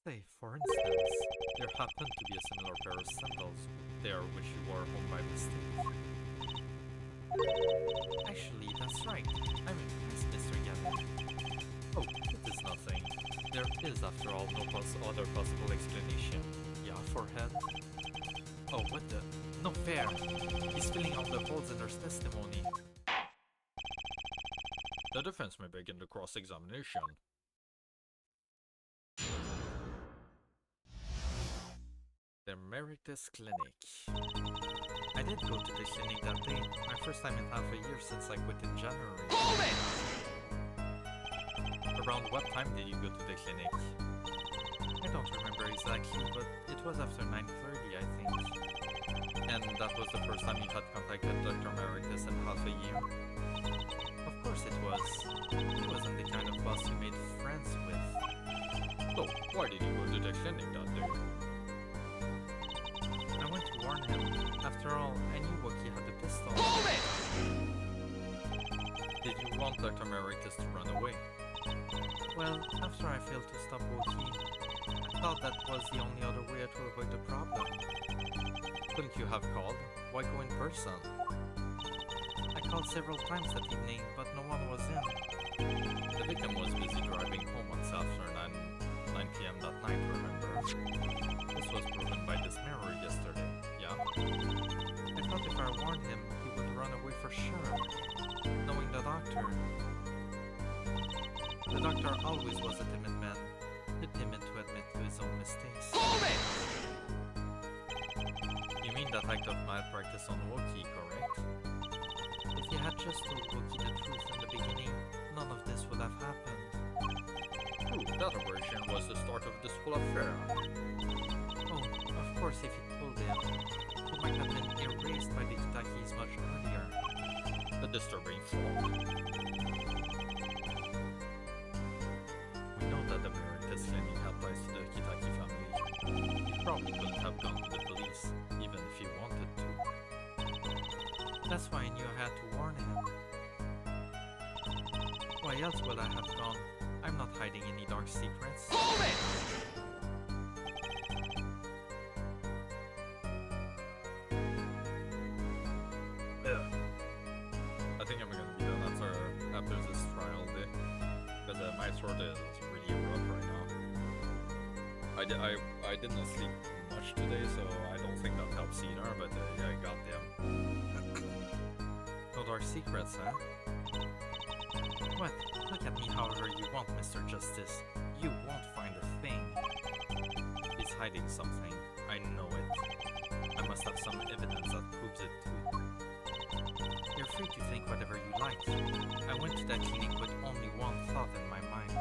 Say, for instance, there happened to be a similar pair of sandals there which you wore home by mistake. Actually, that's right. I'm impressed, Mr. Gavin. Oh, it is nothing. There is, after all, no other possible explanation. Yeah, forehead. Oh, what the? No fair! He's filling out the holes in her testimony. The defense may begin the cross-examination. The Emeritus Clinic. I did go to the clinic that day, my first time in half a year since I quit in January. Hold it! Around what time did you go to the clinic? I don't remember exactly, but it was after 9:30, I think. And that was the first time you had contacted Dr. Emeritus in half a year? Of course it was. He wasn't the kind of boss you made friends with. So, why did you go to the clinic that day? I went to warn him. After all, I knew Wookie had the pistol. Did you want Dr. Emeritus to run away? Well, after I failed to stop Wookie, I thought that was the only other way to avoid the problem. Couldn't you have called? Why go in person? I called several times that evening, but no one was in. The victim was busy driving home until after 9 p.m. that night, remember? This was proven by this mirror yesterday, yeah? I thought if I warned him, he would run away for sure, knowing the doctor. The doctor always was a timid man, too timid to admit to his own mistakes. Hold it! You mean that act of malpractice on Wookie, correct? If he had just told Wookie the truth in the beginning, none of this would have happened. True, that operation was the start of this whole affair. Oh, of course if he told him, he might have been erased by the Kitakis much earlier. A disturbing thought. We know that the Emeritus Clinic had ties to the Kitaki family. He probably couldn't have gone to the police, even if he wanted to. That's why I knew I had to warn him. Why else would I have gone? I'm not hiding any dark secrets. Hold it! throat is really rough right now. I did not sleep much today, so I don't think that helps either, but yeah, goddamn. No dark secrets, huh? What? Look at me however you want, Mr. Justice. You won't find a thing. He's hiding something. I know it. I must have some evidence that proves it too. You're free to think whatever you like. I went to that clinic with only one thought in my mind.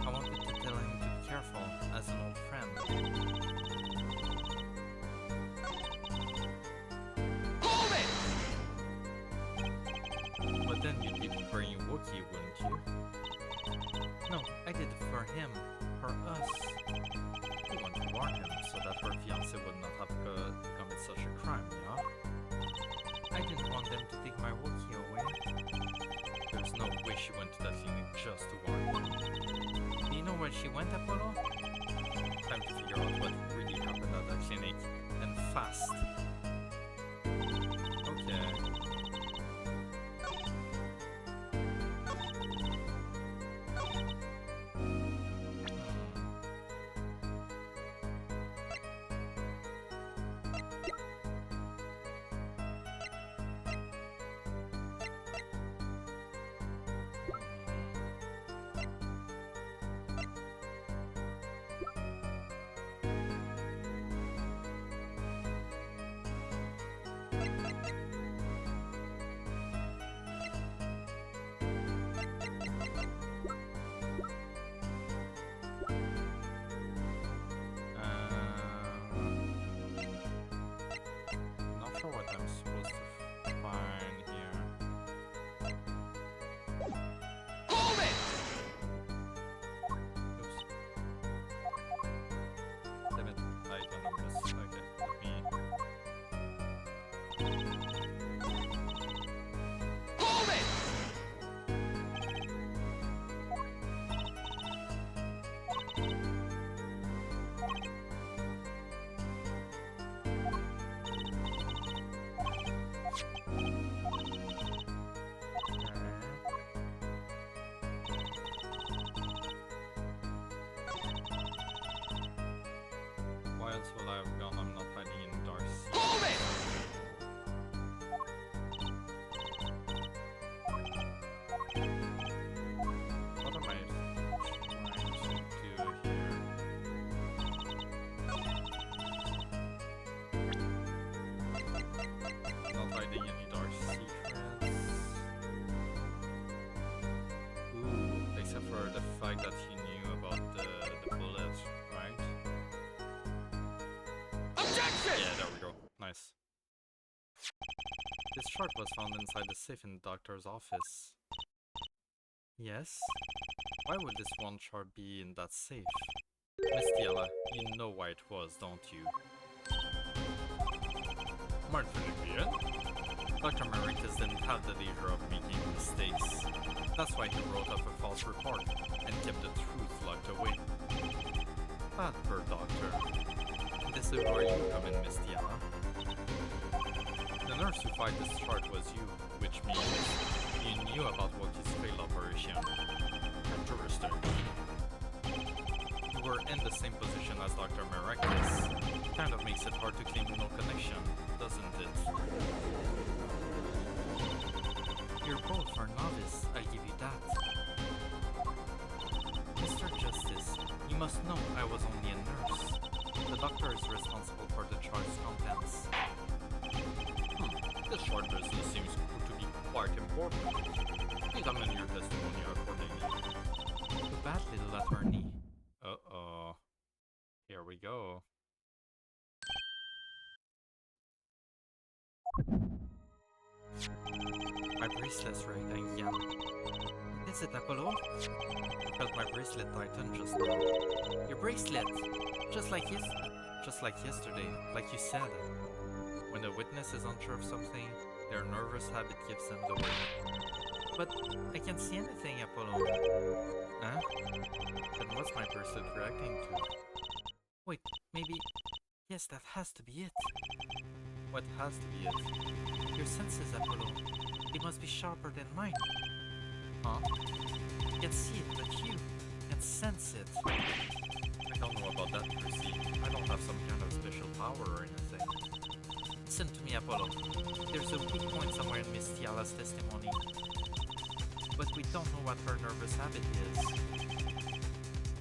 I wanted to tell him to be careful, as an old friend. Hold it! But then you'd be preparing Wookiee, wouldn't you? No, I did it for him. For us. You want to warn him so that her fiancé would not have to commit such a crime, yeah? I didn't want them to take my Wookiee away. There's no way she went to that clinic just to warn him. Do you know where she went, Apollo? Time to figure out what really happened at that clinic, and fast. Okay. Not sure what I'm supposed to find here. Hold it! Oops. Damn it, I don't know this. Okay, let me... Hold it! Why else will I have gone? I'm not hiding in dark sea. Hold it! What am I trying to do here? Not hiding any dark secrets. Ooh, except for the fact that he knew about the bullet, right? Objection! Yeah, there we go. Nice. This chart was found inside the safe in the doctor's office. Yes? Why would this one chart be in that safe? Miss Tiela, you know why it was, don't you? Martin again? Dr. Maritas didn't have the leisure of making mistakes. That's why he wrote up a false report and kept the truth locked away. Bad per doctor. This is where you come in, Miss Tiela. The nurse who found this chart was you, which means you knew about Wookiee's failed operation. Interesting. You were in the same position as Dr. Maritas. Kind of makes it hard to claim no connection, doesn't it? You're both are novice, I'll give you that. Mr. Justice, you must know I was only a nurse. The doctor is responsible for the chart's contents. This short business seems to be quite important. Examine your testimony accordingly. Too bad, little attorney. Uh-oh. Here we go. My bracelet's right again. Is it, Apollo? I felt my bracelet tighten just now. Your bracelet! Just like yesterday, like you said. When a witness is unsure of something, their nervous habit gives them the word. But I can't see anything, Apollo. Huh? Then what's my bracelet reacting to? Wait, maybe... Yes, that has to be it. What has to be it? Your senses, Apollo. They must be sharper than mine. Huh? You can see it, but you can sense it. I don't know about that, Percy. I don't have some kind of special power or anything. Listen to me, Apollo. There's a weak point somewhere in Miss Tiala's testimony. But we don't know what her nervous habit is.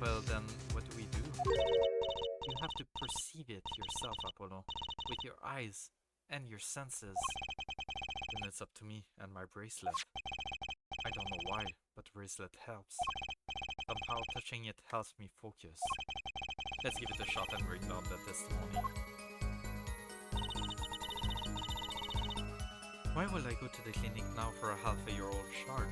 Well, then, what do we do? You have to perceive it yourself, Apollo, with your eyes and your senses. Then it's up to me and my bracelet. I don't know why, but the bracelet helps. Somehow touching it helps me focus. Let's give it a shot and bring down the testimony. Why will I go to the clinic now for a half-a-year-old shard?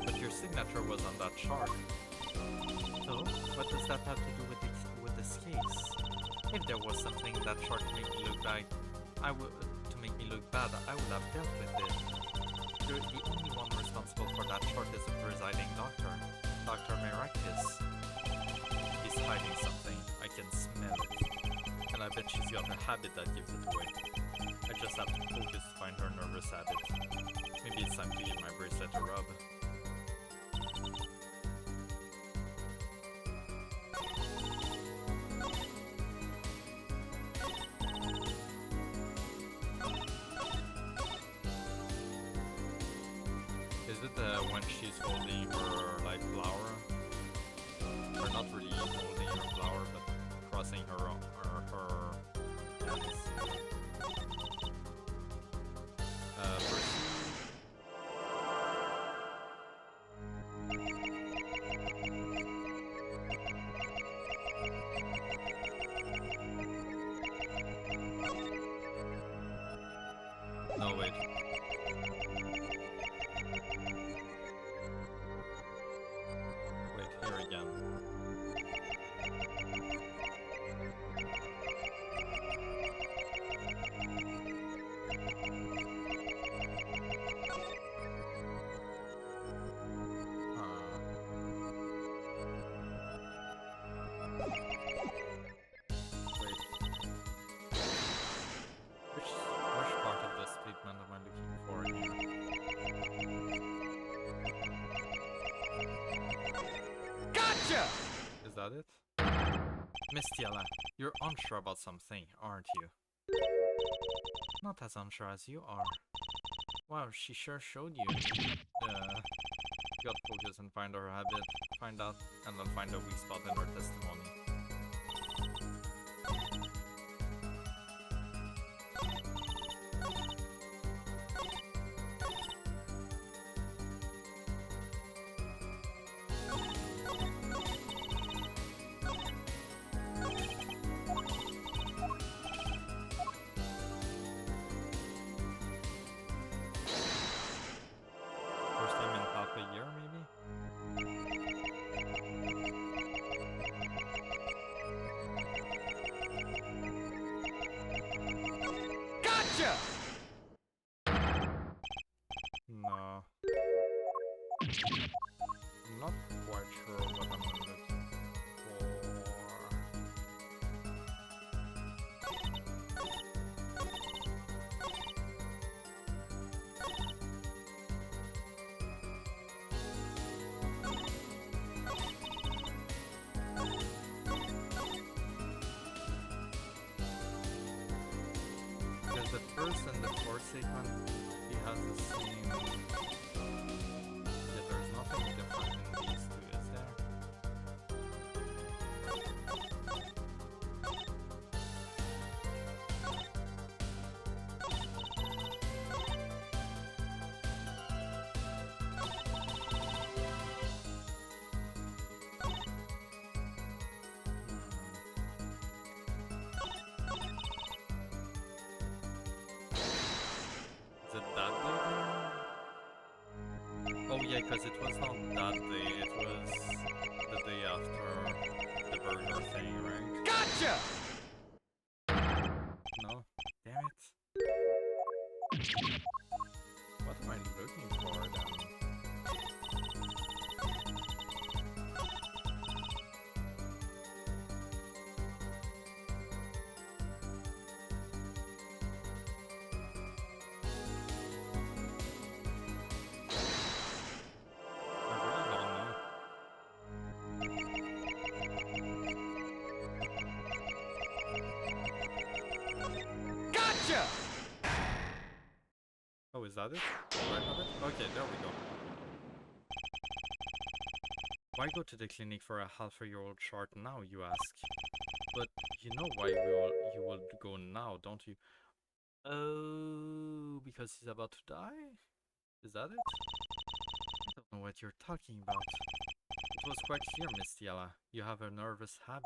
But your signature was on that chart. So, what does that have to do with this case? If there was something in that chart to make me look bad, I would have dealt with it. The only one responsible for that chart is the presiding doctor, Dr. Merakis. He's hiding something. I can smell it. And I bet she's got a habit that gives it away. I just have to focus to find her nervous habit. Maybe it's time to give my bracelet a rub. Is it when she's holding her like flower? Or not really holding her flower, but crossing her hands? Percy? No, wait. Wait, here again. Wait. Which part of the statement am I looking for here? Gotcha! Is that it? Miss Tiala, you're unsure about something, aren't you? Not as unsure as you are. Wow, she sure showed you. You got focus and find her habit, find out, and then find a weak spot in her testimony. First time in half a year, maybe? Gotcha! No. I'm not quite sure what I'm looking for. Because the first and the fourth sequence, he has the same. Yeah, there's nothing different in these two, is there? Is it that day then? Oh yeah, because it was not that day, it was the day after the burger thing, right? Gotcha! No? Damn it. What am I looking for then? is that it? Do I have it? Okay, there we go. Why go to the clinic for a half-a-year-old chart now, you ask? But you know why you will go now, don't you? Oh, because he's about to die? Is that it? I don't know what you're talking about. It was quite clear, Miss Tiala. You have a nervous habit.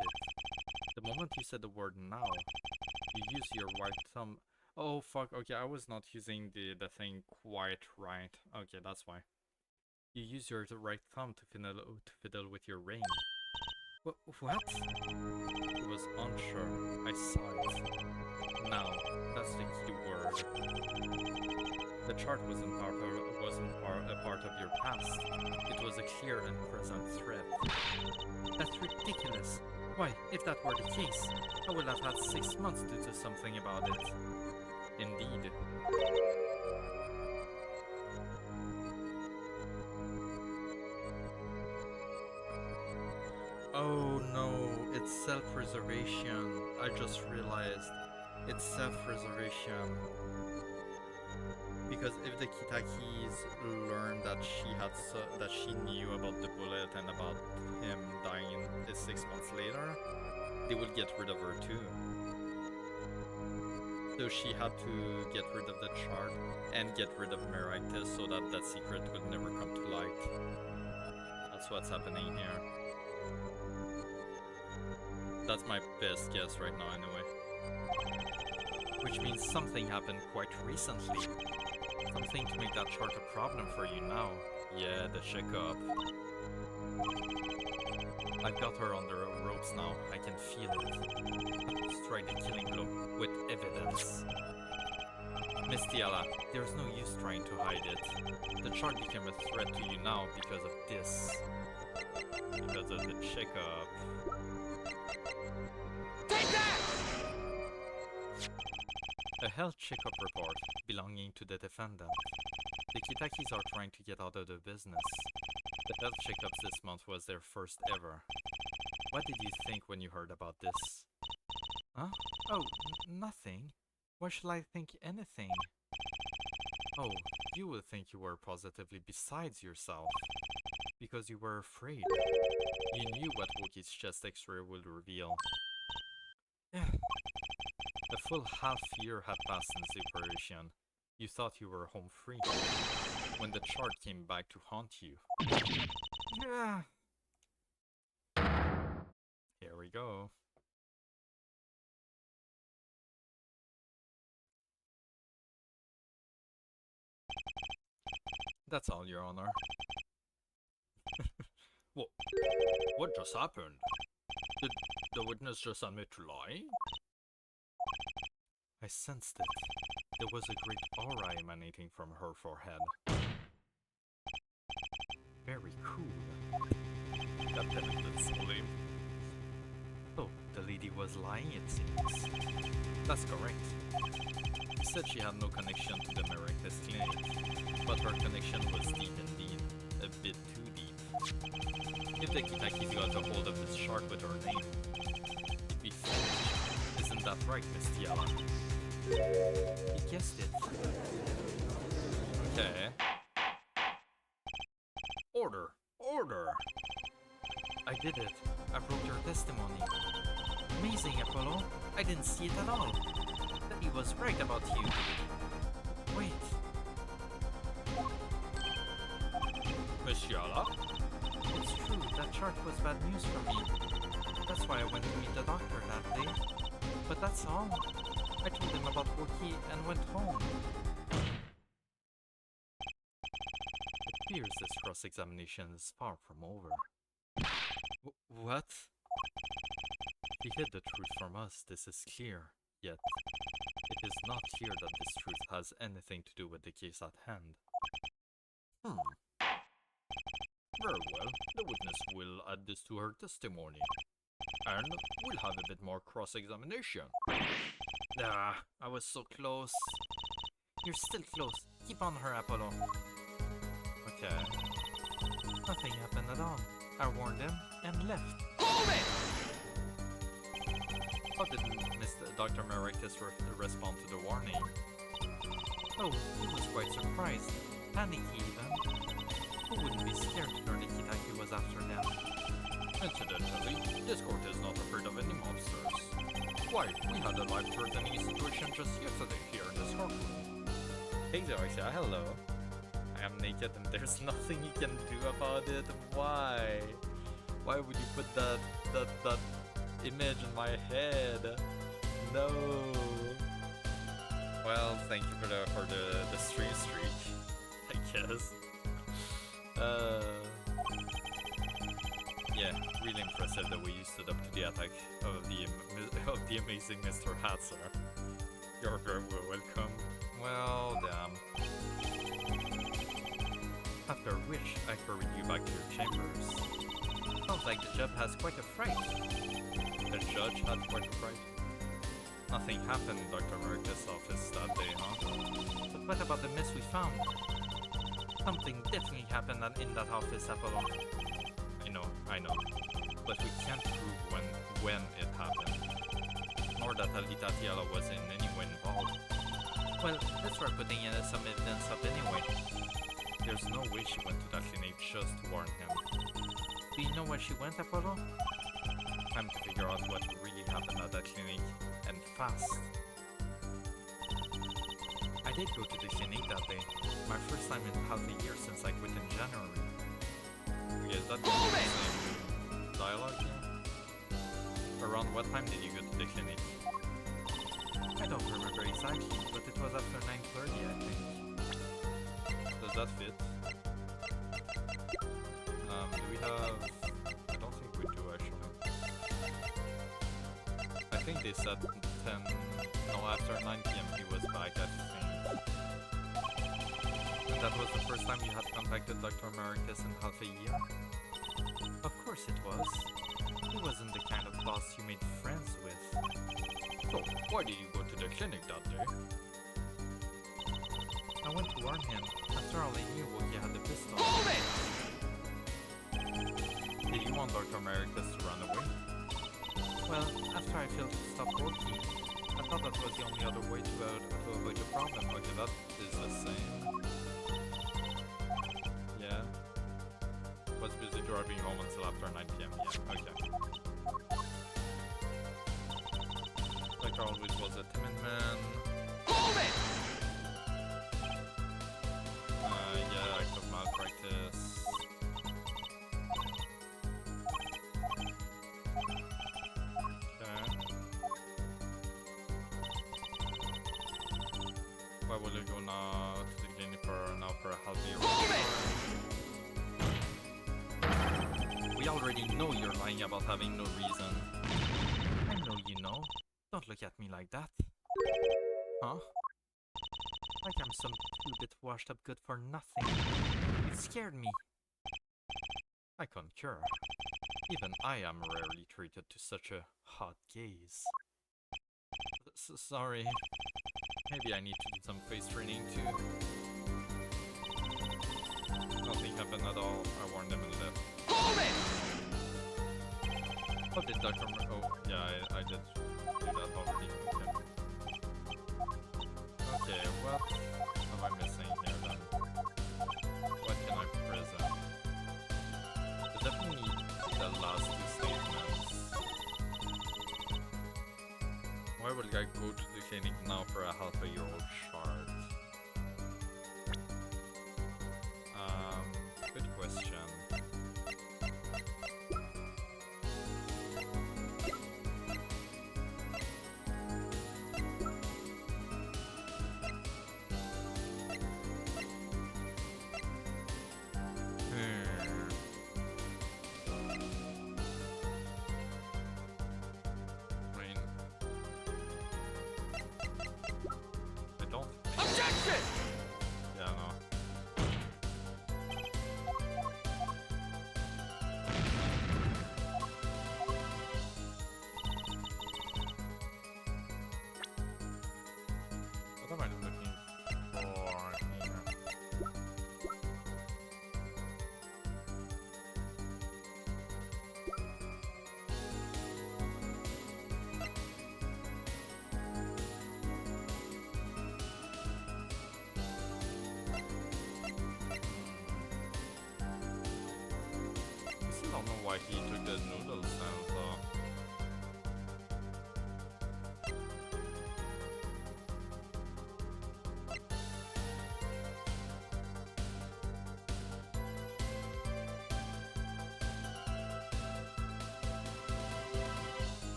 The moment you said the word now, you use your right thumb. Oh fuck, okay, I was not using the thing quite right. Okay, that's why. You use your right thumb to fiddle with your ring. What? He was unsure. I saw it. Now, that's the key word. The chart wasn't a part of your past. It was a clear and present threat. That's ridiculous. Why, if that were the case, I would have had 6 months to do something about it. Indeed. Oh no, it's self-preservation. I just realized. It's self-preservation. Because if the Kitakis learned that she knew about the bullet and about him dying 6 months later, they would get rid of her too. So she had to get rid of the chart and get rid of Merictus so that that secret would never come to light. That's what's happening here. That's my best guess right now anyway. Which means something happened quite recently. Something to make that chart a problem for you now. Yeah, the checkup. I've got her on the ropes now. I can feel it. Strike the killing blow with evidence. Miss Tiala, there's no use trying to hide it. The chart became a threat to you now because of this. Because of the checkup. Take that! A health checkup report belonging to the defendant. The Kitakis are trying to get out of the business. The health checkups this month was their first ever. What did you think when you heard about this? Huh? Oh, nothing. Why should I think anything? Oh, you would think you were positively besides yourself. Because you were afraid. You knew what Wookie's chest X-ray would reveal. Yeah. A full half year had passed since the operation. You thought you were home free. When the chart came back to haunt you. Yeah. Here we go. That's all, Your Honor. What just happened? Did the witness just admit to lying? I sensed it. There was a great aura emanating from her forehead. Very cool. That penetrated slowly. Oh, the lady was lying, it seems. That's correct. She said she had no connection to the Merictus clinic, but her connection was deep indeed, a bit too deep. If the Kitakis got a hold of this chart with her name, it'd be finished. Isn't that right, Miss Tiala? He guessed it. Okay. Order! Order! I did it. I broke your testimony. Amazing, Apollo. I didn't see it at all. He was right about you. Wait. Miss Tiala? It's true, that chart was bad news for me. That's why I went to meet the doctor that day. But that's all. I told him about Wookie and went home. It appears this cross-examination is far from over. What? He hid the truth from us, this is clear. Yet, it is not clear that this truth has anything to do with the case at hand. Very well, the witness will add this to her testimony. And we'll have a bit more cross-examination. Ah, I was so close. You're still close. Keep on her, Apollo. Okay. Nothing happened at all. I warned him and left. Hold it! How did Dr. Merictus respond to the warning? Oh, he was quite surprised, panicky even. Who wouldn't be scared to learn Ikitaki was after them? Incidentally, this court is not afraid of any mobsters. Why, we had a life-threatening situation just yesterday here in this courtroom. Hey Zoysia, hello. I am naked and there's nothing you can do about it. Why? Why would you put that image in my head? No. Well, thank you for the stream streak, I guess. Yeah, really impressive the way you stood up to the attack of the amazing Mr. Hatzer. You're very welcome. Well, damn. After which, I hurried you back to your chambers. Sounds like the judge has quite a fright. The judge had quite a fright. Nothing happened in Dr. America's office that day, huh? But what about the mess we found? Something definitely happened in that office, Apollo. I know. But we can't prove when it happened. Nor that Alita Tiala was in any way involved. Well, let's start putting some evidence up anyway. There's no way she went to that clinic just to warn him. Do you know where she went, Apollo? Time to figure out what really happened at that clinic, and fast. I did go to the clinic that day. My first time in half a year since I quit in January. Is that the same dialogue here? Around what time did you go to the clinic? I don't remember exactly, but it was after 9:30, I think. Does that fit? Do we have... I don't think we do, actually. I think they said 10... No, after 9 PM he was back, I think. And that was the first time you had contacted Dr. Americas in half a year? Of course it was. He wasn't the kind of boss you made friends with. So, why did you go to the clinic that day? I went to warn him. After all, I knew Wookie had the pistol. Did you want Dr. Americas to run away? Well, after I failed to stop Wookie, I thought that was the only other way to avoid the problem. Okay, that is the same. Yeah. Was busy driving home until after 9 PM. Yeah, okay. Like always was a timid man. Yeah, active malpractice. Okay. Why will you go now to the clinic for a half year? We already know you're lying about having no reason. I know you know. Don't look at me like that. Huh? Like I'm some two-bit washed up good for nothing. It scared me. I concur. Even I am rarely treated to such a hot gaze. Sorry. Maybe I need to do some face training too. Nothing happened at all. I warned them and left. Oh, did Dr. Oh, yeah, I did do that already. Okay, what am I missing here then? What can I present? I definitely need the last two statements. Why would I go to the clinic now for a half-a-year-old shard? Good question. What am I looking for here? why he took the noodles and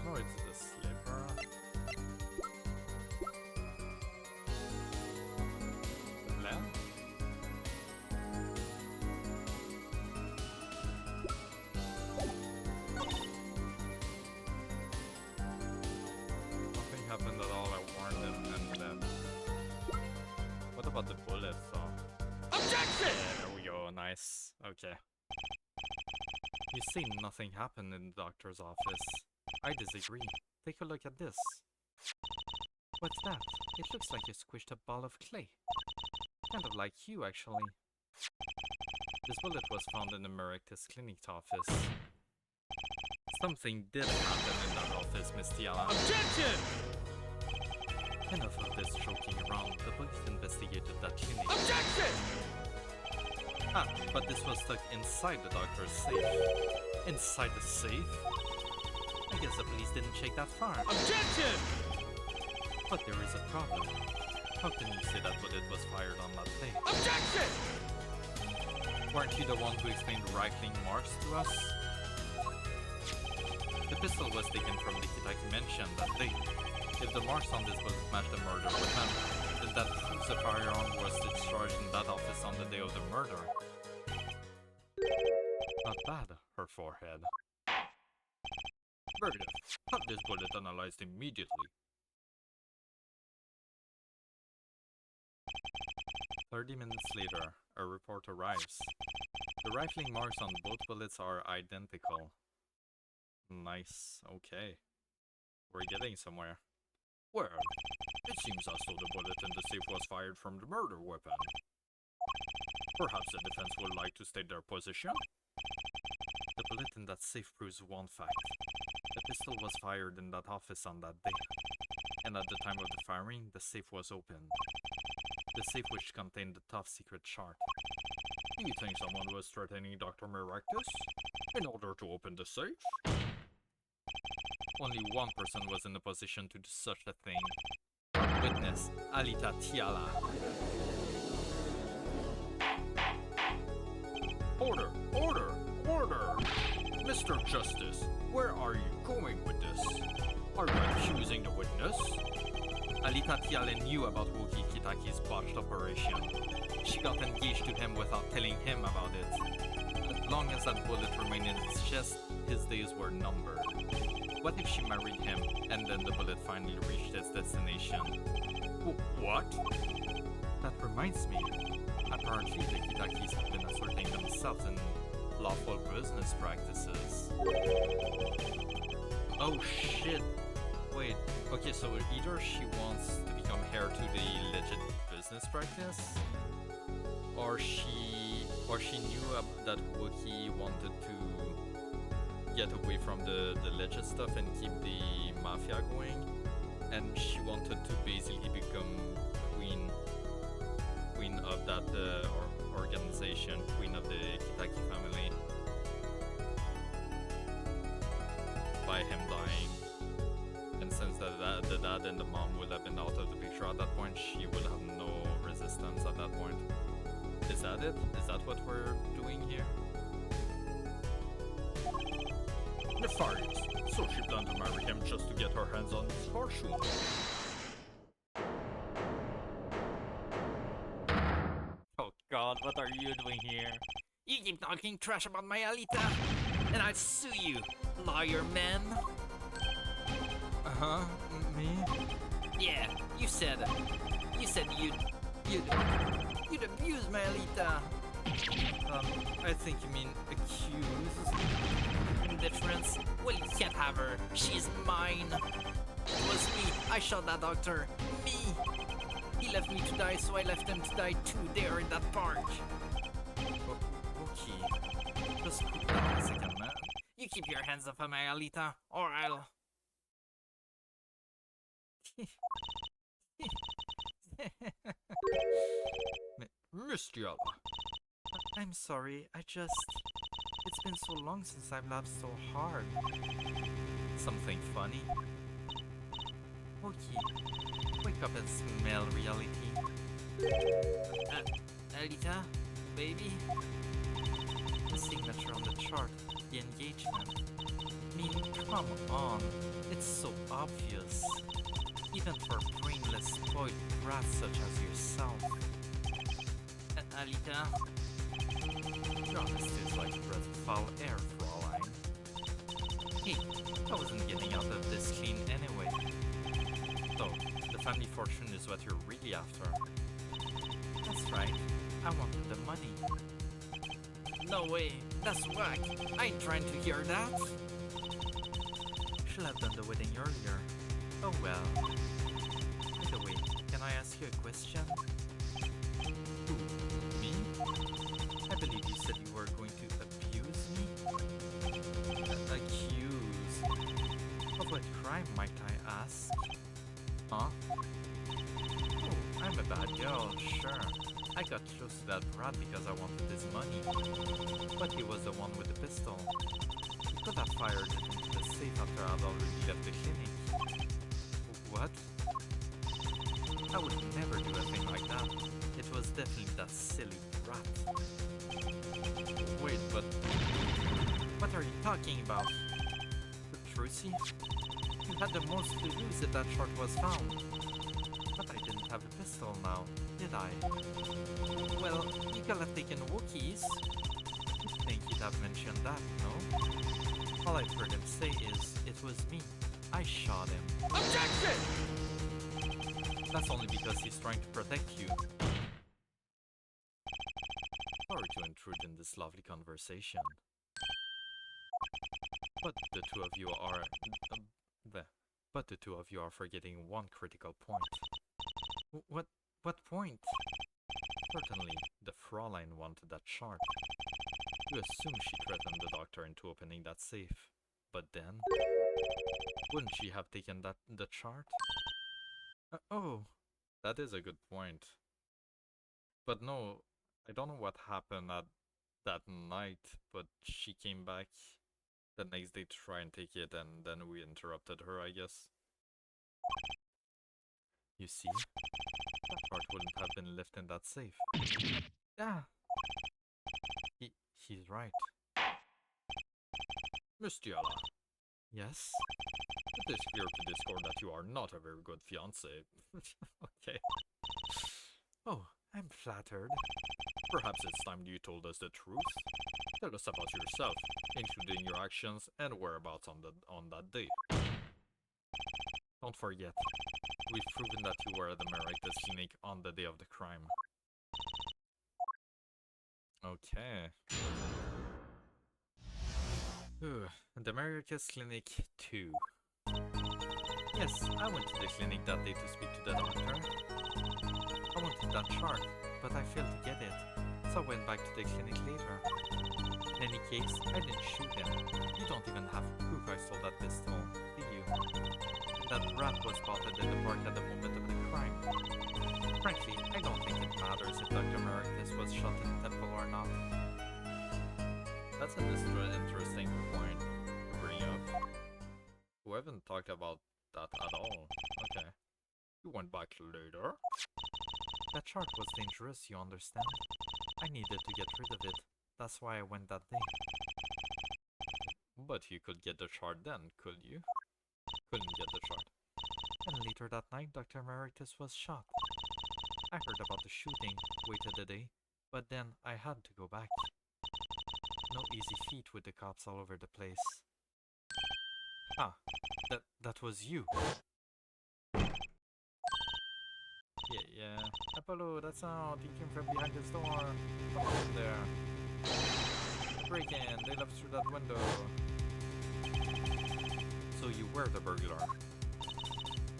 no, it's the slipper. Lamp? Nothing happened at all. I warned him and left. What about the bullets though? Objection! Yeah, there we go. Nice. Okay. You see, nothing happened in the doctor's office. I disagree. Take a look at this. What's that? It looks like you squished a ball of clay. Kind of like you, actually. This bullet was found in the Merectus clinic office. Something did happen in that office, Miss Tiala. Objection! Enough of this joking around. The police investigated that clinic. Objection! Ah, but this was stuck inside the doctor's safe. Inside the safe? I guess the police didn't check that far. Objection! But there is a problem. How can you say that bullet was fired on that day? Objection! Weren't you the one who explained the rifling marks to us? The pistol was taken from the Kitaki mentioned that day. If the marks on this bullet match the murder weapon, then that proves the firearm was discharged in that office on the day of the murder. Not bad, her forehead. Meredith, have this bullet analyzed immediately. 30 minutes later, a report arrives. The rifling marks on both bullets are identical. Nice, okay. We're getting somewhere. Well, it seems as though the bullet in the safe was fired from the murder weapon. Perhaps the defense would like to state their position? The bullet in that safe proves one fact. The pistol was fired in that office on that day. And at the time of the firing, the safe was open. The safe which contained the top secret chart. Do you think someone was threatening Dr. Merectus in order to open the safe? Only one person was in a position to do such a thing. Witness, Alita Tiala. Order! Order! Order! Mr. Justice, where are you going with this? Are you accusing the witness? Alita Tiala knew about Wookie Kitaki's botched operation. She got engaged to him without telling him about it. As long as that bullet remained in his chest, his days were numbered. What if she married him, and then the bullet finally reached its destination? What? That reminds me. Apparently the Kitakis have been asserting themselves in lawful business practices. Oh shit! Wait, okay, so either she wants to become heir to the legit business practice, or she knew that Wookie wanted to get away from the legit stuff and keep the mafia going, and she wanted to basically become queen of that organization, queen of the Kitaki family, by him dying. And since the dad and the mom would have been out of the picture at that point, she would have no resistance at that point. Is that it? Is that what we're doing here? Nefarious. So she planned to marry him just to get her hands on his horseshoe. Oh god, what are you doing here? You keep talking trash about my Alita, and I'll sue you, lawyer man. Uh-huh, me? Yeah, you said you'd abuse my Alita. I think you mean accused. Indifference? Well, you can't have her. She's mine. It was me. I shot that doctor. Me. He left me to die, so I left him to die too there in that park. Okay. Just cool down a second, man. You keep your hands off of my Alita, or I'll... Mr. I'm sorry, it's been so long since I've laughed so hard. Something funny? Okay, wake up and smell reality. Alita, baby? The signature on the chart, the engagement. I mean, come on, it's so obvious. Even for brainless, spoiled brats such as yourself. Alita? Your honesty is like a breath of foul air, Fraulein. Hey, I wasn't getting out of this clean anyway. So, the family fortune is what you're really after. that's right. I wanted the money. No way, that's whack. I ain't trying to hear that. Should have done the wedding earlier. Oh well. By the way, can I ask you a question? Who? Me? I believe you said you were going to abuse me? Accuse? Of what crime, might I ask? Huh? Oh, I'm a bad girl, sure. I got close to that brat because I wanted his money. But he was the one with the pistol. He could have fired it into the safe after I'd already left the clinic. What? I would never do a thing like that. It was definitely that silly brat. Wait, but What are you talking about? Trucy? You had the most to lose if that short was found. But I didn't have a pistol now, did I? Well, you could have taken Wookiees. You'd think he'd have mentioned that, no? All I've heard him say is, it was me. I shot him. objection! That's only because he's trying to protect you. Sorry to intrude in this lovely conversation. But the two of you are but the two of you are forgetting one critical point. What point? Certainly, the Fraulein wanted that chart. You assume she threatened the doctor into opening that safe. But then, wouldn't she have taken the chart? Oh, That is a good point. But no, I don't know what happened at that night, but she came back the next day to try and take it, and then we interrupted her, I guess. You see, that chart wouldn't have been left in that safe. yeah. He's right. Mr. Yala, Yes? it is clear to Discord that you are not a very good fiancé. Okay. Oh, I'm flattered. Perhaps it's time you told us the truth. Tell us about yourself, including your actions and whereabouts on that day. Don't forget, we've proven that you were at the Merictus clinic on the day of the crime. Okay. The Merictus Clinic 2. Yes, I went to the clinic that day to speak to the doctor. I wanted that chart, but I failed to get it, so I went back to the clinic later. In any case, I didn't shoot him. You don't even have proof I stole that pistol, do you? That rat was spotted in the park at the moment of the crime. Frankly, I don't think it matters if Dr. Merictus was shot in the temple or not. That's an interesting point to bring up. We haven't talked about that at all. Okay. You went back later? That chart was dangerous, you understand? I needed to get rid of it. That's why I went that day. But you could get the chart then, could you? Couldn't get the chart. And later that night, Dr. Emeritus was shot. I heard about the shooting, waited a day, but then I had to go back. No easy feat with the cops all over the place. Ah, that was you. Yeah. Apollo, that's out. He came from behind this door. Come on there. Break in. They left through that window. So you were the burglar.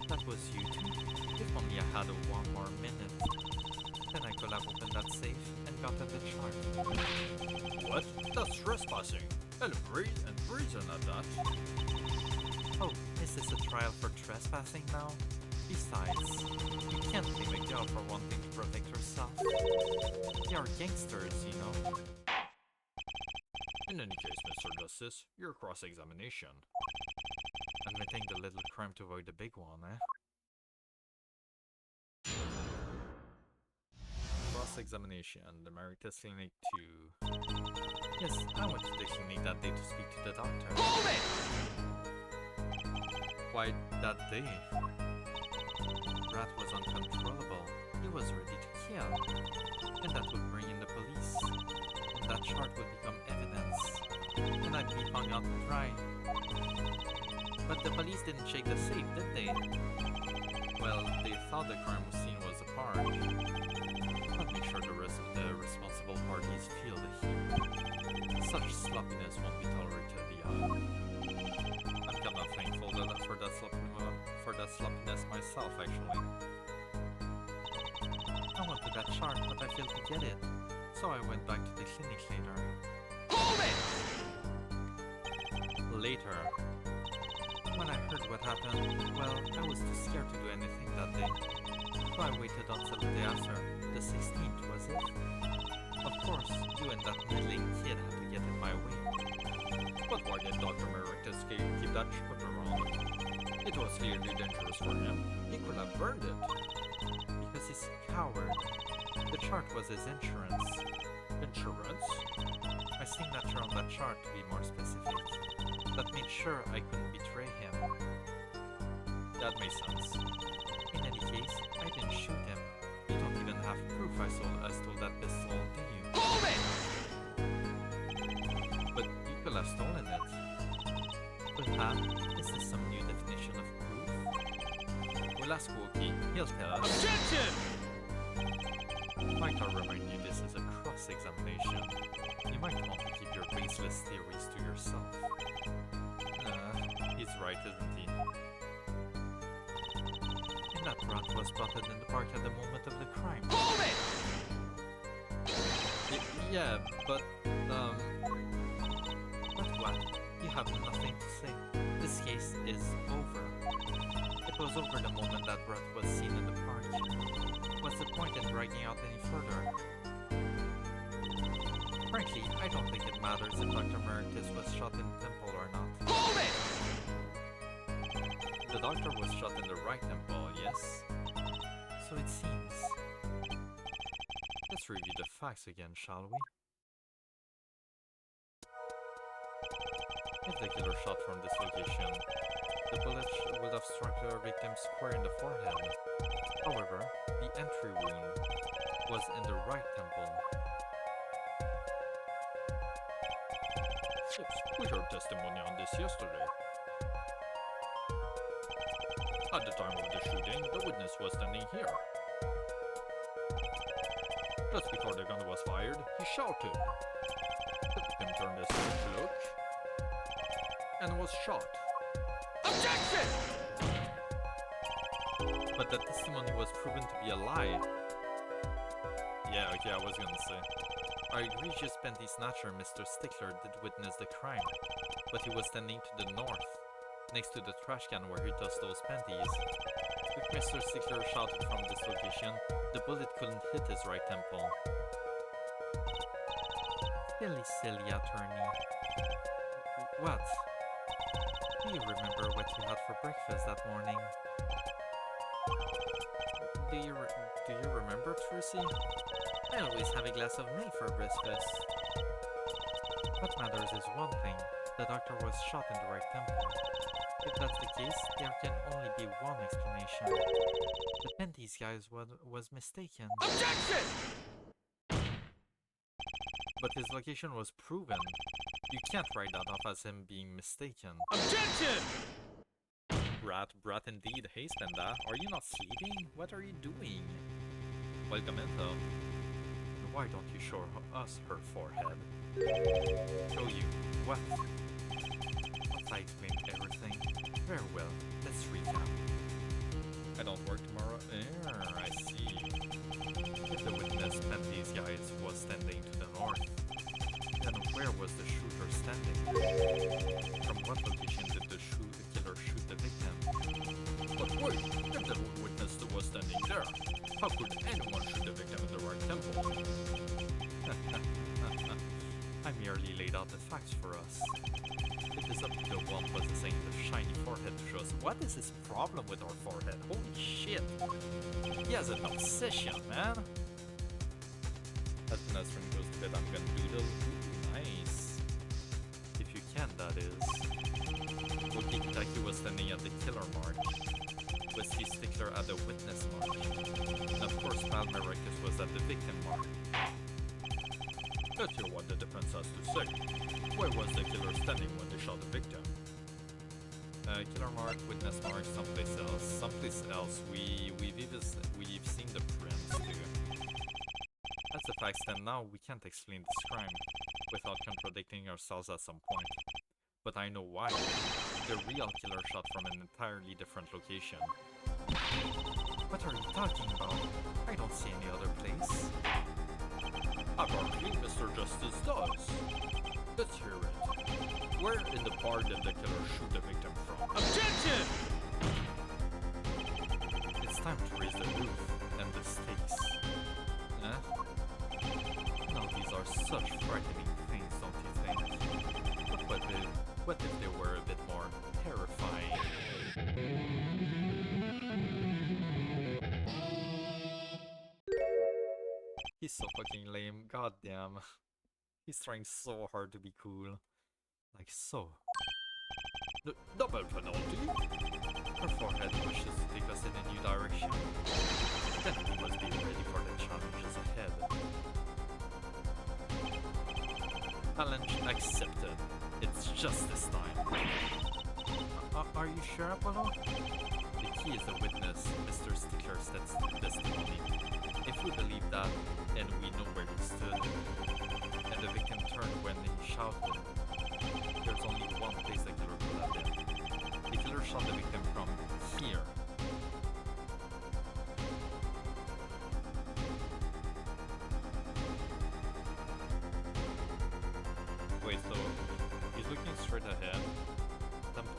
That was you too. If only I had one more minute. Then I could have opened that safe and gotten the chart. What? That's trespassing. And treason at that. Oh, is this a trial for trespassing now? Besides, you can't blame a girl for wanting to protect herself. They are gangsters, you know. In any case, Mr. Justice, your cross-examination. Admitting the little crime to avoid the big one, eh? Cross-examination. The Emeritus Clinic 2. Yes, I went to the clinic that day to speak to the doctor. Why that day? Rat was uncontrollable. He was ready to kill. And that would bring in the police. And that chart would become evidence. And I'd be hung out to dry. But the police didn't check the safe, did they? Well, they thought the crime scene was a park. I'll make sure the rest of the responsible parties feel the heat. Such sloppiness won't be tolerated, yeah. I'm kind of thankful for that sloppiness myself, actually. I wanted that chart, but I failed to get it. So I went back to the clinic later. Later. When I heard what happened, well, I was too scared to do anything that day. So I waited until the day after. The 16th, was it? Of course, you and that meddling kid had to get in my way. But why did Dr. Emeritus keep that chart around? It was clearly dangerous for him. He could have burned it. Because he's a coward. The chart was his insurance. Insurance? I signature on that chart to be more specific. That made sure I couldn't betray him. That makes sense. In any case, I didn't shoot him. You don't even have proof I stole that pistol, do you? But you could have stolen it. Is this some new definition of proof? We'll ask Wookie. He'll tell us. Objection! Might I remind you this is a cross-examination. You might want to keep your baseless theories to yourself. He's right, isn't he? And that rat was spotted in the park at the moment of the crime. Yeah, but, But what? You have nothing to say. This case is over. It was over the moment that rat was seen in the park. What's the point in dragging out any further? Frankly, I don't think it matters if Dr. Emeritus was shot in the temple or not. The doctor was shot in the right temple, yes? So it seems. Let's review the facts again, shall we? If the killer shot from this location, the bullet would have struck the victim square in the forehead. However, the entry wound was in the right temple. Yes, we heard testimony on this yesterday. At the time of the shooting, the witness was standing here. Just before the gun was fired, he shouted. The victim turned his head to look and was shot. Objection! But the testimony was proven to be a lie. Yeah, okay, I was gonna say. Our egregious panty snatcher, Mr. Stickler, did witness the crime, but he was standing to the north, next to the trash can where he tossed those panties. If Mr. Stickler shouted from this location, the bullet couldn't hit his right temple. Silly attorney. What? Do you remember what you had for breakfast that morning? Do you remember, Trucy? I always have a glass of milk for breakfast. What matters is one thing. The doctor was shot in the right temple. If that's the case, there can only be one explanation. The panties guy was mistaken. Objection! But his location was proven. You can't write that off as him being mistaken. Objection! Brat indeed. Hey, Spenda, are you not sleeping? What are you doing? Welcome in, though. Why don't you show us her forehead? Show you what? Once I explained everything. Very well, let's recap. I don't work tomorrow. I see. If the witness panties guys was standing to the north, then where was the shooter standing? From what location did the killer shoot the victim? But wait, if the us. It is up to the one possessing the shiny forehead to show us what is his problem with our forehead. Holy shit! He has an obsession, man! As soon as Ring goes to bed, I'm gonna doodle. Nice. If you can, that is. Wokitaki was standing at the killer mark. Wesley Stickler at the witness mark. And of course, Palmericus was at the victim mark. Let's hear what the defense has to say. Where was the killer standing when they shot the victim? Killer mark, witness mark, someplace else. Someplace else. We've seen the prints too. As the facts stand now, we can't explain this crime without contradicting ourselves at some point. But I know why. The real killer shot from an entirely different location. What are you talking about? I don't see any other place. Apparently, Mr. Justice does. Let's hear it. Where in the bar did the killer shoot the victim from? Objection! It's time to raise the roof and the stakes. Eh? Now these are such frightening things, don't you think? But what if they were a bit more terrifying? He's so fucking lame, goddamn. He's trying so hard to be cool. Like so. Double penalty? Her forehead wishes to take us in a new direction. Then we must be ready for the challenges ahead. Challenge accepted. It's justice time. Are you sure, Apollo? The key is the witness, Mr. Stickler's testimony. If we believe that, and we know where he stood, and the victim turned when he shouted, there's only one place the killer could have been. The killer shot the victim from here. Wait, so he's looking straight ahead.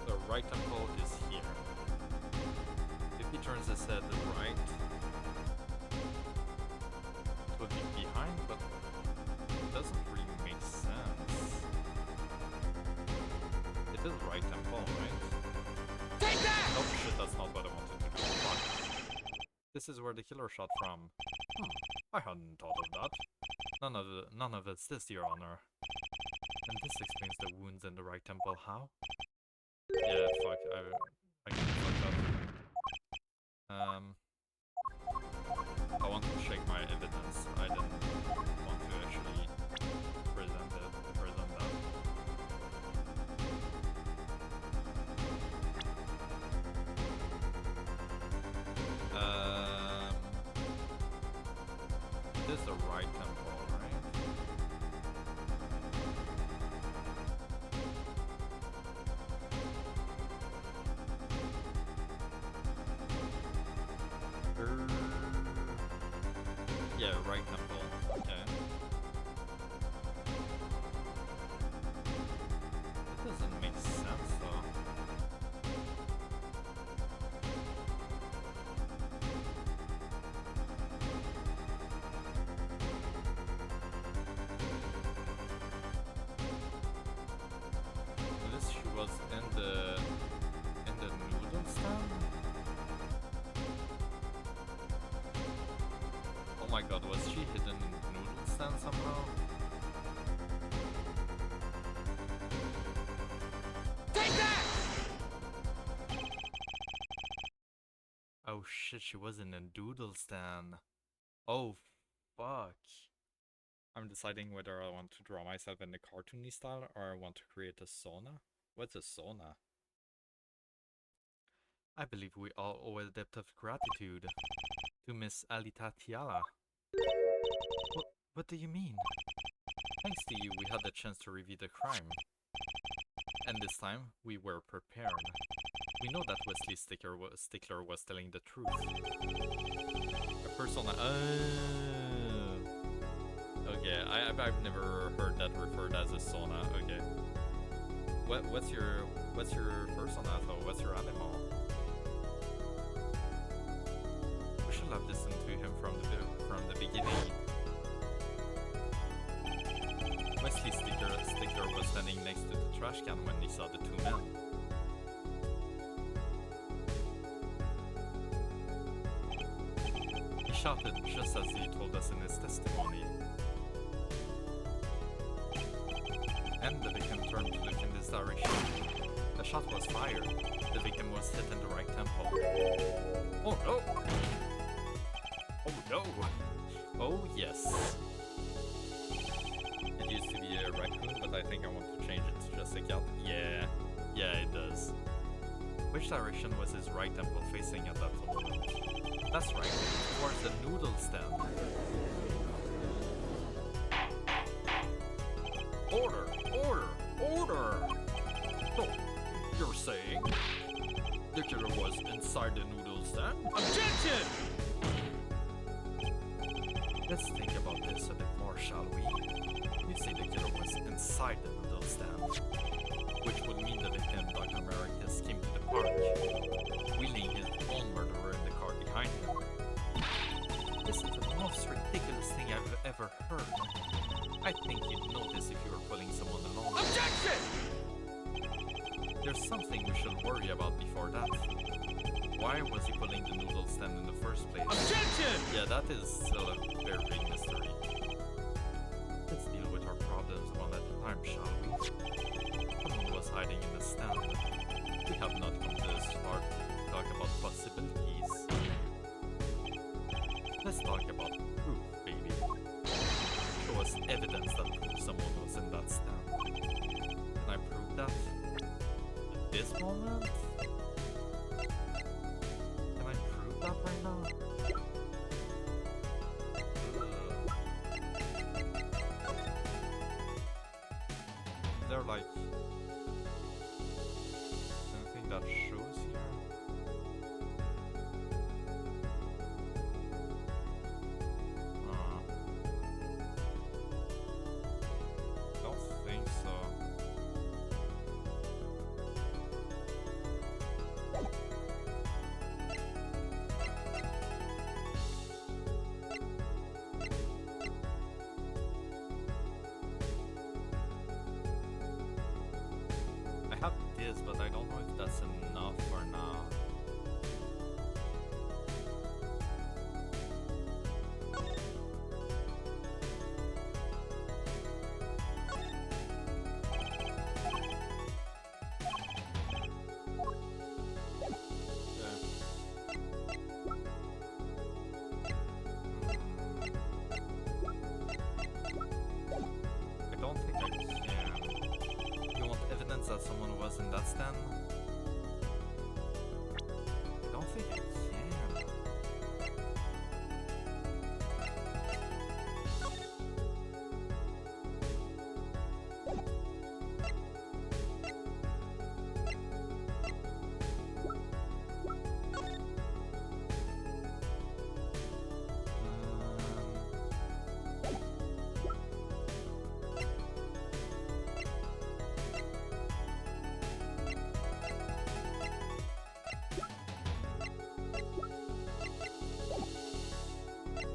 The right temple is here. If he turns his head right, it would be behind, but it doesn't really make sense. It is right temple, right? Take that! Oh shit, that's not what I wanted to do. Fuck. This is where the killer shot from. I hadn't thought of that. None of it's this, Your Honor. And this explains the wounds in the right temple. How? Yeah, fuck. I can fuck up. I want to check my evidence. I didn't want to actually present that. This is the right temple, right? Yeah, right temple. Okay. It doesn't make sense though. Unless she was in the noodle stand? Oh my god, was she hidden in the noodle stand somehow? Take that! Oh shit, she was in a noodle stand. Oh fuck. I'm deciding whether I want to draw myself in the cartoony style or I want to create a sauna. What's a sauna? I believe we all owe a debt of gratitude to Miss Alita Tiala. What do you mean? Thanks to you, we had the chance to review the crime. And this time, we were prepared. We know that Wesley Stickler was telling the truth. A persona... Okay, I've never heard that referred as a sauna. Okay. What's your persona though? What's your animal? We should have listened to him from the beginning. Wesley Stickler janitor was standing next to the trash can when he saw the two men. He shouted just as he told us in his testimony. And the victim turned to look in this direction. A shot was fired. The victim was hit in the right temple. Oh no! Oh no! Oh yes! It used to be a raccoon, but I think I want to change it to just a cat. Yeah, it does. Which direction was his right temple facing at that moment? That's right, towards the noodle stand. Order! Order! Order! So, you're saying the killer was inside the noodle stand? Objection! Let's think about this a bit more, shall we? You say the killer was inside the noodle stand, which would mean the victim, Dr. Maricus, came to the park, wheeling his own murderer in the car behind him. This is the most ridiculous thing I've ever heard. I think you'd know this if you were pulling someone along. Objection! There's something we should worry about before that. Why was he pulling the noodle stand in the first place? Objection! Yeah, that is still a very big mystery. Let's deal with our problems one at a time, shall we? Someone was hiding in the stand. We have not come this far to talk about possibilities. Let's talk about proof, baby. There was evidence that proved someone was in that stand. Can I prove that? At this moment? Can I prove that right now? Is there like anything that shows here? Don't think so. I have this, but I don't know if that's enough or not. I don't think I can. You want evidence that someone was in that stand? I don't think I can.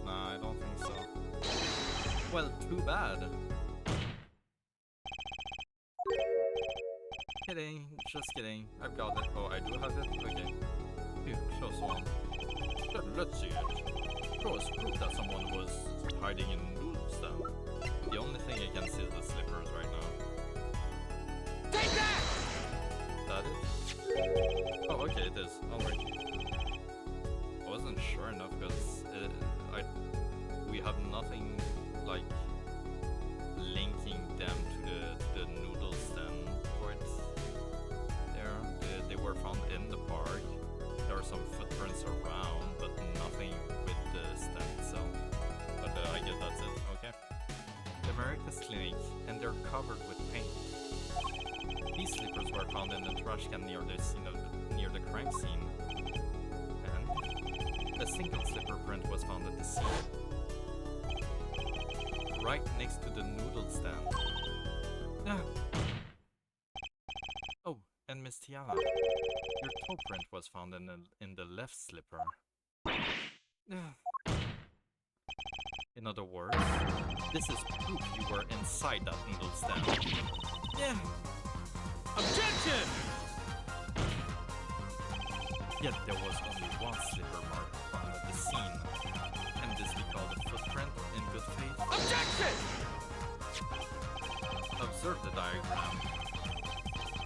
Nah, I don't think so. Well, too bad. Kidding, just kidding. I've got it. Oh, I do have it? Okay. Phew, close one. Let's see it. Show us proof that someone was hiding in noodle stand. The only thing I can see is the slippers right now. Take that! Is that it? Oh, okay, it is. Alright. I wasn't sure enough because we have nothing like linking them to the noodle stand right there. They were found in the park. There are some footprints around, but nothing with the stand itself. But I guess that's it. Okay. The Maricus Clinic, and they're covered with paint. These slippers were found in the trash can near the scene near the crime scene. And a single slipper print was found at the scene, right next to the noodle stand. Oh, and Miss Tiana, your toe print was found in the left slipper. In other words, this is proof you were inside that noodle stand. Yeah. Objection! Yet there was only one slipper mark found at the scene, and this we call the footprint in good faith. Objection! Observe the diagram.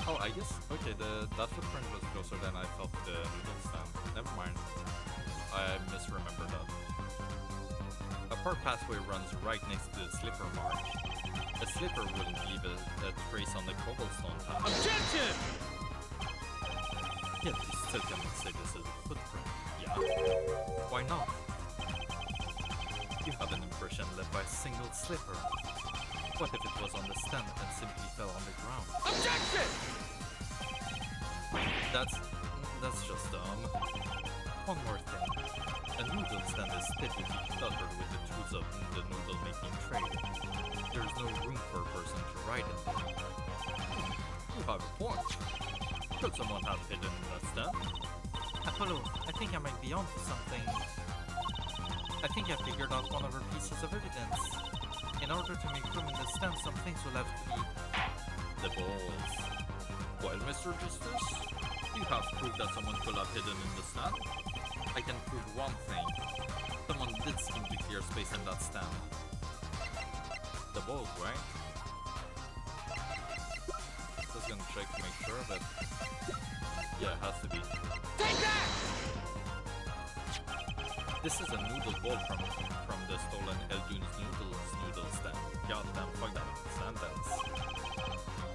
Oh, I guess, okay, that footprint was closer than I thought to the noodle stand. Never mind. I misremembered that. A park pathway runs right next to the slipper mark. A slipper wouldn't leave a trace on the cobblestone path. Objection! Yet you still cannot say this is a footprint. Yeah? Why not? You had an impression left by a single slipper. What if it was on the stand and simply fell on the ground? Objection! That's just dumb. One more thing. A noodle stand is typically cluttered with the tools of the noodle making trade. There's no room for a person to ride in there. You have a point. Could someone have hidden in that stand? Apollo, I think I might be onto something. I think I figured out one of our pieces of evidence. In order to make room in the stand, some things will have to be... The balls. Well, Mr. Justice, you have proof that someone could have hidden in the stand. I can prove one thing. Someone did seem to clear space in that stand. The balls, right? Just gonna check to make sure, but... Yeah, it has to be. Take that! This is a noodle ball from the stolen Eldune's noodle stand. Goddamn, fuck that sentence.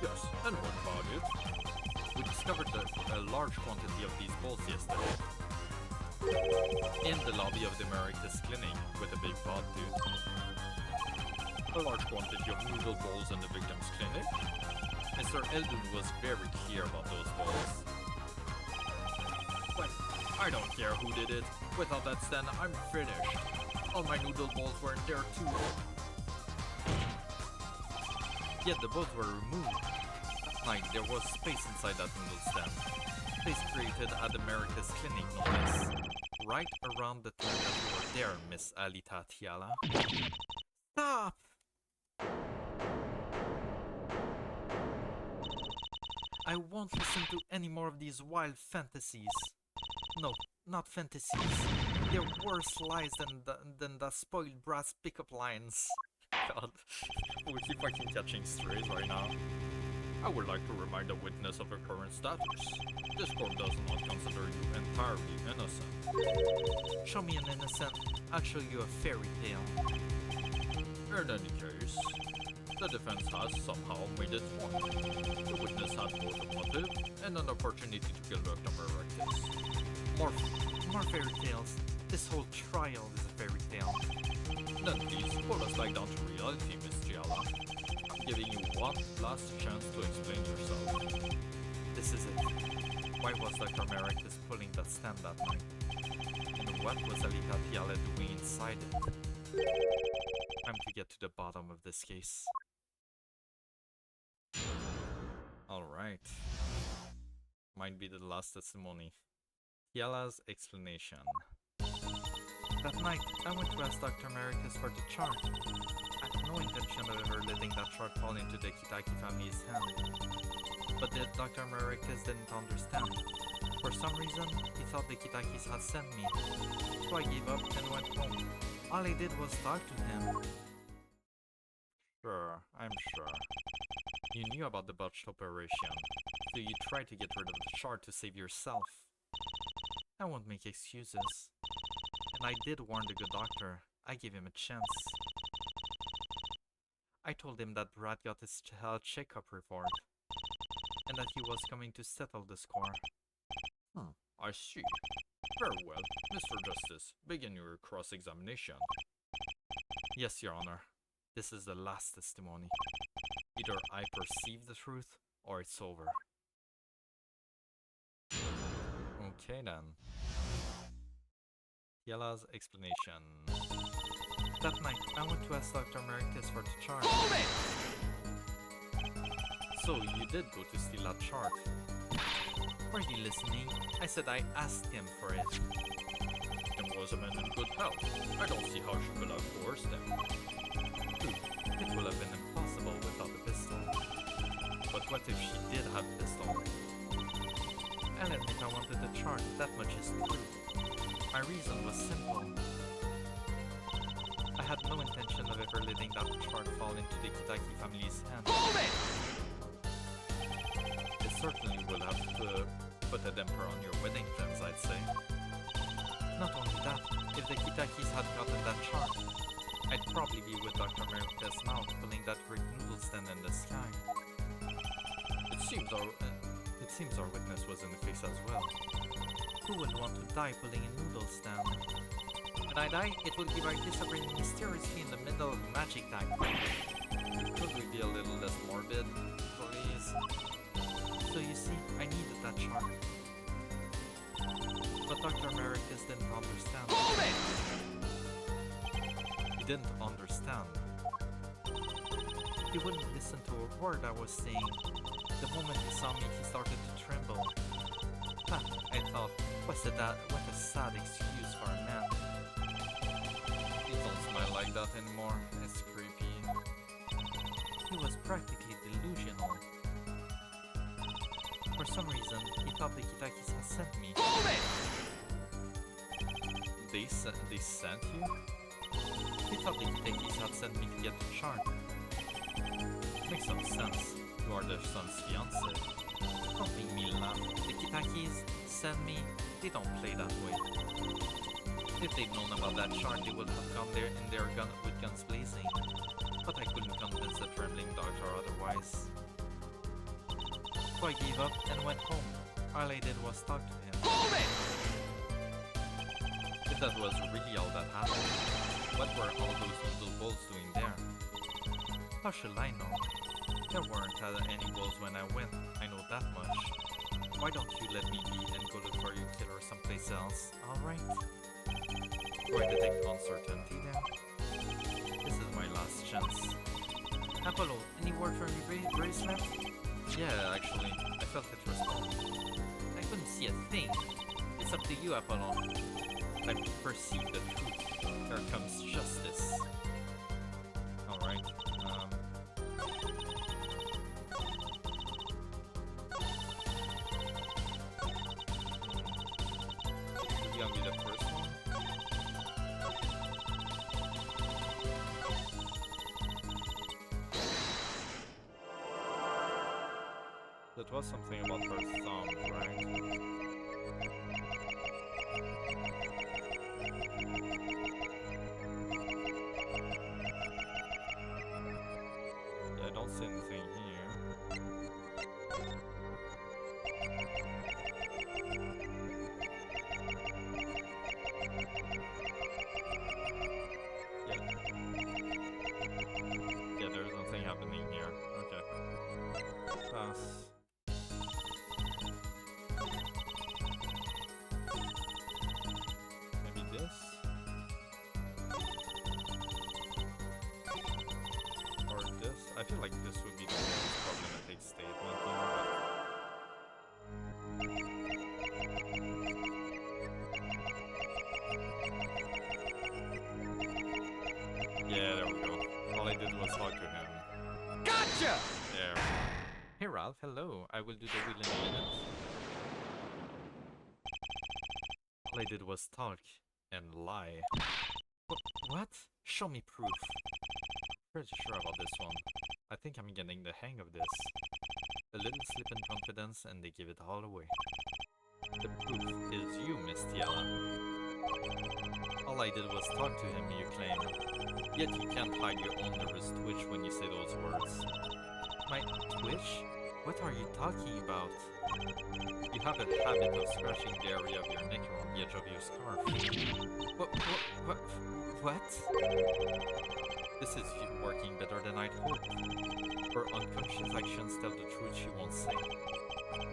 Yes, and what about it? We discovered a large quantity of these balls yesterday. In the lobby of the Emeritus Clinic with a big pot dude. A large quantity of noodle balls in the victim's clinic. Mr. Eldun was very clear about those balls. Well, I don't care who did it. Without that stand, I'm finished. All my noodle balls were in there too. Yet the balls were removed. Like, there was space inside that noodle stand. Space created at the Emeritus Clinic, no less. Right around the time that you were there, Miss Alita Tiala. Stop! I won't listen to any more of these wild fantasies. No, not fantasies. They're worse lies than the spoiled brass pickup lines. God, we keep fucking catching strays right now. I would like to remind the witness of her current status. This court does not consider you entirely innocent. Show me an innocent, I'll show you a fairy tale. In any case, the defense has somehow made its point. The witness had both a motive and an opportunity to kill Dr. Erectus. More fairy tales. This whole trial is a fairy tale. Then please pull us back down to reality, Miss Giala. I'm giving you one last chance to explain yourself. This is it. Why was Dr. Erectus pulling that stand that night? And what was Alita Tiala doing inside it? Time to get to the bottom of this case. Alright. Might be the last testimony. Tiala's explanation. That night, I went to ask Dr. Emeritus for the chart. I had no intention of ever letting that chart fall into the Kitaki family's hand. But Dr. Emeritus didn't understand. For some reason, he thought the Kitakis had sent me. So I gave up and went home. All I did was talk to him. Sure, I'm sure. You knew about the botched operation, so you tried to get rid of the chart to save yourself. I won't make excuses. And I did warn the good doctor. I gave him a chance. I told him that Brad got his health checkup report, and that he was coming to settle the score. I see. Very well, Mr. Justice, begin your cross-examination. Yes, Your Honor. This is the last testimony. Either I perceive the truth, or it's over. Okay then. Tiala's explanation. That night, I went to ask Dr. Emeritus for the chart. Hold it! So, you did go to steal that chart. Were you listening? I said I asked him for it. And was a man in good health. I don't see how she could have coerced him. True, it would have been impossible without a pistol. But what if she did have a pistol? I'll admit I wanted the chart, that much is true. My reason was simple. I had no intention of ever letting that chart fall into the Kitaki family's hands. Hold it! It certainly would have put a damper on your wedding plans, I'd say. Not only that, if the Kitakis had gotten that chart, I'd probably be with Dr. Americas now, pulling that great noodle stand in the sky. It seems our witness was in the fix as well. Who would want to die pulling a noodle stand? When I die, it will be by disappearing mysteriously in the middle of a magic act. Could we be a little less morbid, please? So you see, I needed that chart. But Dr. Americas didn't understand. Hold it! He didn't understand. He wouldn't listen to a word I was saying. The moment he saw me, he started to tremble. Ha, I thought, what a sad excuse for a man. He don't smile like that anymore. It's creepy. He was practically delusional. For some reason, he thought the Kitakis had sent me. Hold it! They sent you? He thought the Kitakis had sent me to get the chart. Makes some sense. You are their son's fiancé. Don't make me laugh. The Kitakis send me. They don't play that way. If they'd known about that chart, they would have gone there in their with guns blazing. But I couldn't convince the trembling doctor otherwise. So I gave up and went home. All I did was talk to him. Hold it! If that was really all that happened, what were all those little bulls doing there? How should I know? There weren't any bulls when I went, I know that much. Why don't you let me be and go look for your killer someplace else, alright? Do I detect uncertainty there? This is my last chance. Apollo, any word from your bracelet? Yeah, actually, I felt it respond. I couldn't see a thing. It's up to you, Apollo. Time to perceive the truth. Here comes justice. Alright, Maybe I'll be the first one? That was something about her thumb, right? Yeah, I don't see anything here. Yeah, there's nothing happening here. Okay. Pass. Maybe this? Or this? I feel like this would be the most problematic statement here, but... Yeah, there we go. All I did was talk to him. Gotcha! There. Hey Ralph, hello. I will do the wheel in a minute. All I did was talk and lie. What? Show me proof. Pretty sure about this one. I think I'm getting the hang of this. A little slip in confidence and they give it all away. The proof is you, Miss Tiela. All I did was talk to him, you claim. Yet you can't hide your own nervous twitch when you say those words. My twitch? What are you talking about? You have a habit of scratching the area of your neck around the edge of your scarf. What? This is you working better than I'd hoped. Her unconscious actions tell the truth she won't say.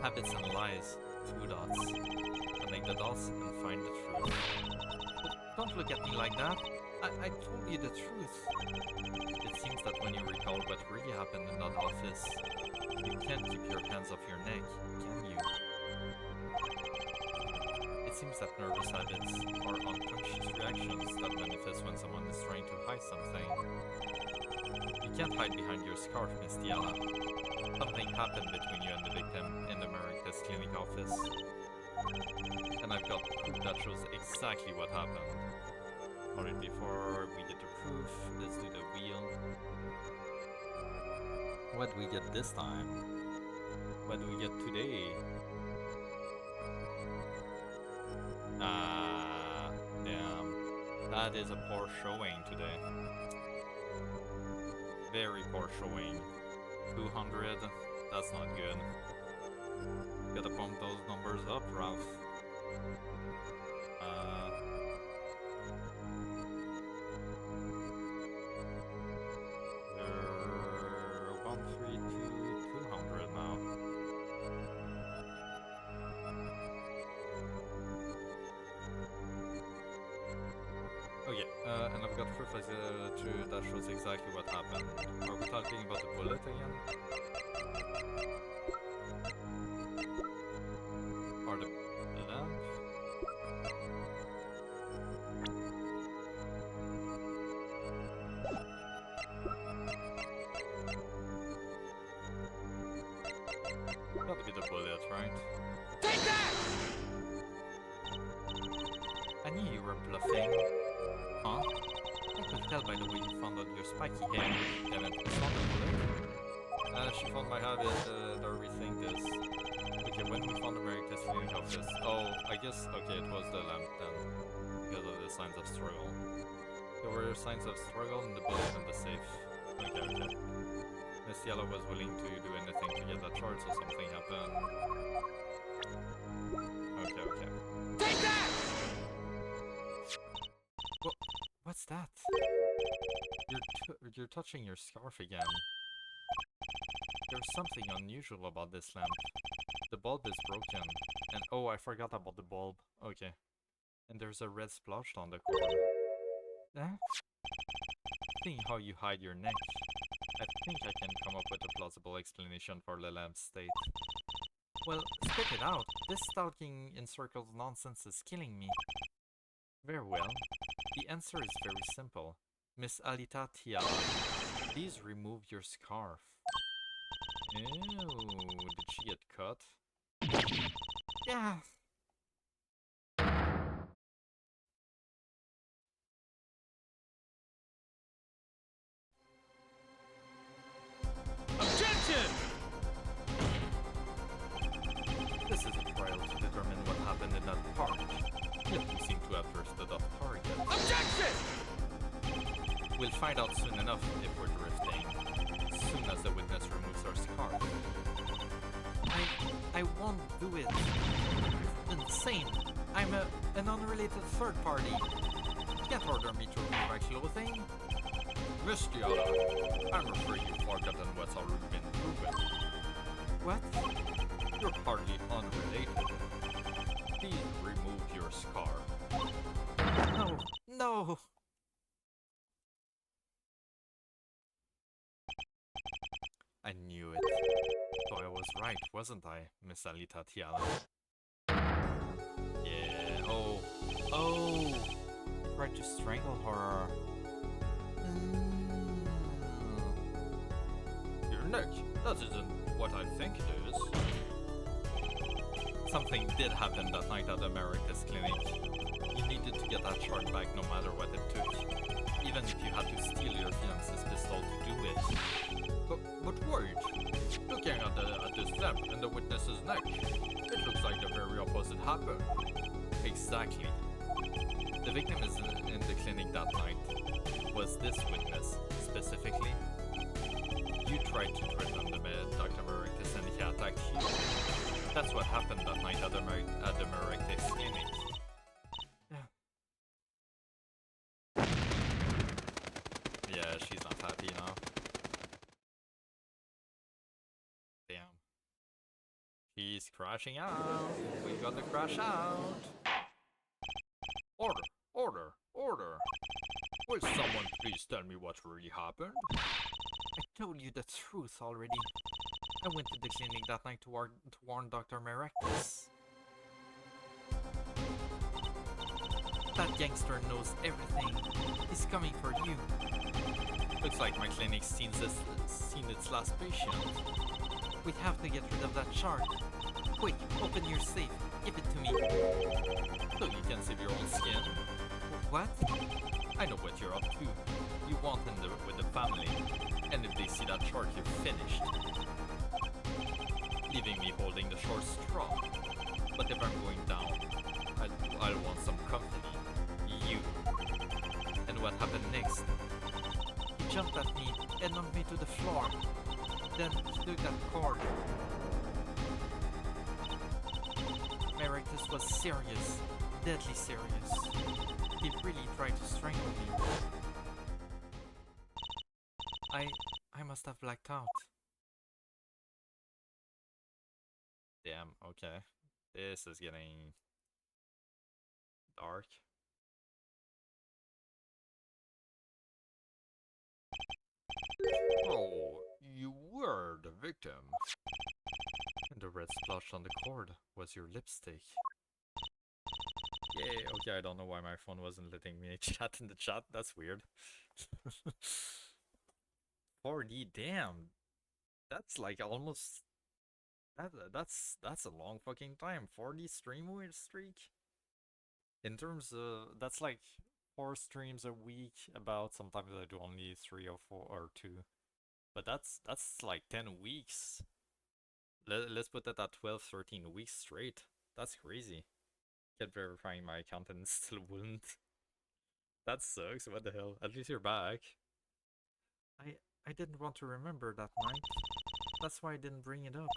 Habits and lies, 2 dots. Connect the dots and find the truth. Don't look at me like that. I told you the truth. It seems that when you recall what really happened in that office, you can't keep your hands off your neck, can you? It seems that nervous habits are unconscious reactions that manifest when someone is trying to hide something. You can't hide behind your scarf, Miss Diana. Something happened between you and the victim in the Maricas clinic office. And I've got proof that shows exactly what happened. Alright, before we get to proof, let's do the wheel. What do we get this time? What do we get today? Ah, damn. That is a poor showing today. Very poor showing. 200, that's not good. Gotta bump those numbers up, Ralph. They're 132, 200 now. Okay, and I've got proof that shows exactly what happened. Are we talking about the bullet again? Or the lamp? Gotta be the bullet, right? Take that! I knew you were bluffing. Huh? I could tell by the way you found out your spiky hair. Damn it, it's not the bullet. She found my habit, or rethink this. Okay, when we found the Maricas clinic office. Oh, I guess, okay, it was the lamp then. Because of the signs of struggle. There were signs of struggle in the bullet and the safe. Okay, okay. Miss Yellow was willing to do anything to get that charge, so something happened. Okay, okay. Take that! What's that? You're touching your scarf again. There's something unusual about this lamp. The bulb is broken. And oh, I forgot about the bulb. Okay. And there's a red splotch on the corner. Eh? Seeing how you hide your neck, I think I can come up with a plausible explanation for the lamp's state. Well, spit it out. This stalking in circles nonsense is killing me. Very well. The answer is very simple. Miss Alita Tiala, please remove your scarf. Ew, did she get cut? Yeah. Objection! This is a trial to determine what happened in that park. Yet you seem to have drifted off target. Objection! We'll find out soon enough if we're drifting. As soon as the witness removes her scarf. I won't do it. You're insane. I'm an unrelated third party. You can't order me to remove my clothing. Miss Diana, I'm afraid you've forgotten what's already been proven. What? You're hardly unrelated. Please remove your scarf. No, no! I knew it. So I was right, wasn't I, Miss Alita Tiala? Yeah, oh. Oh! Tried to strangle her. Your neck? That isn't what I think it is. Something did happen that night at America's clinic. You needed to get that shard back no matter what it took. Even if you had to steal your fiance's pistol to do it. But wait! Looking at this lamp and the witness's neck, it looks like the very opposite happened. Exactly. The victim is in the clinic that night. Was this witness, specifically? You tried to threaten Dr. Maricas and he attacked you. That's what happened that night at the Maricas clinic. Yeah, she's not happy now. Damn. She's crashing out. We got to crash out. Order, order, order. Will someone please tell me what really happened? I told you the truth already. I went to the clinic that night to warn Dr. Maricas. That gangster knows everything. He's coming for you. Looks like my clinic's seen its last patient. We have to get rid of that shark. Quick, open your safe. Give it to me. So you can save your own skin. What? I know what you're up to. You want him with the family. And if they see that shark, you're finished. Leaving me holding the short straw. But if I'm going down, I'll want some company. You. And what happened next? He jumped at me and knocked me to the floor. Then he took that cord. Merectus was serious. Deadly serious. He really tried to strangle me. I must have blacked out. Damn, okay. This is getting dark. Oh, you were the victim. And the red splotch on the cord was your lipstick. Yay, okay, I don't know why my phone wasn't letting me chat in the chat. That's weird. 4D, damn. That's like almost... That's a long fucking time. 4D stream streak? In terms of... That's like 4 streams a week about. Sometimes I do only 3 or 4 or 2. But that's like 10 weeks. Let's put that at 12, 13 weeks straight. That's crazy. Kept verifying my account and still wouldn't. That sucks, what the hell? At least you're back. I didn't want to remember that night. That's why I didn't bring it up.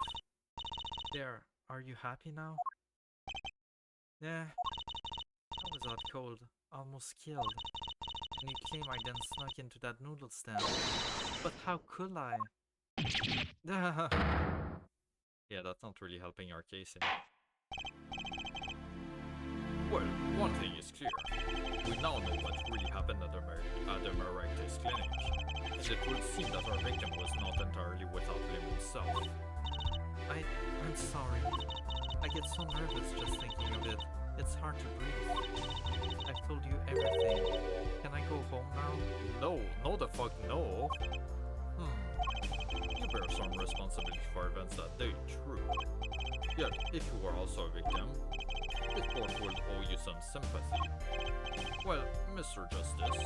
There, are you happy now? Yeah. I was out cold, almost killed. And you claim I then snuck into that noodle stand. But how could I? Yeah, that's not really helping our case here. Well, one thing is clear. We now know what really happened at the Merectus clinic. And it would seem that our victim was not entirely without limb himself. I'm sorry. I get so nervous just thinking of it. It's hard to breathe. I've told you everything. Can I go home now? No the fuck no. You bear some responsibility for events that day, true. Yet, if you were also a victim, this court will owe you some sympathy. Well, Mr. Justice,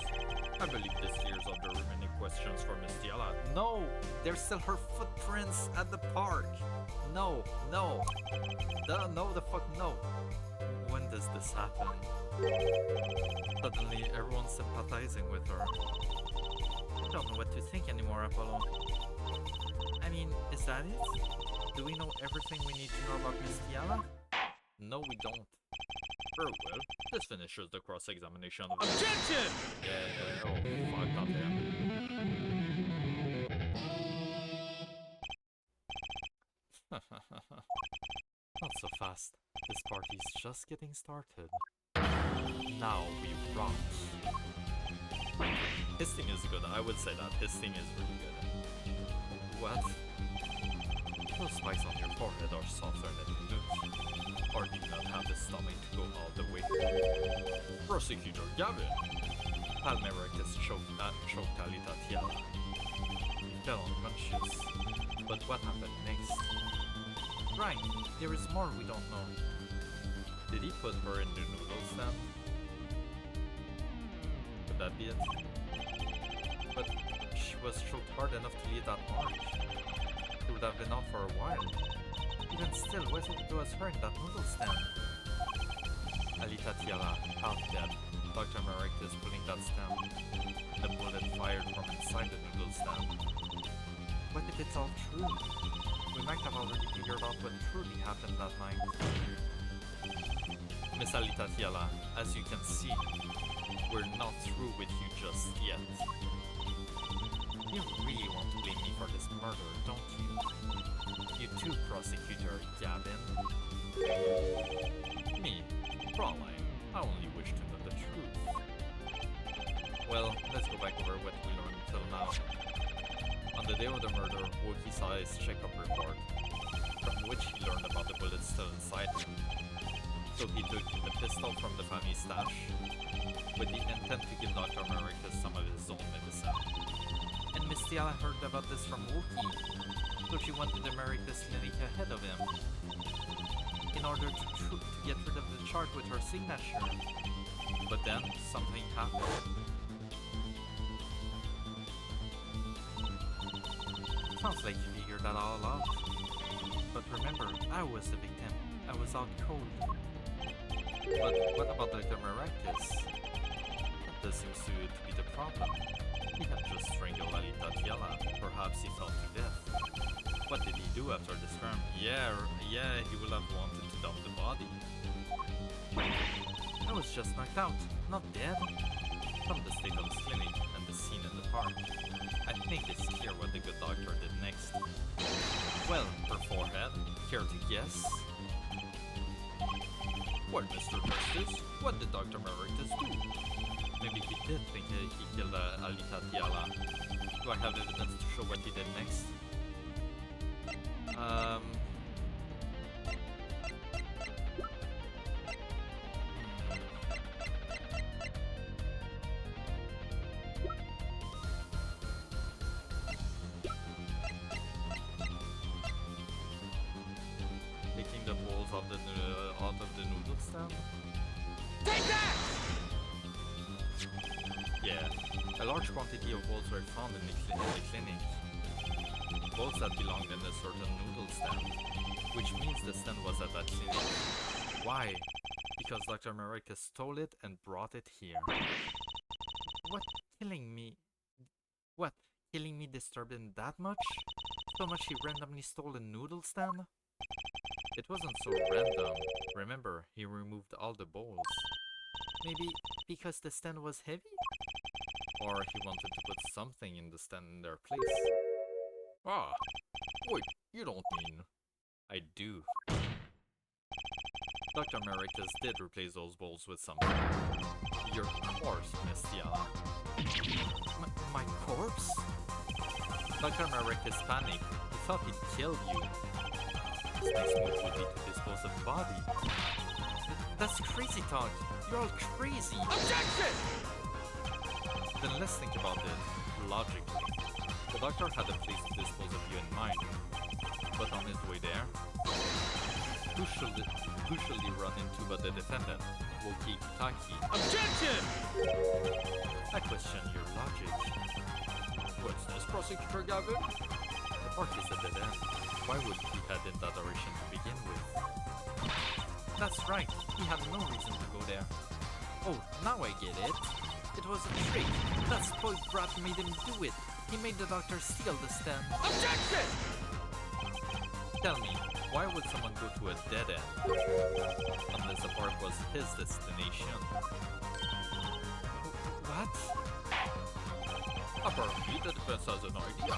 I believe this clears up the remaining questions for Miss Diala. No! There's still her footprints at the park! No! No! No, the fuck no! When does this happen? Suddenly, everyone's sympathizing with her. I don't know what to think anymore, Apollo. I mean, is that it? Do we know everything we need to know about Miss Diala? No, we don't. Very well, this finishes the cross-examination of... Objection! Yeah, oh, fuck, not him. Not so fast. This party's just getting started. Now we rock. Hissing is good, I would say that. Hissing is really good. What? Those spikes on your forehead are softer than you look. Or do you not have the stomach to go all the way? Prosecutor Gavin! Merectus choked Alita Tiala. He fell unconscious. But what happened next? Right, there is more we don't know. Did he put her in the noodle stand? Could that be it? But she was choked hard enough to leave that mark. She would have been out for a while. Even still, what if it was her in that noodle stand? Alita Tiala, half dead. Dr. Merectus pulling that stand. The bullet fired from inside the noodle stand. What if it's all true? We might have already figured out what truly happened that night. Miss Alita Tiala, as you can see, we're not through with you just yet. You really want to blame me for this murder, don't you? You too, Prosecutor Gavin. Me, Fraulein, I only wish to know the truth. Well, let's go back over what we learned until now. On the day of the murder, Wookie saw his checkup report, from which he learned about the bullets still inside him. So he took a pistol from the family stash with the intent to give Dr. Maricus some of his own medicine. And Miss Tiala heard about this from Wookie, so she went to the Maricus clinic ahead of him in order to get rid of the chart with her signature. But then something happened. Sounds like you figured that all out. But remember, I was the victim. I was out cold. But what about Dr. Maricus? That seems to be the problem. He had just strangled Alita Tiala. Perhaps he fell to death. What did he do after this crime? Yeah, he will have wanted to dump the body. I was just knocked out, not dead. From the state of his clinic and the scene in the park, I think it's clear what the good doctor did next. Well, her forehead. Care to guess? Well, Mr. Justice, what did Dr. Maricus do? Maybe he did think he killed Alita Tiala. Do I have evidence to show what he did next? Taking the balls out of the noodle stand? Take that! Yeah, a large quantity of balls were found in the clinic. Balls that belonged in a certain noodle stand, which means the stand was at that clinic. Why? Because Dr. Maricus stole it and brought it here. What? Killing me? What? Killing me disturbed him that much? So much he randomly stole a noodle stand? It wasn't so random. Remember, he removed all the bowls. Maybe because the stand was heavy? Or he wanted to put something in the stand in their place. Ah, wait, you don't mean... I do. Dr. Maricus did replace those bowls with something. Your corpse, Miss Tiala. My corpse? Dr. Maricus panicked. He thought he'd killed you. His next move would be to dispose of the body. That's crazy talk. You're all crazy. Objection! Then let's think about it logically. The doctor had a place to dispose of you in mind. But on his way there, who should he run into but the defendant, Woki Kitaki? Objection! I question your logic. What's this, Prosecutor Gavin? The park is a dead end. Why would he head in that direction to begin with? That's right. He had no reason to go there. Oh, now I get it. It was a trick. That spoiled brat made him do it. He made the doctor steal the stand. Objection! Tell me, why would someone go to a dead end? Unless the park was his destination. What? Apparently, the defense has an idea.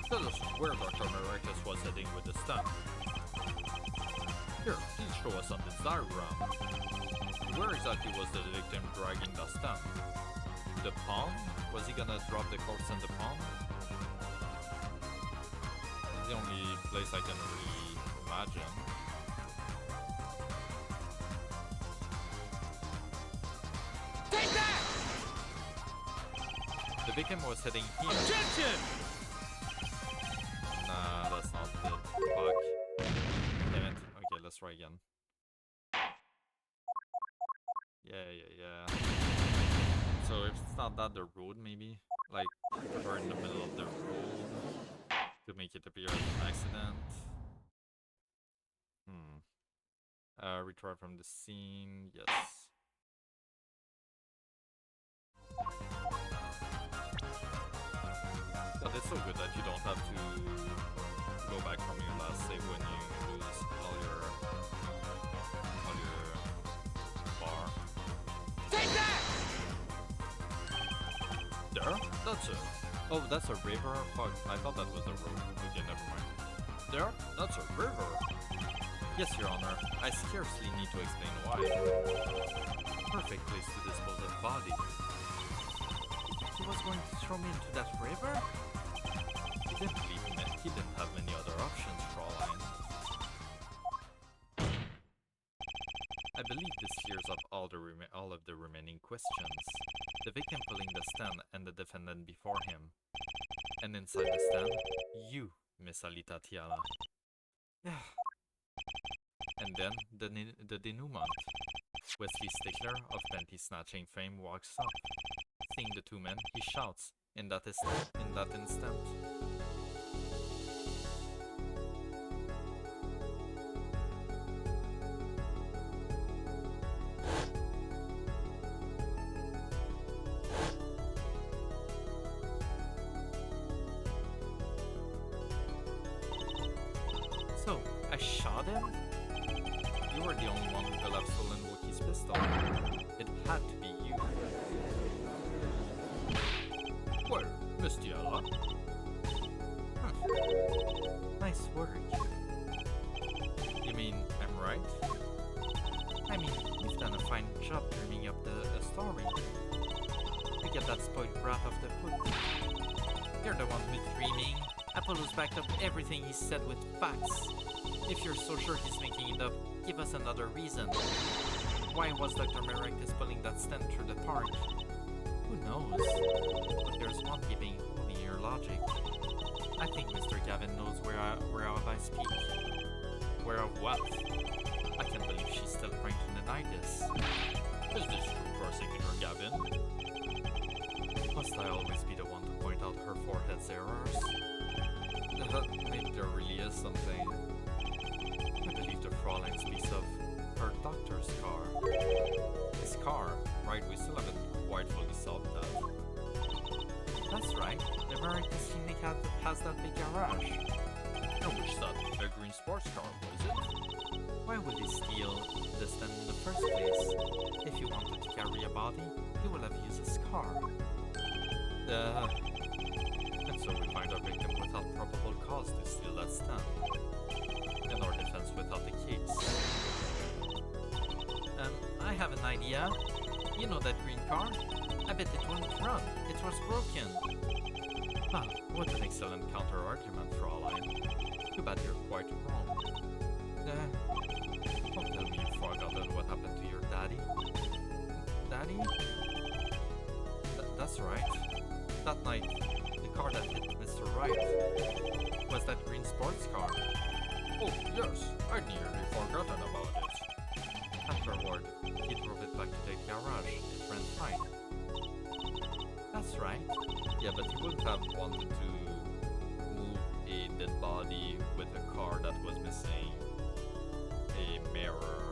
Tell us where Dr. Maricus was heading with the stand. Here, please show us on this diagram. Where exactly was the victim dragging the stand? The pond? Was he gonna drop the corpse in the pond? It's the only place I can really imagine. Take that! The victim was heading here. Objection! Nah, that's not it. Fuck. Damn it. Okay, let's try again. Yeah. So if it's not that, the road maybe? Like, we're in the middle of the road to make it appear as an accident. Retry from the scene, yes. God, it's so good that you don't have to go back from your last save when you lose all your bar. Take that! There? That's it. Oh, that's a river? Fuck, I thought that was a road. Okay, never mind. There? That's a river? Yes, Your Honor. I scarcely need to explain why. Perfect place to dispose of body. He was going to throw me into that river? He didn't leave me. He didn't have many other options, Fraulein. I believe this clears up all of the remaining questions. The victim pulling the stand and the defendant before him. And inside the stand, you, Miss Alita Tiala. And then the denouement. Wesley Stickler of panty snatching fame walks up. Seeing the two men, he shouts, in that instant. So, I shot him? You were the only one who could have stolen Wookiee's pistol. It had to be you. Well, Miss Tiala. Nice work. You mean I'm right? I mean, you've done a fine job dreaming up the story. To get that spoiled brat off the hook. You're the one who's dreaming. Apollo's backed up everything he said with facts. If you're so sure he's making it up, give us another reason. Why was Dr. Merectus pulling that stand through the park? Who knows? But there's one giving only your logic. I think Mr. Gavin knows whereof I speak. Where of what? I can't believe she's still trying to deny this. Is this true, Prosecutor Gavin? Must I always be the one to point out her forehead's errors? Maybe there really is something. I believe the Fraulein speaks of her doctor's car. His car, right? We still haven't quite fully solved that. That's right. The Merectus clinic has that big garage. No, which that a green sports car, was it? Why would he steal the stand in the first place? If you wanted to carry a body, he would have used his car. And so we find our victim without probable cause to steal that stand. And our defense without the case. I have an idea. You know that green car? I bet it won't run. It was broken. Ah, what an excellent counter-argument, Fraulein. Too bad you're quite wrong. Don't tell me you've forgotten what happened to your daddy. Daddy? That's right. That night, the car that hit Mr. Wright was that green sports car. Oh, yes, I'd nearly forgotten about it. Afterward, he drove it back to the garage. It ran fine. That's right. Yeah, but he wouldn't have wanted to move a dead body with a car that was missing a mirror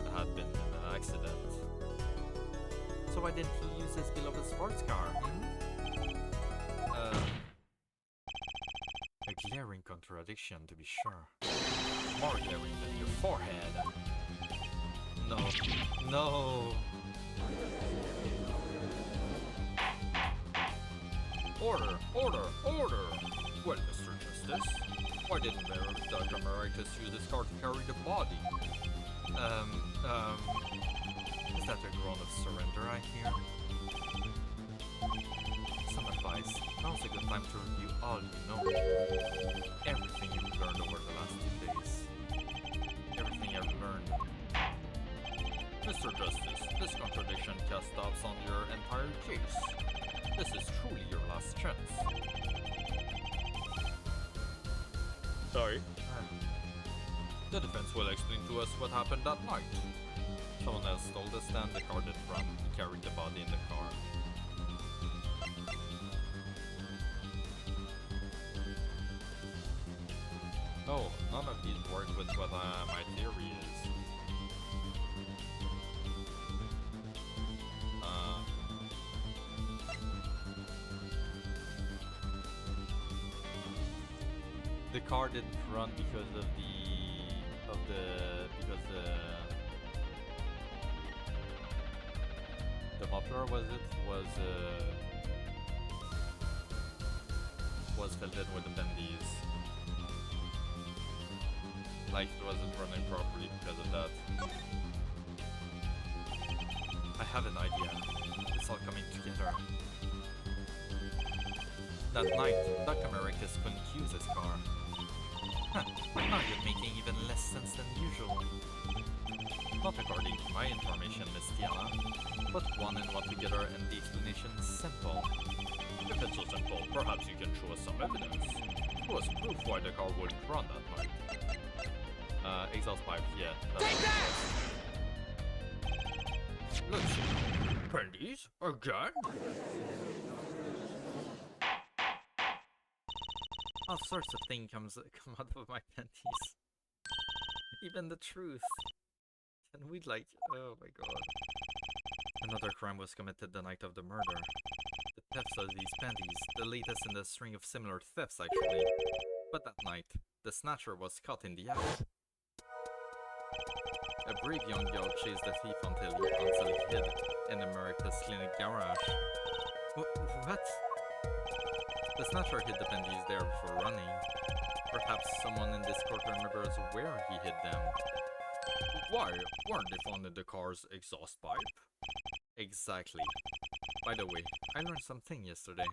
that had been in an accident. So why didn't he use his beloved sports car? A glaring contradiction, to be sure. More glaring than your forehead. No. No! Order! Order! Order! Well, Mr. Justice, why didn't Dr. Merectus use his car to carry the body? Is that a groan of surrender I hear? Some advice. Now's a good time to review all you know. Everything you've learned over the last 2 days. Everything I've learned. Mr. Justice, this contradiction casts doubts on your entire case. This is truly your last chance. Sorry? The defense will explain to us what happened that night. Someone else stole the stand, the car did run, he carried the body in the car. Oh, none of these work with what my theory is. The car didn't run because of the muffler was filled in with the bendies. Like it wasn't running properly because of that. I have an idea. It's all coming together. That night, Dr. Merectus couldn't use his car. Huh, now you're making even less sense than usual. Not according to my information, Miss Tiana. Put one and one together and the explanation is simple. If it's so simple, perhaps you can show us some evidence. Show us proof why the car wouldn't run that night. Exhaust pipe, yeah. Take that! Let's see. Panties? Again? All sorts of things come out of my panties. Even the truth. And we'd like, oh my god. Another crime was committed the night of the murder. The thefts of these panties, the latest in the string of similar thefts actually. But that night, the snatcher was caught in the act. A brave young girl chased the thief until he hid in America's clinic garage. What? The snatcher hid the panties there before running. Perhaps someone in this court remembers where he hid them. Why? Weren't they found in the car's exhaust pipe? Exactly. By the way, I learned something yesterday.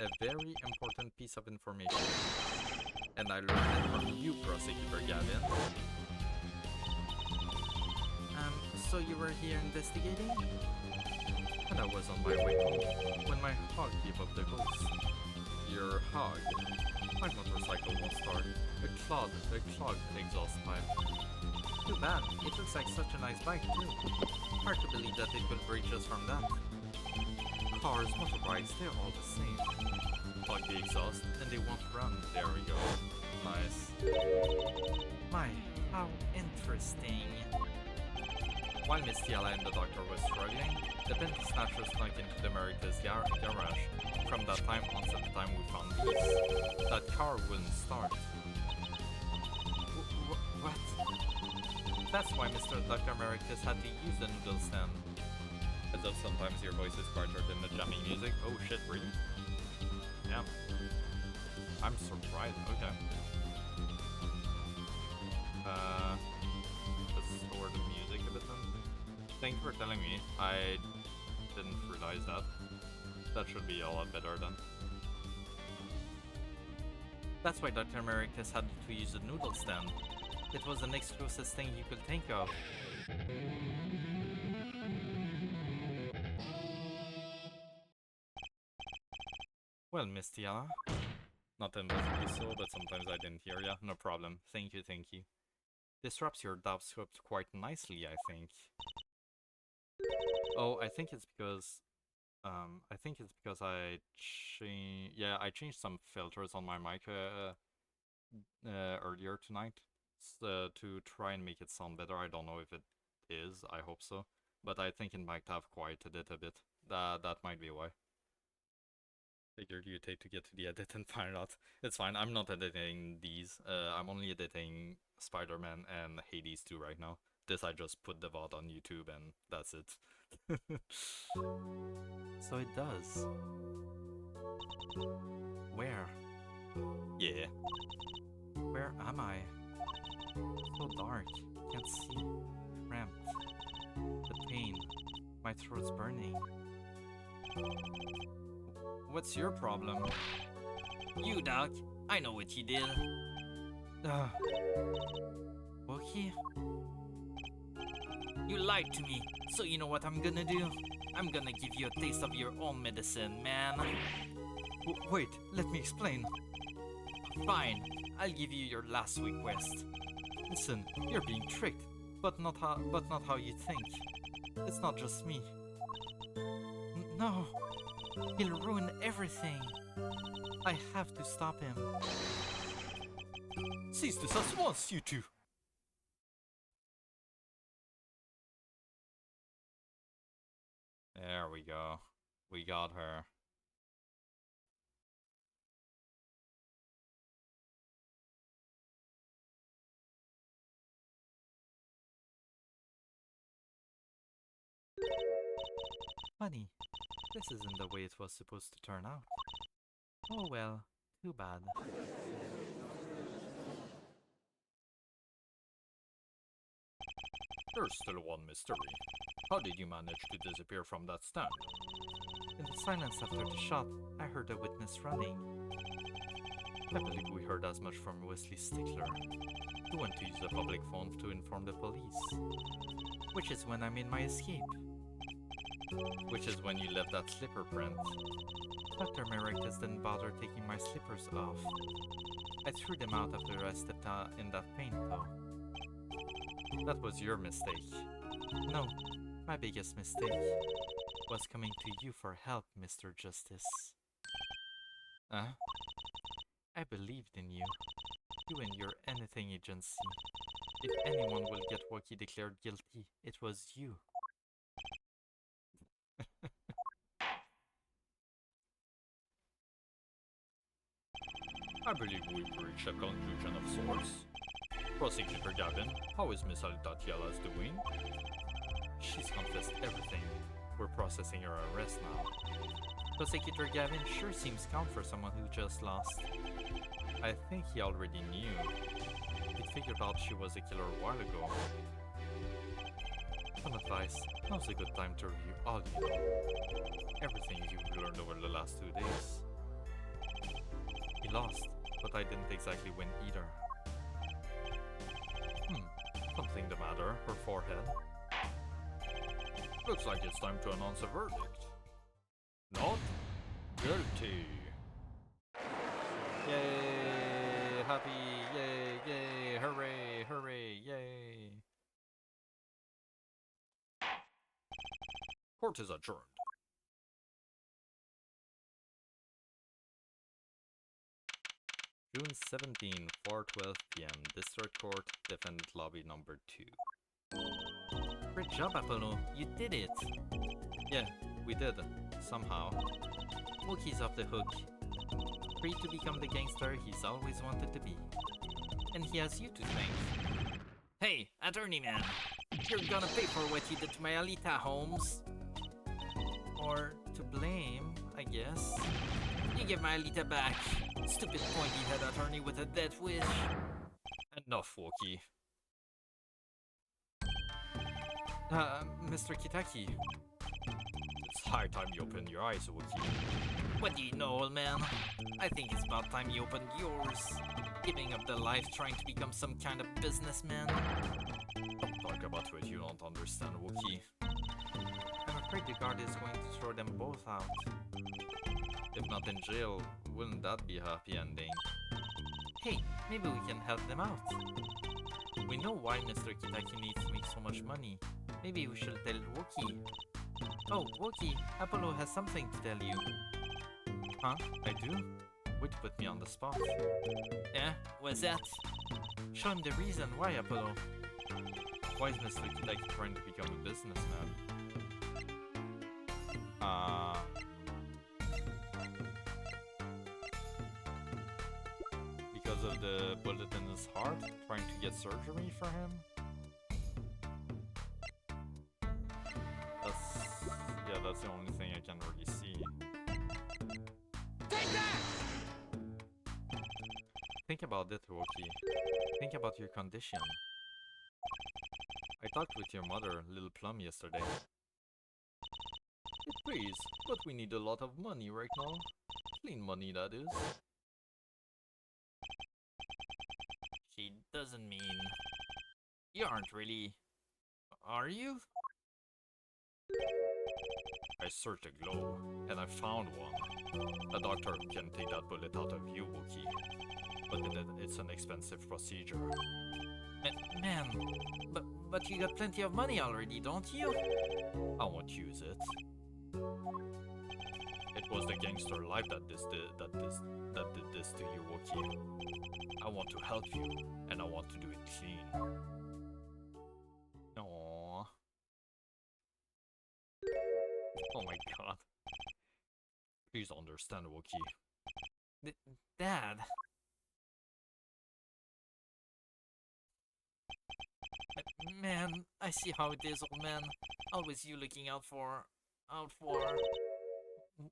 A very important piece of information. And I learned it from you, Prosecutor Gavin. So you were here investigating? And I was on my way home when my hog gave up the ghost. Your hog? My motorcycle won't start. A clogged exhaust pipe. Too bad. It looks like such a nice bike too. Hard to believe that it will break just from that. Cars, motorbikes, they're all the same. Plug the exhaust and they won't run. There we go. Nice. My, how interesting. While Miss Tiala and the doctor were struggling, the panty snatcher snuck into the America's garage. From that time until the time we found these, that car wouldn't start. What? That's why Mr. Dr. Americas had to use the noodle stand. As though sometimes your voice is quieter than the jamming music. Oh shit, really? Yeah. I'm surprised. Okay. Let's lower the music a bit then. Thank you for telling me. I didn't realize that. That should be a lot better then. That's why Dr. Americas had to use the noodle stand. It was the next closest thing you could think of. Well, Miss Tiala. Not implicitly so, but sometimes I didn't hear ya. No problem. Thank you, thank you. This wraps your doubts up quite nicely, I think. Oh, I think it's because I changed some filters on my mic earlier tonight to try and make it sound better. I don't know if it is. I hope so, but I think it might have quieted it a bit. That might be why. Figured you take to get to the edit and find out. It's fine. I'm not editing these. I'm only editing Spider-Man and Hades 2 right now. This I just put the VOD on YouTube and that's it. So it does. Where? Yeah. Where am I? So dark. Can't see. Cramped. The pain. My throat's burning. What's your problem? You, Doc. I know what you did. Wookie? You lied to me, so you know what I'm gonna do? I'm gonna give you a taste of your own medicine, man. Wait, let me explain. Fine, I'll give you your last request. Listen, you're being tricked, but not how you think. It's not just me. No, he'll ruin everything. I have to stop him. Cease this at once, you two! There we go. We got her. Funny, this isn't the way it was supposed to turn out. Oh well, too bad. There's still one mystery. How did you manage to disappear from that stand? In the silence after the shot, I heard a witness running. I believe we heard as much from Wesley Stickler. He went to use a public phone to inform the police. Which is when I made my escape. Which is when you left that slipper print. Dr. Meritus didn't bother taking my slippers off. I threw them out after I stepped in that paint, though. That was your mistake. No, my biggest mistake was coming to you for help, Mr. Justice. Huh? I believed in you. You and your anything agency. If anyone will get Wookie declared guilty, it was you. I believe we've reached a conclusion of sorts. Prosecutor Gavin, how is Miss Alita Tialas doing? She's confessed everything. We're processing her arrest now. Prosecutor Gavin sure seems calm for someone who just lost. I think he already knew. He figured out she was a killer a while ago. Some advice. Now's a good time to review all you know. Everything you've learned over the last 2 days. He lost, but I didn't exactly win either. Something the matter, her forehead. Looks like it's time to announce a verdict. Not guilty. Yay! Happy! Yay! Yay! Hooray! Hooray! Yay! Court is adjourned. June 17, 4:12 p.m. District Court, Defendant Lobby number 2. Great job, Apollo! You did it! Yeah, we did. Somehow. Wookie's off the hook. Free to become the gangster he's always wanted to be. And he has you to thank. Hey, attorney man, you're gonna pay for what you did to my Alita, Holmes. Or to blame, I guess. You give my Alita back. Stupid pointy-head attorney with a death wish. Enough, Wookie. Mr. Kitaki. It's high time you open your eyes, Wookie. What do you know, old man? I think it's about time you opened yours. Giving up the life trying to become some kind of businessman. Don't talk about what you don't understand, Wookie. I'm afraid the guard is going to throw them both out. If not in jail, wouldn't that be a happy ending? Hey, maybe we can help them out. We know why Mr. Kitaki needs to make so much money. Maybe we should tell Wookie. Oh, Wookie, Apollo has something to tell you. Huh? I do? Way to put me on the spot. Yeah, what's that? Show him the reason why, Apollo. Why is Mr. Kitaki trying to become a businessman? Because of the bullet in his heart, trying to get surgery for him? That's the only thing I can really see. Take that! Think about it, Wookie. Think about your condition. I talked with your mother, Little Plum, yesterday. It pays, but we need a lot of money right now. Clean money, that is. She doesn't mean... You aren't really... Are you? I searched the globe, and I found one. A doctor who can take that bullet out of you, Wookie. But it's an expensive procedure. Man, but you got plenty of money already, don't you? I won't use it. It was the gangster life that did this to you, Wookie. I want to help you, and I want to do it clean. Aww. Oh my god. Please understand, Wookie. Dad. Man, I see how it is, old man. Always you looking out for...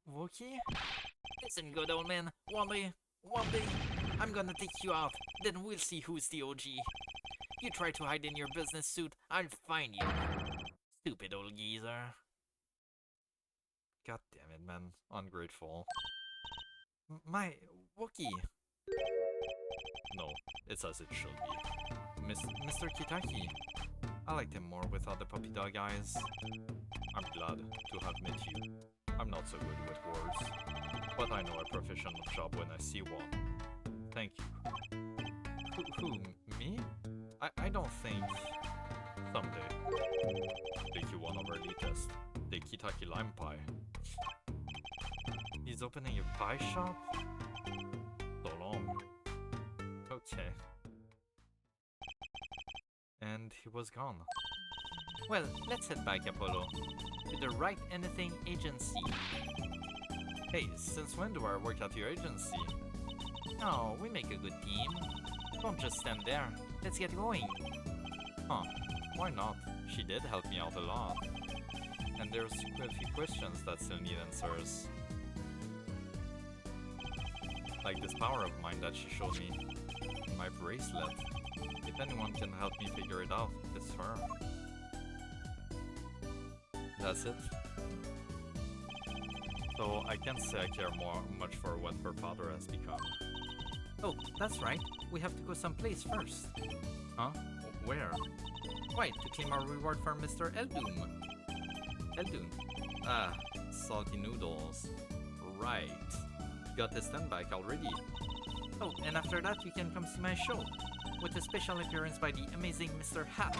Wookie? Listen good, old man. One day, I'm gonna take you out. Then we'll see who's the OG. You try to hide in your business suit, I'll find you. Stupid old geezer. God damn it, man. Ungrateful. My Wookie. No, it's as it should be. Mr. Kitaki. I liked him more without the puppy dog eyes. I'm glad to have met you. I'm not so good with words, but I know a professional job when I see one. Thank you. Who, me? I don't think... Someday. Take you one of our latest, the Kitaki Lime Pie. He's opening a pie shop? So long. Okay. And he was gone. Well, let's head back, Apollo. To the Right Anything Agency. Hey, since when do I work at your agency? Oh, we make a good team. Don't just stand there. Let's get going. Huh, why not? She did help me out a lot. And there's a few questions that still need answers. Like this power of mine that she showed me in my bracelet. If anyone can help me figure it out, it's her. That's it. So I can't say I care much for what her father has become. Oh, that's right. We have to go someplace first. Huh? Where? Right, to claim our reward from Mr. Eldoom. Eldoom. Ah, salty noodles. Right. Got his stand back already. Oh, and after that you can come see my show. With a special appearance by the amazing Mr. Hat.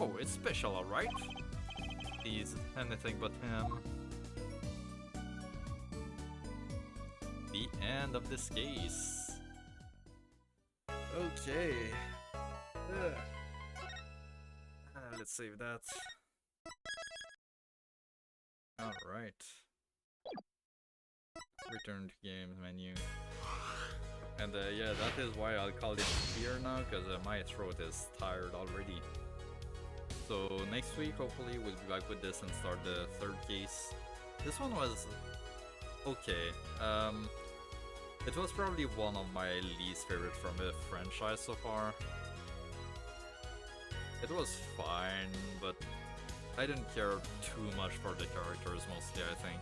Oh, it's special, alright? He's anything but him. The end of this case. Okay. Let's save that. Alright. Return to games menu. And yeah, that is why I'll call it here now, because my throat is tired already. So next week, hopefully, we'll be back with this and start the third case. This one was okay. It was probably one of my least favorite from the franchise so far. It was fine, but I didn't care too much for the characters mostly, I think.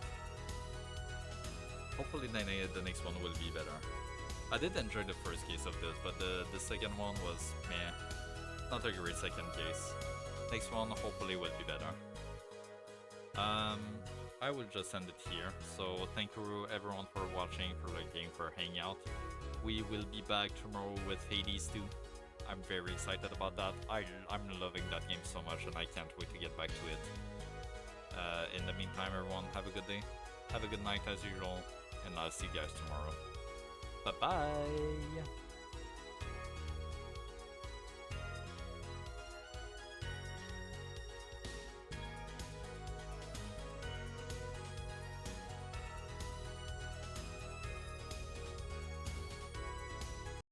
Hopefully the next one will be better. I did enjoy the first case of this, but the second one was meh. Not a great second case. Next one hopefully will be better. I will just end it here. So thank you everyone for watching, for looking, for hanging out. We will be back tomorrow with Hades 2. I'm very excited about that. I'm loving that game so much and I can't wait to get back to it. In the meantime, everyone, have a good day. Have a good night as usual. And I'll see you guys tomorrow. Bye-bye!